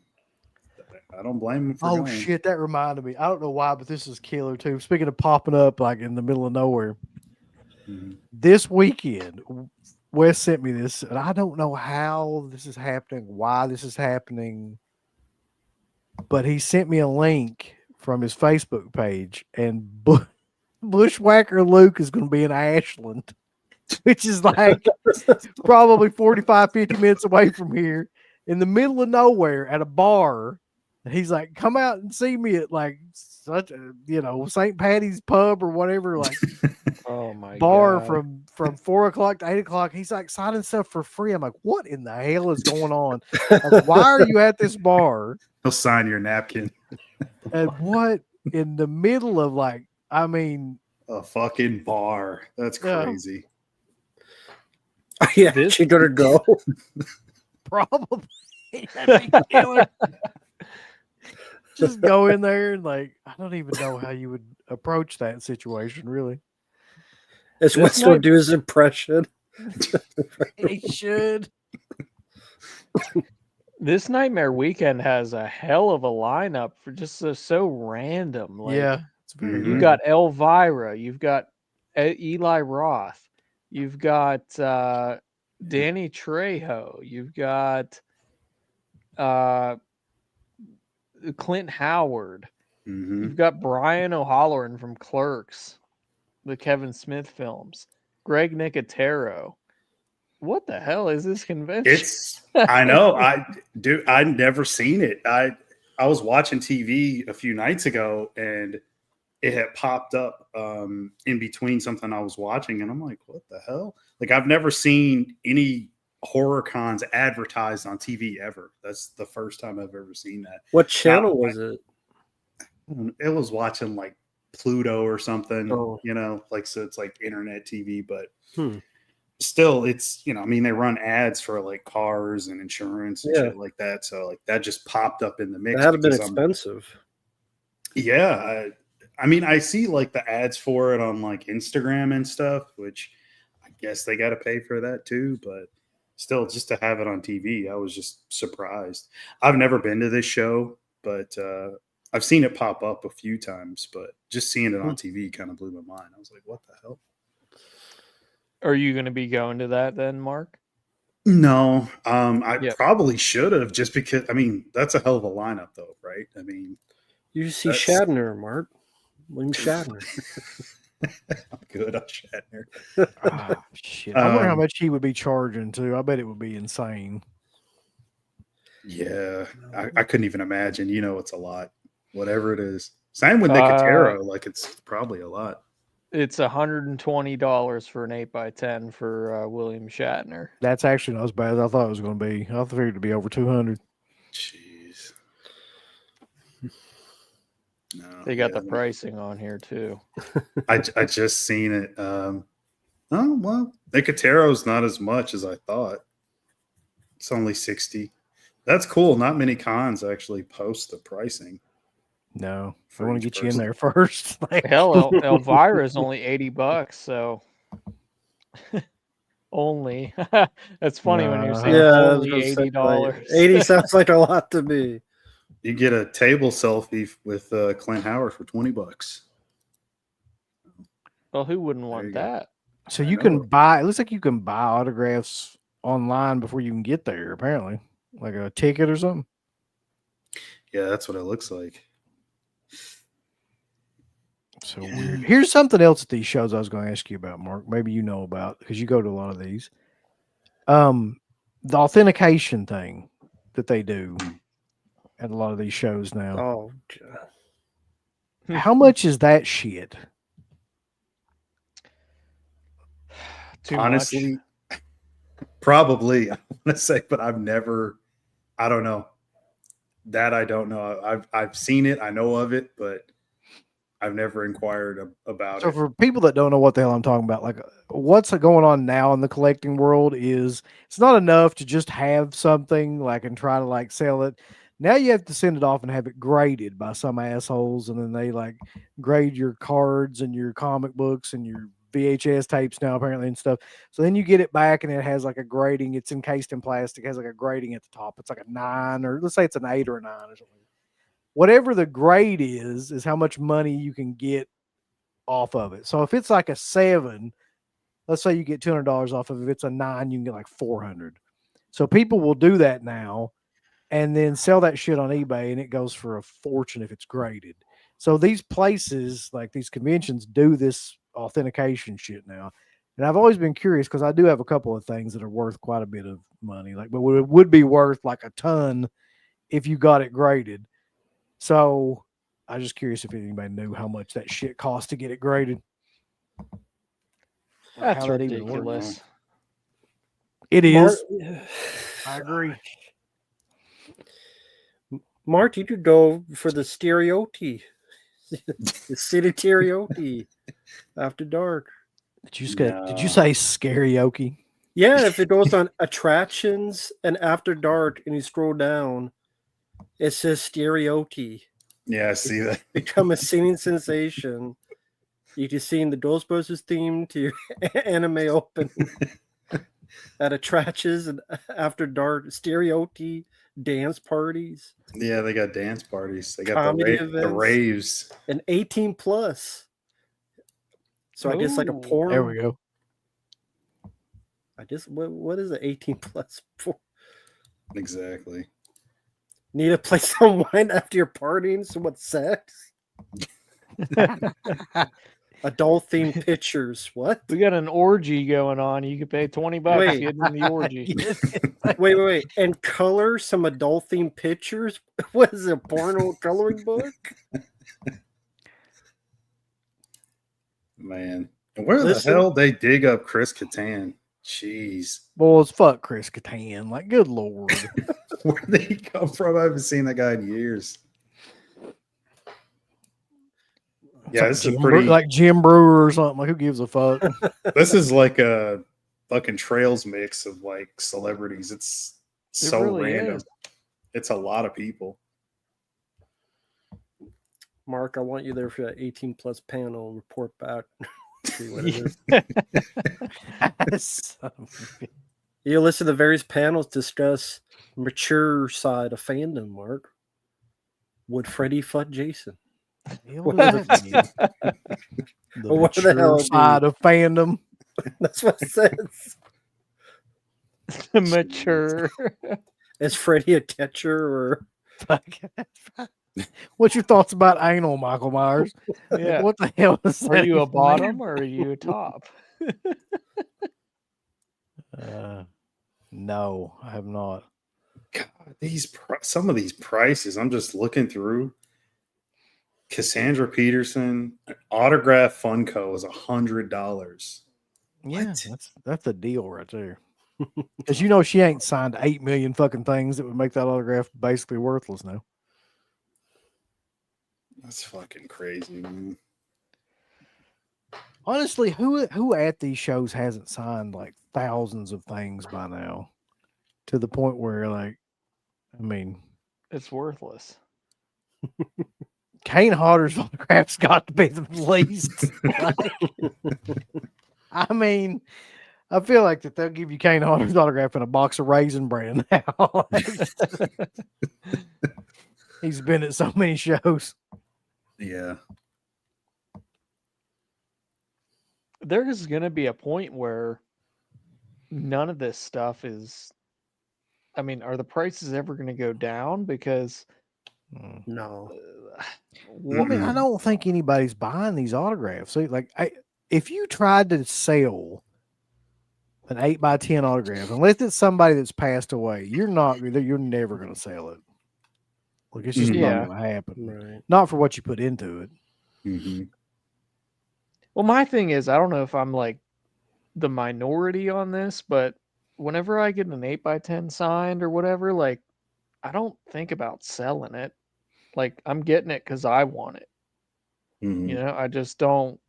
I don't blame them for going. Shit, that reminded me. I don't know why, but this is killer too. Speaking of popping up like in the middle of nowhere, this weekend, Wes sent me this, and I don't know how this is happening, why this is happening, but he sent me a link from his Facebook page, and Bushwhacker Luke is going to be in Ashland, which is like probably 45, 50 minutes away from here in the middle of nowhere at a bar. And he's like, come out and see me at like such a, St. Patty's pub or whatever, like oh my bar God. from 4 o'clock to 8 o'clock. He's like signing stuff for free. I'm like, what in the hell is going on? Like, why are you at this bar? He'll sign your napkin. And what in the middle of like, I mean, a fucking bar. That's crazy. Yeah, she gonna go. Probably. That'd be killer. Just go in there and like, I don't even know how you would approach that situation, really. It's what's to do his impression. He should. This Nightmare Weekend has a hell of a lineup for just so random. Like, yeah. It's very you got Elvira, you've got Eli Roth, you've got Danny Trejo, you've got Clint Howard, you've got Brian O'Halloran from Clerks, the Kevin Smith films, Greg Nicotero. What the hell is this convention? I know. I'd never seen it. I was watching TV a few nights ago and it had popped up in between something I was watching, and I'm like, what the hell? Like, I've never seen any horror cons advertised on TV ever. That's the first time I've ever seen that. What channel was it? It was watching like Pluto or something, like, so it's like internet TV, but still it's, I mean, they run ads for like cars and insurance and shit like that. So like that just popped up in the mix. That had been expensive. I mean, I see like the ads for it on like Instagram and stuff, which I guess they got to pay for that too, but still, just to have it on TV, I was just surprised. I've never been to this show, but I've seen it pop up a few times, but just seeing it on TV kind of blew my mind. I was like, what the hell? Are you going to be going to that then, Mark? No, I Yep. probably should have, just because. I mean, that's a hell of a lineup, though, right? I mean, You see That's- Shatner, Mark. William Shatner. I'm good on Shatner. Ah, shit. I wonder how Um, much he would be charging too. I bet it would be insane. Yeah, I couldn't even imagine. You know, it's a lot, whatever it is. Same with Uh, Nicotero, like it's probably a lot. It's $120 for an 8x10 for William Shatner. That's actually not as bad as I thought it was going to be. I figured it'd be over 200. Jeez. No, They got yeah, the pricing on here too. I just seen it. Oh well, Nicotero's not as much as I thought. It's only 60. That's cool. Not many cons actually post the pricing. No, I For want each to get you in person. there first. Hell, Elvira is only $80, so only. That's funny when you're saying Yeah, I was only gonna say, $80. like, 80 sounds like a lot to me. You get a table selfie with Clint Howard for $20. Well, who wouldn't There you want go. that? So I you know. can buy. It looks like you can buy autographs online before you can get there. Apparently, like a ticket or something. Yeah, that's what it looks like. So weird. Here's something else at these shows I was going to ask you about, Mark. Maybe you know about because you go to a lot of these. The authentication thing that they do at a lot of these shows now. Oh, God. How much is that shit? Too Honestly, much. probably I want to say, but I've never. I don't know. That I don't know. I've seen it. I know of it, but I've never inquired about So it. for people that don't know what the hell I'm talking about, like what's going on now in the collecting world is it's not enough to just have something like and try to like sell it. Now you have to send it off and have it graded by some assholes, and then they like grade your cards and your comic books and your VHS tapes now apparently and stuff. So then you get it back and it has like a grading. It's encased in plastic, has like a grading at the top. It's like a 9, or let's say it's an 8 or a 9 or something. Whatever the grade is how much money you can get off of it. So if it's like a 7, let's say you get $200 off of it. If it's a 9, you can get like 400. So people will do that now and then sell that shit on eBay, and it goes for a fortune if it's graded. So these places, like these conventions, do this authentication shit now. And I've always been curious because I do have a couple of things that are worth quite a bit of money, like, but it would be worth like a ton if you got it graded. So I was just curious if anybody knew how much that shit cost to get it graded. Like, That's how that even works. ridiculous. It is. Mark, I agree. Mark, you could go for the stereoty. The city stereoty after dark. Did you say karaoke? Yeah, if it goes on attractions and after dark and you scroll down, it says stereoty. Yeah, I see that. Become a singing sensation. You can sing the Ghostbusters theme to your anime open at attractions and after dark, stereoty dance parties. Yeah, they got dance parties. They got Comedy the events. raves. And 18 plus. So I guess like a Ooh, porn. There we go. I just what is it 18 plus for? Exactly. Need a place to unwind after you're partying? So what, sex? Adult themed pictures. What? we got an orgy going on. You could pay $20 Wait. to get in the orgy. Wait. And color some adult themed pictures? What is it, a porno coloring book? Man. And where Listen. the hell they dig up Chris Kattan? Jeez. Boys, fuck Chris Kattan. Like, good lord. Where did he come from? I haven't seen that guy in years. Yeah, this is pretty. Like Jim Brewer or something. Like, who gives a fuck? This is like a fucking trails mix of like celebrities. It's so really random. is. It's a lot of people. Mark, I want you there for that 18 plus panel. Report back. See what it is. You listen to various panels discuss mature side of fandom, Mark. Would Freddy fuck Jason? What does it mean? The What the hell mature it side of fandom. That's what it says. Mature. Is Freddy a catcher or? What's your thoughts about anal, Michael Myers? Like, Yeah. what the hell is Are that? you a even bottom mean? or are you a top? No, I have not. God, some of these prices, I'm just looking through. Cassandra Peterson, an autograph Funko is $100. Yeah, What? that's a deal right there. Because you know she ain't signed 8 million fucking things that would make that autograph basically worthless now. That's fucking crazy, man. Honestly, who at these shows hasn't signed like thousands of things by now? To the point where, like, I mean, It's worthless. Kane Hodder's autograph's got to be the least. Like, I mean, I feel like that they'll give you Kane Hodder's autograph in a box of Raisin Bran now. He's been at so many shows. Yeah. There's going to be a point where none of this stuff is. I mean, are the prices ever going to go down? Because No. I mean, I don't think anybody's buying these autographs. See, like, if you tried to sell an 8x10 autograph, unless it's somebody that's passed away, you're never going to sell it. Like, it's just not going to happen. Right. Not for what you put into it. Mm-hmm. Well, my thing is, I don't know if I'm like the minority on this, but whenever I get an 8x10 signed or whatever, like, I don't think about selling it. Like, I'm getting it because I want it. Mm-hmm. You know, I just don't.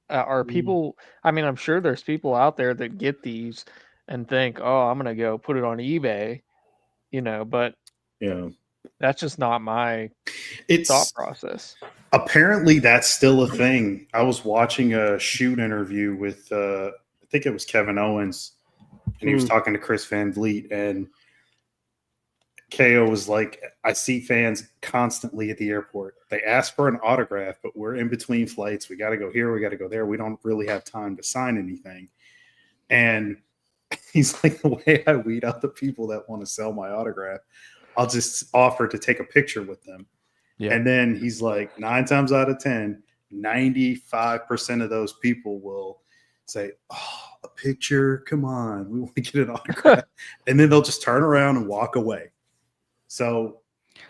Are people? I mean, I'm sure there's people out there that get these and think, "Oh, I'm gonna go put it on eBay," you know. But Yeah. that's just not my It's thought process. apparently that's still a thing. I was watching a shoot interview with I think it was Kevin Owens, and he was talking to Chris Van Vliet, and KO was like, I see fans constantly at the airport. They ask for an autograph, but we're in between flights. We got to go here. We got to go there. We don't really have time to sign anything. And he's like, the way I weed out the people that want to sell my autograph, I'll just offer to take a picture with them. Yeah. And then he's like, 9 times out of 10, 95% of those people will say, oh, a picture. Come on. We want to get an autograph. And then they'll just turn around and walk away. So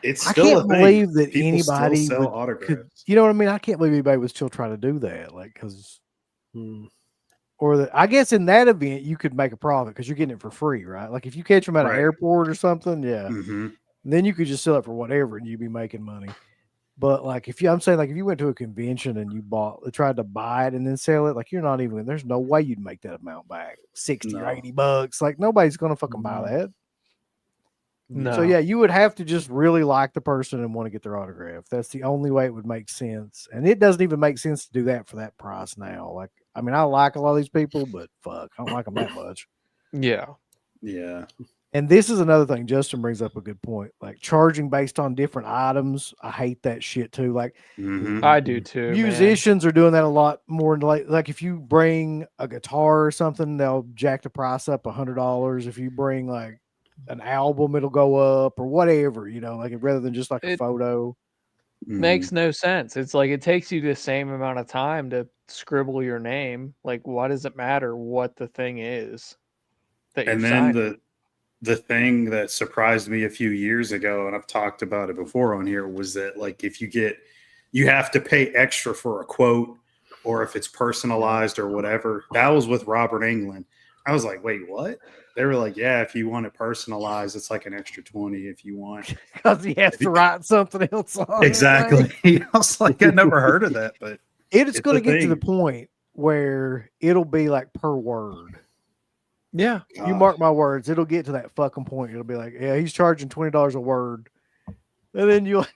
it's still I can't believe that people anybody still sell could, autographs. you know what I mean? I can't believe anybody would still try to do that. Like, because, I guess in that event, you could make a profit because you're getting it for free, right? Like if you catch them at an airport or something, then you could just sell it for whatever and you'd be making money. But like I'm saying, like if you went to a convention and you tried to buy it and then sell it, like there's no way you'd make that amount back. 60 or $80. Like nobody's gonna fucking buy that. No. So yeah, you would have to just really like the person and want to get their autograph. That's the only way it would make sense. And it doesn't even make sense to do that for that price now. Like, I mean, I like a lot of these people, but fuck, I don't like them that much. Yeah. Yeah. And this is another thing. Justin brings up a good point. Like charging based on different items. I hate that shit too. Like I do too. Musicians are doing that a lot more. Like if you bring a guitar or something, they'll jack the price up $100. If you bring like an album, it'll go up or whatever, like rather than just like a photo. Makes no sense. It's like it takes you the same amount of time to scribble your name. Like, why does it matter what the thing is that you're then signing? the thing that surprised me a few years ago, and I've talked about it before on here, was that like if you have to pay extra for a quote or if it's personalized or whatever. That was with Robert Englund. I was like, wait, what? They were like, yeah, if you want it personalized, it's like an extra 20 if you want. Because he has to write something else on Exactly. I was like, I never heard of that, but it's going to get to the point where it'll be like per word. Yeah. You mark my words, it'll get to that fucking point. It'll be like, yeah, he's charging $20 a word. And then you'll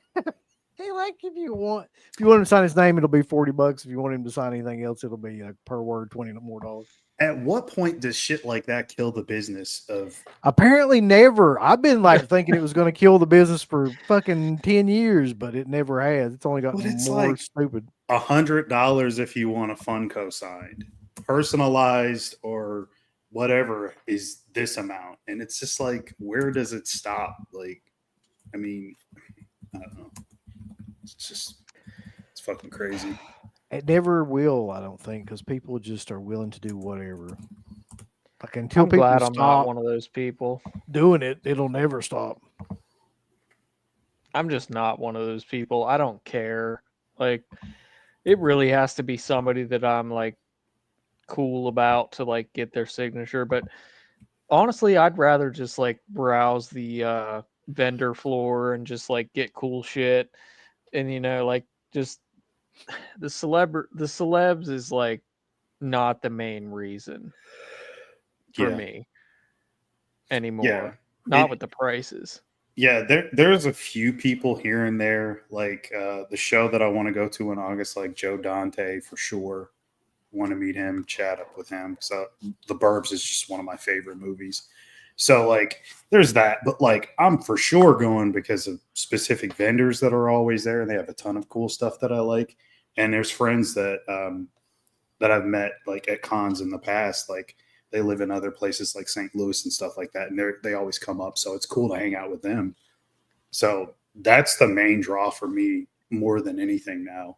hey, like if you want him to sign his name, it'll be $40. If you want him to sign anything else, it'll be like per word $20 more. At what point does shit like that kill the business of? Apparently never. I've been like thinking it was going to kill the business for fucking 10 years, but it never has. It's only gotten more like stupid. $100 if you want a Funko signed, personalized or whatever is this amount, and it's just like, where does it stop? Like, I mean, I don't know. It's fucking crazy. It never will, I don't think, because people just are willing to do whatever. Like until I'm people glad I'm not stop one of those people. doing it, it'll never stop. I'm just not one of those people. I don't care. Like, it really has to be somebody that I'm like cool about to like get their signature. But honestly, I'd rather just like browse the vendor floor and just like get cool shit. And like just the celebs is like not the main reason for Yeah. me anymore. Yeah. Not It- with the prices. Yeah, there's a few people here and there, like the show that I want to go to in August, like Joe Dante for sure. Want to meet him, chat up with him. So The Burbs is just one of my favorite movies. So like, there's that, but like, I'm for sure going because of specific vendors that are always there, and they have a ton of cool stuff that I like. And there's friends that I've met like at cons in the past, like they live in other places like St. Louis and stuff like that, and they always come up, so it's cool to hang out with them. So that's the main draw for me more than anything now.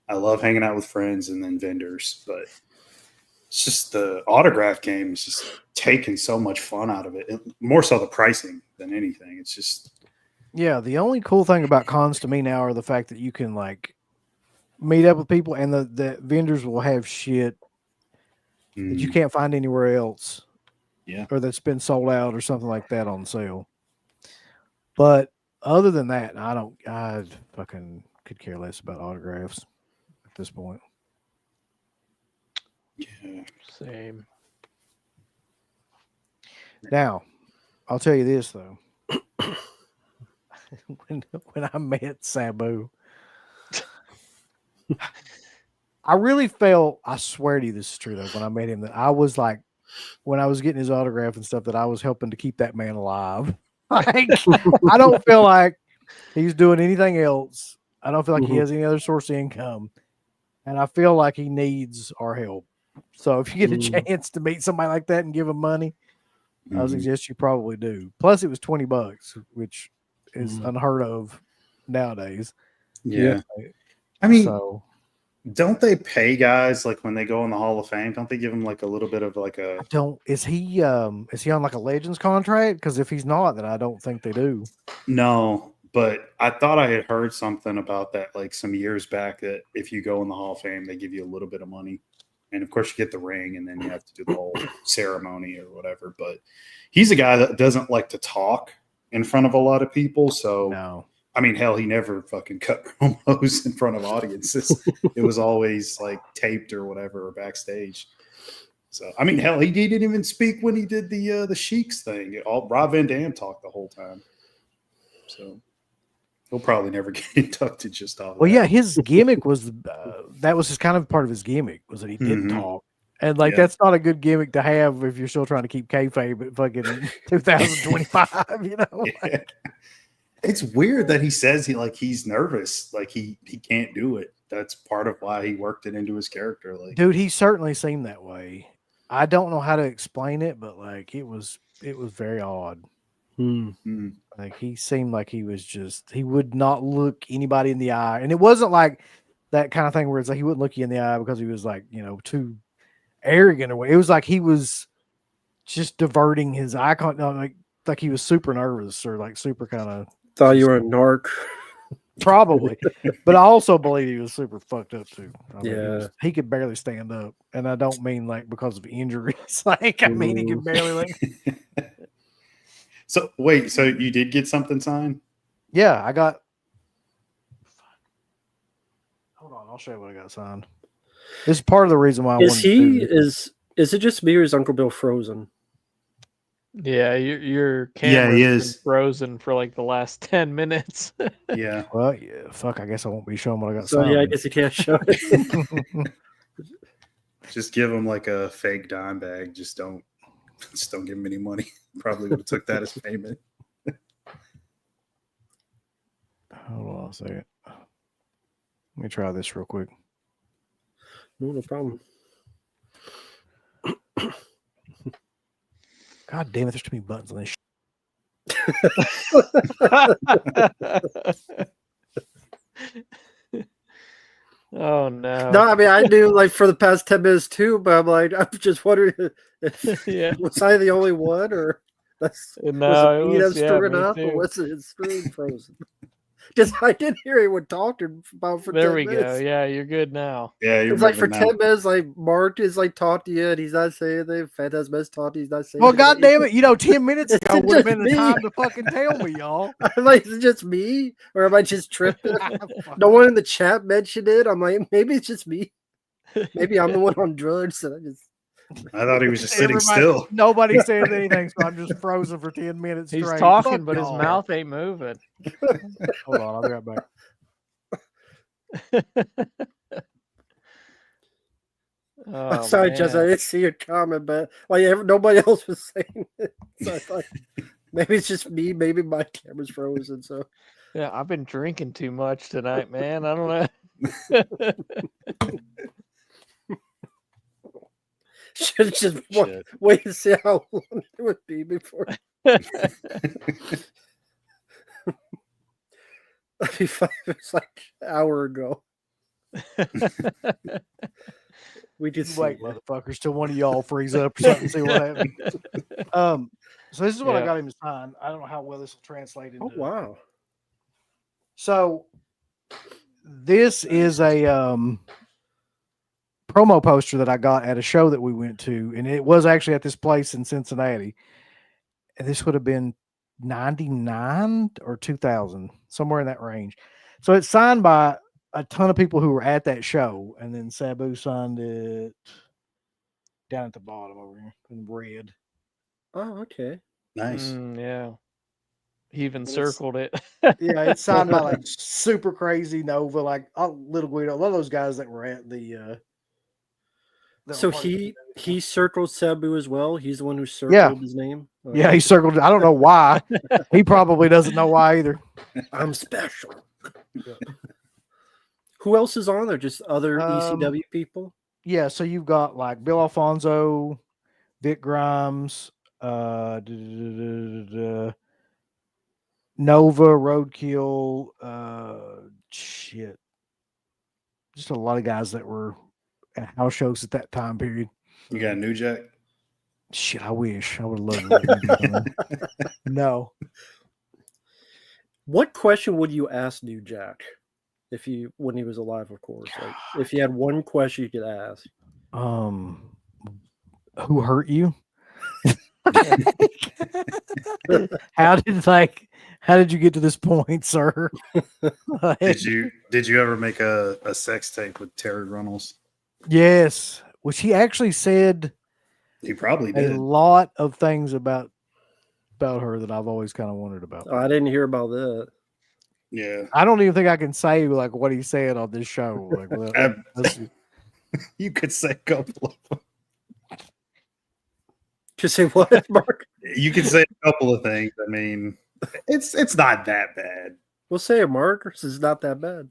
I love hanging out with friends and then vendors, but it's just the autograph game is just taking so much fun out of it. More so the pricing than anything. It's just Yeah, the only cool thing about cons to me now are the fact that you can like meet up with people, and the vendors will have shit that you can't find anywhere else. Yeah. Or that's been sold out or something like that on sale. But other than that, I fucking could care less about autographs at this point. Yeah. Same. Now, I'll tell you this though. when I met Sabu, I really felt, I swear to you this is true though, when I met him, that I was like, when I was getting his autograph and stuff, that I was helping to keep that man alive. Like, I don't feel like he's doing anything else. I don't feel like he has any other source of income. And I feel like he needs our help. So if you get a chance to meet somebody like that and give him money, I would suggest you probably do. Plus it was $20, which is unheard of nowadays. Yeah. I mean, so don't they pay guys like when they go in the Hall of Fame? Don't they give them like a little bit of like a? is he on like a Legends contract? Because if he's not, then I don't think they do. No, but I thought I had heard something about that like some years back, that if you go in the Hall of Fame, they give you a little bit of money, and of course you get the ring, and then you have to do the whole ceremony or whatever. But he's a guy that doesn't like to talk in front of a lot of people, so. No. I mean, hell, he never fucking cut promos in front of audiences. It was always like taped or whatever, or backstage. So, I mean, hell, he didn't even speak when he did the Sheiks thing. Rob Van Dam talked the whole time. So he'll probably never get inducted just off. Well, yeah, his gimmick was that was just kind of part of his gimmick, was that he didn't talk, and like that's not a good gimmick to have if you're still trying to keep kayfabe at fucking 2025. You know. Yeah. It's weird that he says he's nervous, like he can't do it. That's part of why he worked it into his character. Like, dude, he certainly seemed that way. I don't know how to explain it, but like it was very odd. Like he seemed like he would not look anybody in the eye, and it wasn't like that kind of thing where it's like he wouldn't look you in the eye because he was like, too arrogant or what. It was like he was just diverting his eye contact, like he was super nervous or like super kind of. Thought you were a narc. Probably, but I also believe he was super fucked up too. I mean, he could barely stand up, and I don't mean like because of injuries. Like, I mean, he could barely like. So wait, so you did get something signed? Yeah, I got. Hold on, I'll show you what I got signed. This is part of the reason why I wanted to do this. Is it just me or is Uncle Bill frozen? Yeah, your camera's been frozen for like the last 10 minutes. Yeah. Well, yeah, fuck. I guess I won't be showing what I got. So signed. yeah, I guess you can't show it. Just give him like a fake dime bag. Just don't give him any money. Probably would have took that as payment. Hold on a second. Let me try this real quick. No problem. God damn it! There's too many buttons on this. Oh no. No, I mean I knew like for the past 10 minutes too, but I'm like I'm just wondering if Yeah. was I the only one, or was No, it it me was that's screwing me up, or too. was it screwing frozen? Just I didn't hear anyone talking about for There 10 we go. minutes. Yeah, you're good now. Yeah, you're It's like for moving now. 10 minutes, like Mark is like talking to you and he's not saying anything. Phantasm is talking, he's not saying Well, anything. God damn it! 10 minutes It's ago would have just been the me. time to fucking tell me, y'all. I'm like, is it just me? Or am I just tripping? No one in the chat mentioned it. I'm like, maybe it's just me. Maybe I'm the one on drugs and I just I thought he was just sitting Everybody- still. Nobody says anything, so I'm just frozen for 10 minutes He's straight. talking, Fuck but his y'all. mouth ain't moving. Hold on, I'll be right back. Oh, sorry, Jess, I man. didn't see your comment, but like nobody else was saying it. So I thought maybe it's just me, maybe my camera's frozen. So Yeah, I've been drinking too much tonight, man. I don't know. should just Shit. wait and see how long it would be before. It's like an hour ago. We just Wait, motherfuckers, till one of y'all freeze up or something. See what happens. So this is what I Yeah. got him to sign. I don't know how well this will translate into. Oh wow! So this is a promo poster that I got at a show that we went to, and it was actually at this place in Cincinnati. And this would have been 99 or 2000, somewhere in that range. So it's signed by a ton of people who were at that show, and then Sabu signed it down at the bottom over here in red. Oh, okay. Nice. Yeah. He even But it's- circled it. Yeah, it's signed by like Super Crazy Nova, like Little Guido, a lot of those guys that were at the. that So were part of the- he circled Sabu as well. He's the one who circled his name. Yeah, he circled it. I don't know why. He probably doesn't know why either. I'm special. Who else is on there? Just other ECW people? Yeah, so you've got like Bill Alfonso, Vic Grimes, Nova, Roadkill, shit. Just a lot of guys that were at house shows at that time period. You got New Jack? Shit, I wish. I would love to. No. What question would you ask New Jack when he was alive, of course? Like if you had one question you could ask. Who hurt you? How did you get to this point, sir? Did you ever make a sex tape with Terry Runnels? Yes, which he actually said He probably a did. lot of things about her that I've always kind of wondered about. Oh, I didn't hear about that. Yeah. I don't even think I can say like what he said on this show. Like, You could say a couple of them. Just say what, Mark? You could say a couple of things. I mean, it's not that bad. We'll say it, Mark. This is not that bad.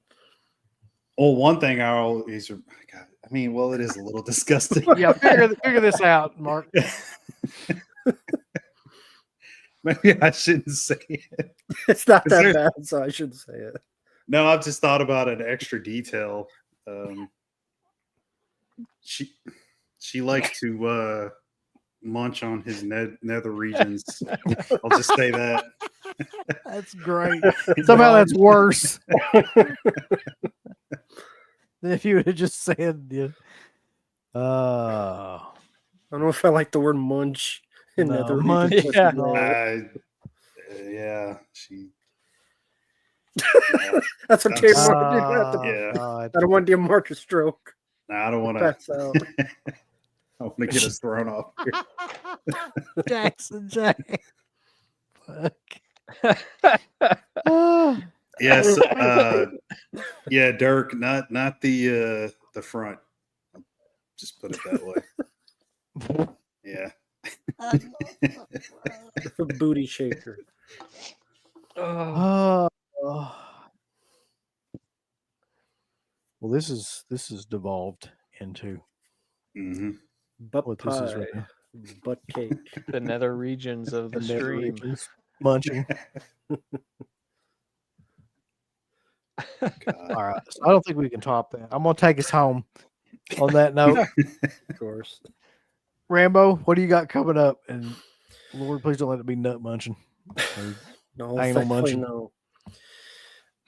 Well, one thing I always, God, I mean, well, it is a little disgusting. yeah, figure this out, Mark. Maybe I shouldn't say it. It's not that bad, so I shouldn't say it. No, I've just thought about an extra detail. She likes to munch on his nether regions. I'll just say that. That's great. Somehow that's worse than if you would have just said, yeah. I don't know if I like the word munch in No, nether munch, regions. yeah. Yeah, she. That's what Dave wanted to do. Yeah. God. I don't want to give Mark a stroke. No, I don't want to. That's out. I want to get us thrown off here. Jackson Jack. Fuck. Yes. Yeah, Dirk, not the front. Just put it that way. Yeah. A booty shaker. Oh, Well, this is devolved into Mm-hmm. Butt what this is pie. right now. Butt cake. The nether regions of the nether stream. regions. Munching. All right. So I don't think we can top that. I'm gonna take us home on that note. Of course. Rambo, what do you got coming up? And Lord, please don't let it be nut munching. Or No, anal thankfully, munching. no.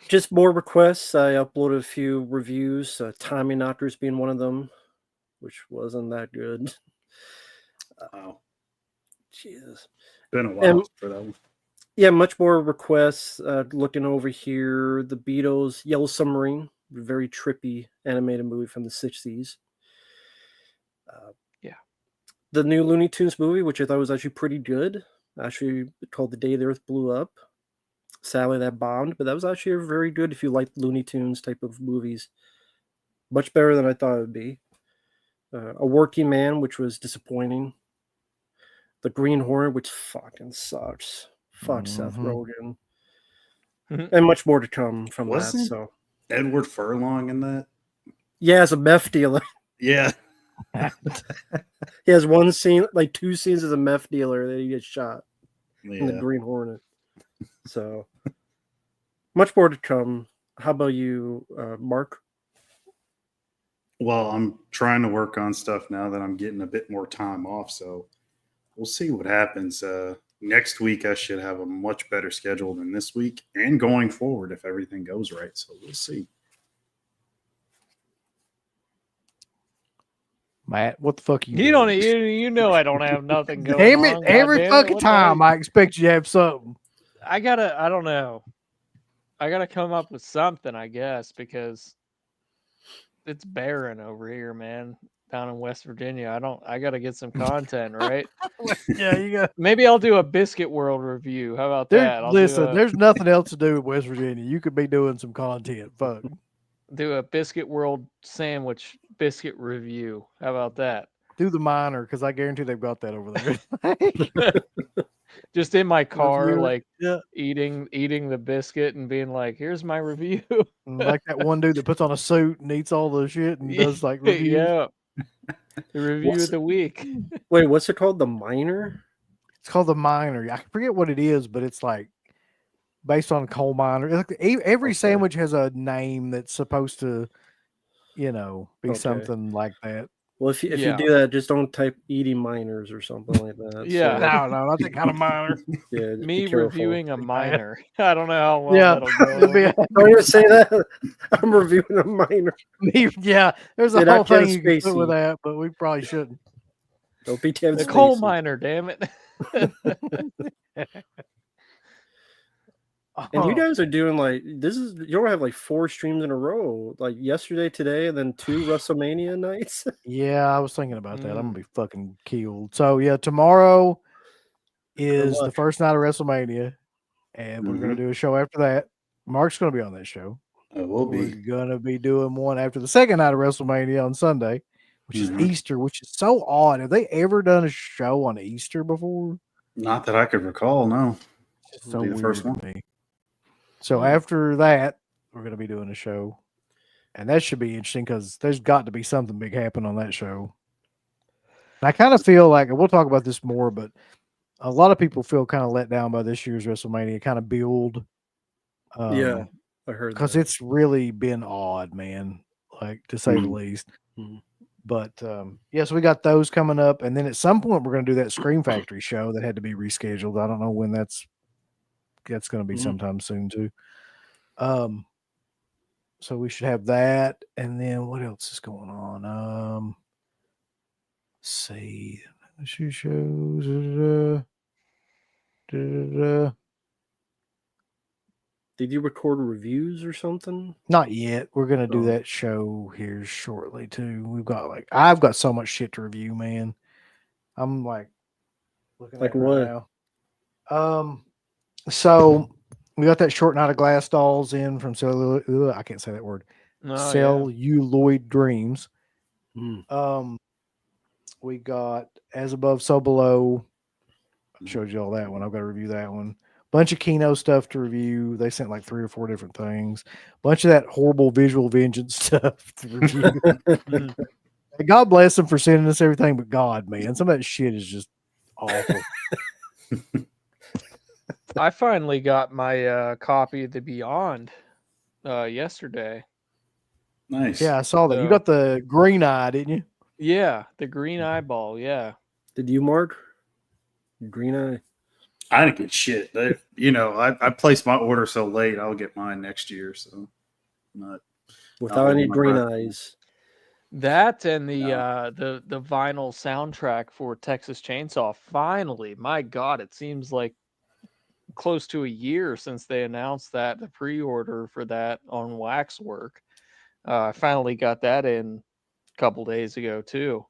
Just more requests. I uploaded a few reviews. Tommy Knockers being one of them, which wasn't that good. Wow. Jesus. Been a while And- for that one. Yeah, much more requests. Looking over here, the Beatles' Yellow Submarine, a very trippy animated movie from the 60s. Yeah. The new Looney Tunes movie, which I thought was actually pretty good. Actually called The Day the Earth Blew Up. Sadly, that bombed, but that was actually very good if you like Looney Tunes type of movies. Much better than I thought it would be. A Working Man, which was disappointing. The Green Hornet, which fucking sucks. Fuck Seth Rogen. Mhm. And much more to come from that. Wasn't- So Edward Furlong in that? yeah, as a meth dealer. Yeah. He has one scene, like 2 scenes as a meth dealer that he gets shot in the Yeah. Green Hornet. So much more to come. How about you, Mark? Well, I'm trying to work on stuff now that I'm getting a bit more time off. So we'll see what happens. Next week, I should have a much better schedule than this week and going forward if everything goes right. So we'll see. Matt, what the fuck You don't. You know I don't have nothing going. Damn it! on, Every goddammit. fucking What the hell? time I expect you to have something. I gotta. I don't know. I gotta come up with something, I guess, because it's barren over here, man. Down in West Virginia, I gotta get some content, right? Yeah, you got. Maybe I'll do a Biscuit World review. How about that? I'll Listen, there's nothing else to do in West Virginia. You could be doing some content. Fuck. do a Biscuit World sandwich biscuit review. How about that? Do the minor because I guarantee they've got that over there. Just in my car, Review it. like Yeah. eating the biscuit and being like, "Here's my review." Like that one dude that puts on a suit and eats all the shit and does like reviews. Yeah. The review What's of the week. Wait, what's it called? The Miner? It's called the minor. I forget what it is, but it's like based on coal miner. It's like every Okay. sandwich has a name that's supposed to, be Okay. something like that. Well, if you Yeah. do that, just don't type eating miners or something like that. Yeah. So, No, not that kind of minor. yeah. just be Me careful. reviewing a minor. I don't know how well Yeah. that'll go. It'd be I'm gonna say that I'm reviewing a miner. yeah, there's a Did whole not Kevin thing you can put with Spacey. that, but we probably shouldn't. Don't be Kevin The coal Spacey. miner, damn it. And you Oh, guys are doing like you'll have like 4 streams in a row, like yesterday, today, and then 2 WrestleMania nights. yeah, I was thinking about that. I'm gonna be fucking killed. So yeah, tomorrow is the luck. first night of WrestleMania, and we're gonna do a show after that. Mark's gonna be on that show. We'll We're be. gonna be doing one after the second night of WrestleMania on Sunday, which is Easter, which is so odd. Have they ever done a show on Easter before? Not that I could recall. No. It's It'll so be the weird first to one. me. So after that, we're gonna be doing a show, and that should be interesting because there's got to be something big happen on that show. And I kind of feel like, and we'll talk about this more, but a lot of people feel kind of let down by this year's WrestleMania kind of build. Yeah, I heard Because that. it's really been odd, man, like to say the least. Mhm. But yeah, so we got those coming up, and then at some point we're going to do that Scream Factory show that had to be rescheduled. I don't know when that's going to be sometime soon too. So we should have that, and then what else is going on? Let's see, show shows. Did you record reviews or something? Not yet. We're gonna do Oh. that show here shortly too. I've got so much shit to review, man. I'm like looking Like at it what? right now. So we got that Short Night of Glass Dolls in from I can't say that word. Oh, Celluloid Dreams. Mm. We got As Above, So Below. I showed you all that one. I've got to review that one. Bunch of Kino stuff to review. They sent like 3 or 4 different things. Bunch of that horrible Visual Vengeance stuff to review. God bless them for sending us everything, but God, man, some of that shit is just awful. I finally got my copy of The Beyond yesterday. Nice. Yeah, I saw that. You So- got the green eye, didn't you? Yeah, the green eyeball. Yeah. Did you, Mark? Green eye. I didn't get shit. I placed my order so late. I'll get mine next year. So, not Without holding any my green breath. eyes. That and the No. the vinyl soundtrack for Texas Chainsaw. Finally, my God, it seems like close to a year since they announced that the pre-order for that on Waxwork. I finally got that in a couple days ago too.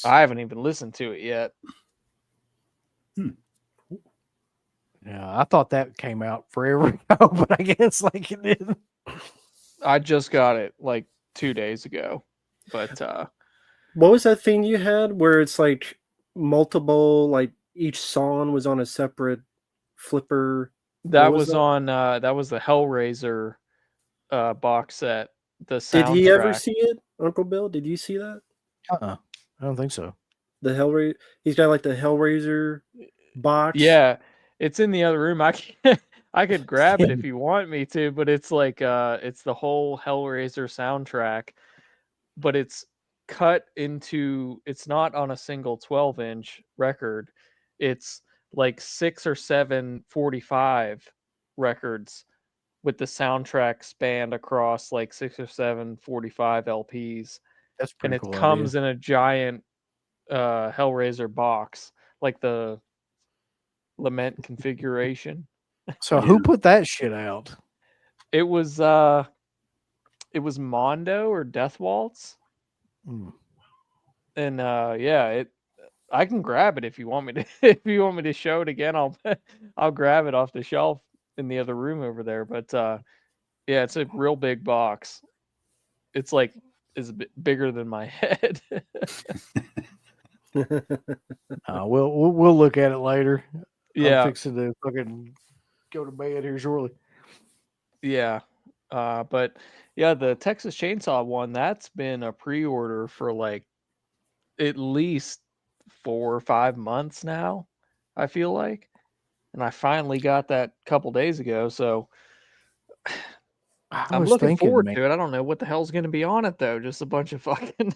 I haven't even listened to it yet. Yeah, I thought that came out forever ago, but I guess like it didn't. I just got it like 2 days ago, but What was that thing you had where it's like multiple, like each song was on a separate flipper? that was was that? on that was the Hellraiser box set. The soundtrack. Did he ever see it, Uncle Bill? Did you see that? I don't think so. The Hellraiser. He's got like the Hellraiser box. Yeah, it's in the other room. I could grab it if you want me to, but it's like it's the whole Hellraiser soundtrack, but it's cut into, it's not on a single 12-inch record. It's like 6 or 7 45 records with the soundtrack spanned across like 6 or 7 45 LPs. That's And pretty it cool. comes in a giant Hellraiser box, like the Lament configuration. So who put that shit out? It was Mondo or Death Waltz. Hmm. And yeah, I can grab it if you want me to. If you want me to show it again, I'll grab it off the shelf in the other room over there. But yeah, it's a real big box. It's like is a bit bigger than my head. We'll look at it later. I'm Yeah, fixing to fucking go to bed here shortly. yeah. But yeah, the Texas Chainsaw one, that's been a pre-order for like at least 4 or 5 months now, I feel like. And I finally got that a couple days ago, so I I'm was looking thinking, forward man, to it. I don't know what the hell's going to be on it though. Just a bunch of fucking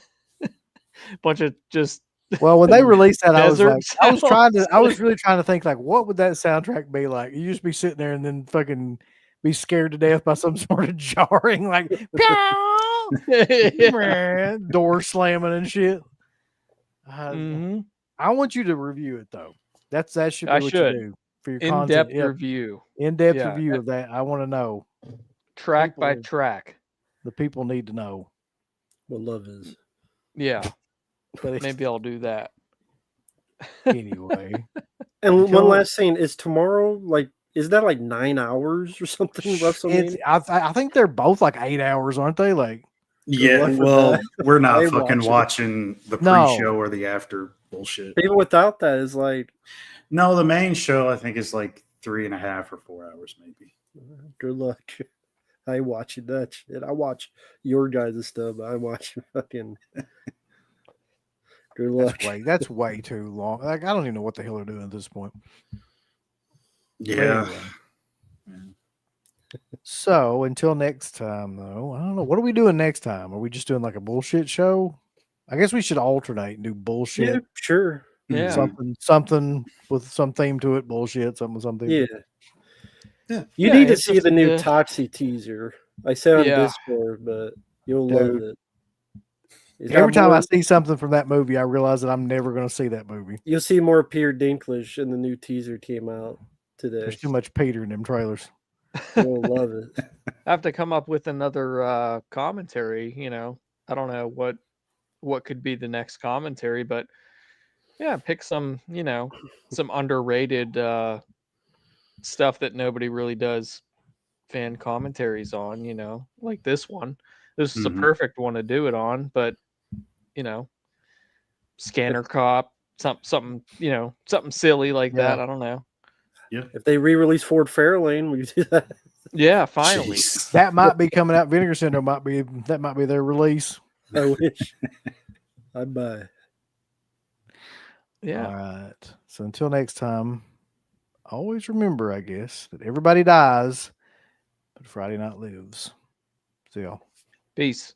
bunch of just well, when they released that, I was desert like, I was sounds. really trying to think, like, what would that soundtrack be like? You just be sitting there and then fucking be scared to death by some sort of jarring, like, pow, Yeah. door slamming and shit. Mhm. I want you to review it though. That should be I what should. you do for your content. In-depth Yep. review. In-depth Yeah. review of that. I want to know. Track by People- track. The people need to know. What love is. Yeah. But Maybe I'll do that. anyway, And Until- one last thing is tomorrow. Like, is that like 9 hours or something? WrestleMania. I think they're both like 8 hours, aren't they? Like, Yeah, luck with well, that. we're not I fucking watch it. watching the No. pre-show or the after bullshit. Even without that, is like No, the main show I think is like 3.5 or 4 hours, maybe. good luck. I ain't watching that shit. I watch your guys' stuff. But I watch fucking. Good luck. that's way too long. Like, I don't even know what the hell they're doing at this point. Yeah. anyway. So until next time, though, I don't know. What are we doing next time? Are we just doing like a bullshit show? I guess we should alternate and do bullshit. Yeah, sure. Yeah. Something with some theme to it. Bullshit. Something. Yeah. Yeah. You Yeah, need to see the interesting new to- Toxie teaser. I said on Yeah. Discord, but you'll love Dude. it. It's Every got time I more- see something from that movie, I realize that I'm never going to see that movie. you'll see more Peter Dinklage, and the new teaser came out today. There's too much Peter in them trailers. You'll love it. I have to come up with another commentary, I don't know what could be the next commentary, but yeah, pick some, some underrated stuff that nobody really does fan commentaries on, like this one. This is Mhm. a perfect one to do it on, but Scanner Cop, something silly like Yeah. that. I don't know. If they re-release Ford Fairlane, will you do that? Yeah, finally. Jeez. That might be coming out. Vinegar Syndrome might be their release. I wish. I'd buy. Yeah. All right. So until next time, always remember, I guess, that everybody dies, but Friday night lives. See y'all. Peace.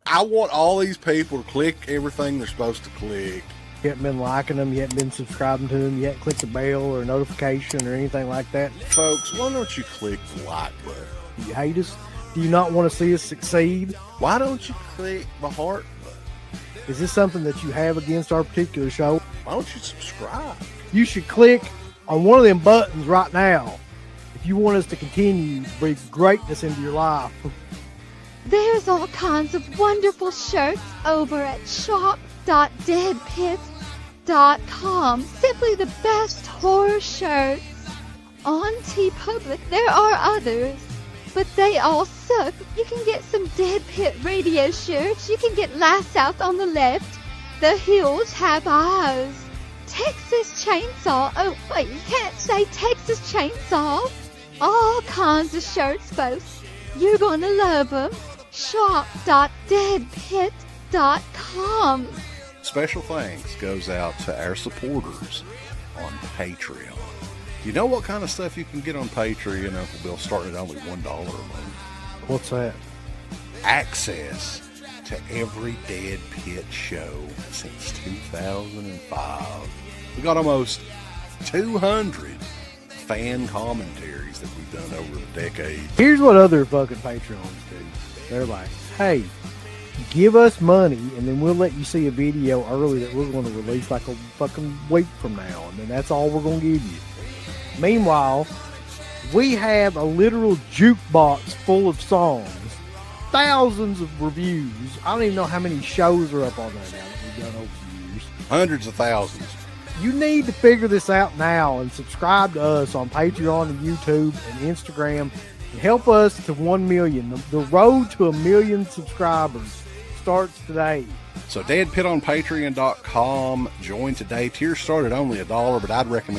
I want all these people to click everything they're supposed to click. You haven't been liking them, you haven't been subscribing to them, you haven't clicked the bell or notification or anything like that. Folks, why don't you click the like button? Do you hate us? Do you not want to see us succeed? Why don't you click the heart button? Is this something that you have against our particular show? Why don't you subscribe? You should click on one of them buttons right now if you want us to continue to bring greatness into your life. There's all kinds of wonderful shirts over at shop.deadpit.com. Simply the best horror shirts. On TeePublic, there are others, but they all suck. You can get some Dead Pit radio shirts. You can get Last South on the Left. The Hills Have Eyes. Texas Chainsaw. Oh, wait, you can't say Texas Chainsaw. All kinds of shirts, folks. You're gonna love them. Shop.deadpit.com. Special thanks goes out to our supporters on Patreon. You know what kind of stuff you can get on Patreon, Uncle Bill, starting at only $1 a month? What's that? Access to every Dead Pit show since 2005. We got almost 200 fan commentaries that we've done over the decades. Here's what other fucking Patreons do. They're like, hey, give us money and then we'll let you see a video early that we're going to release like a fucking week from now. And then that's all we're going to give you. Meanwhile, we have a literal jukebox full of songs, thousands of reviews. I don't even know how many shows are up on there now that we've done over the years. Hundreds of thousands. You need to figure this out now and subscribe to us on Patreon and YouTube and Instagram and help us to 1 million. The road to 1 million subscribers starts today. So Dead Pit on Patreon.com. Join today. Tiers start at only $1, but I'd recommend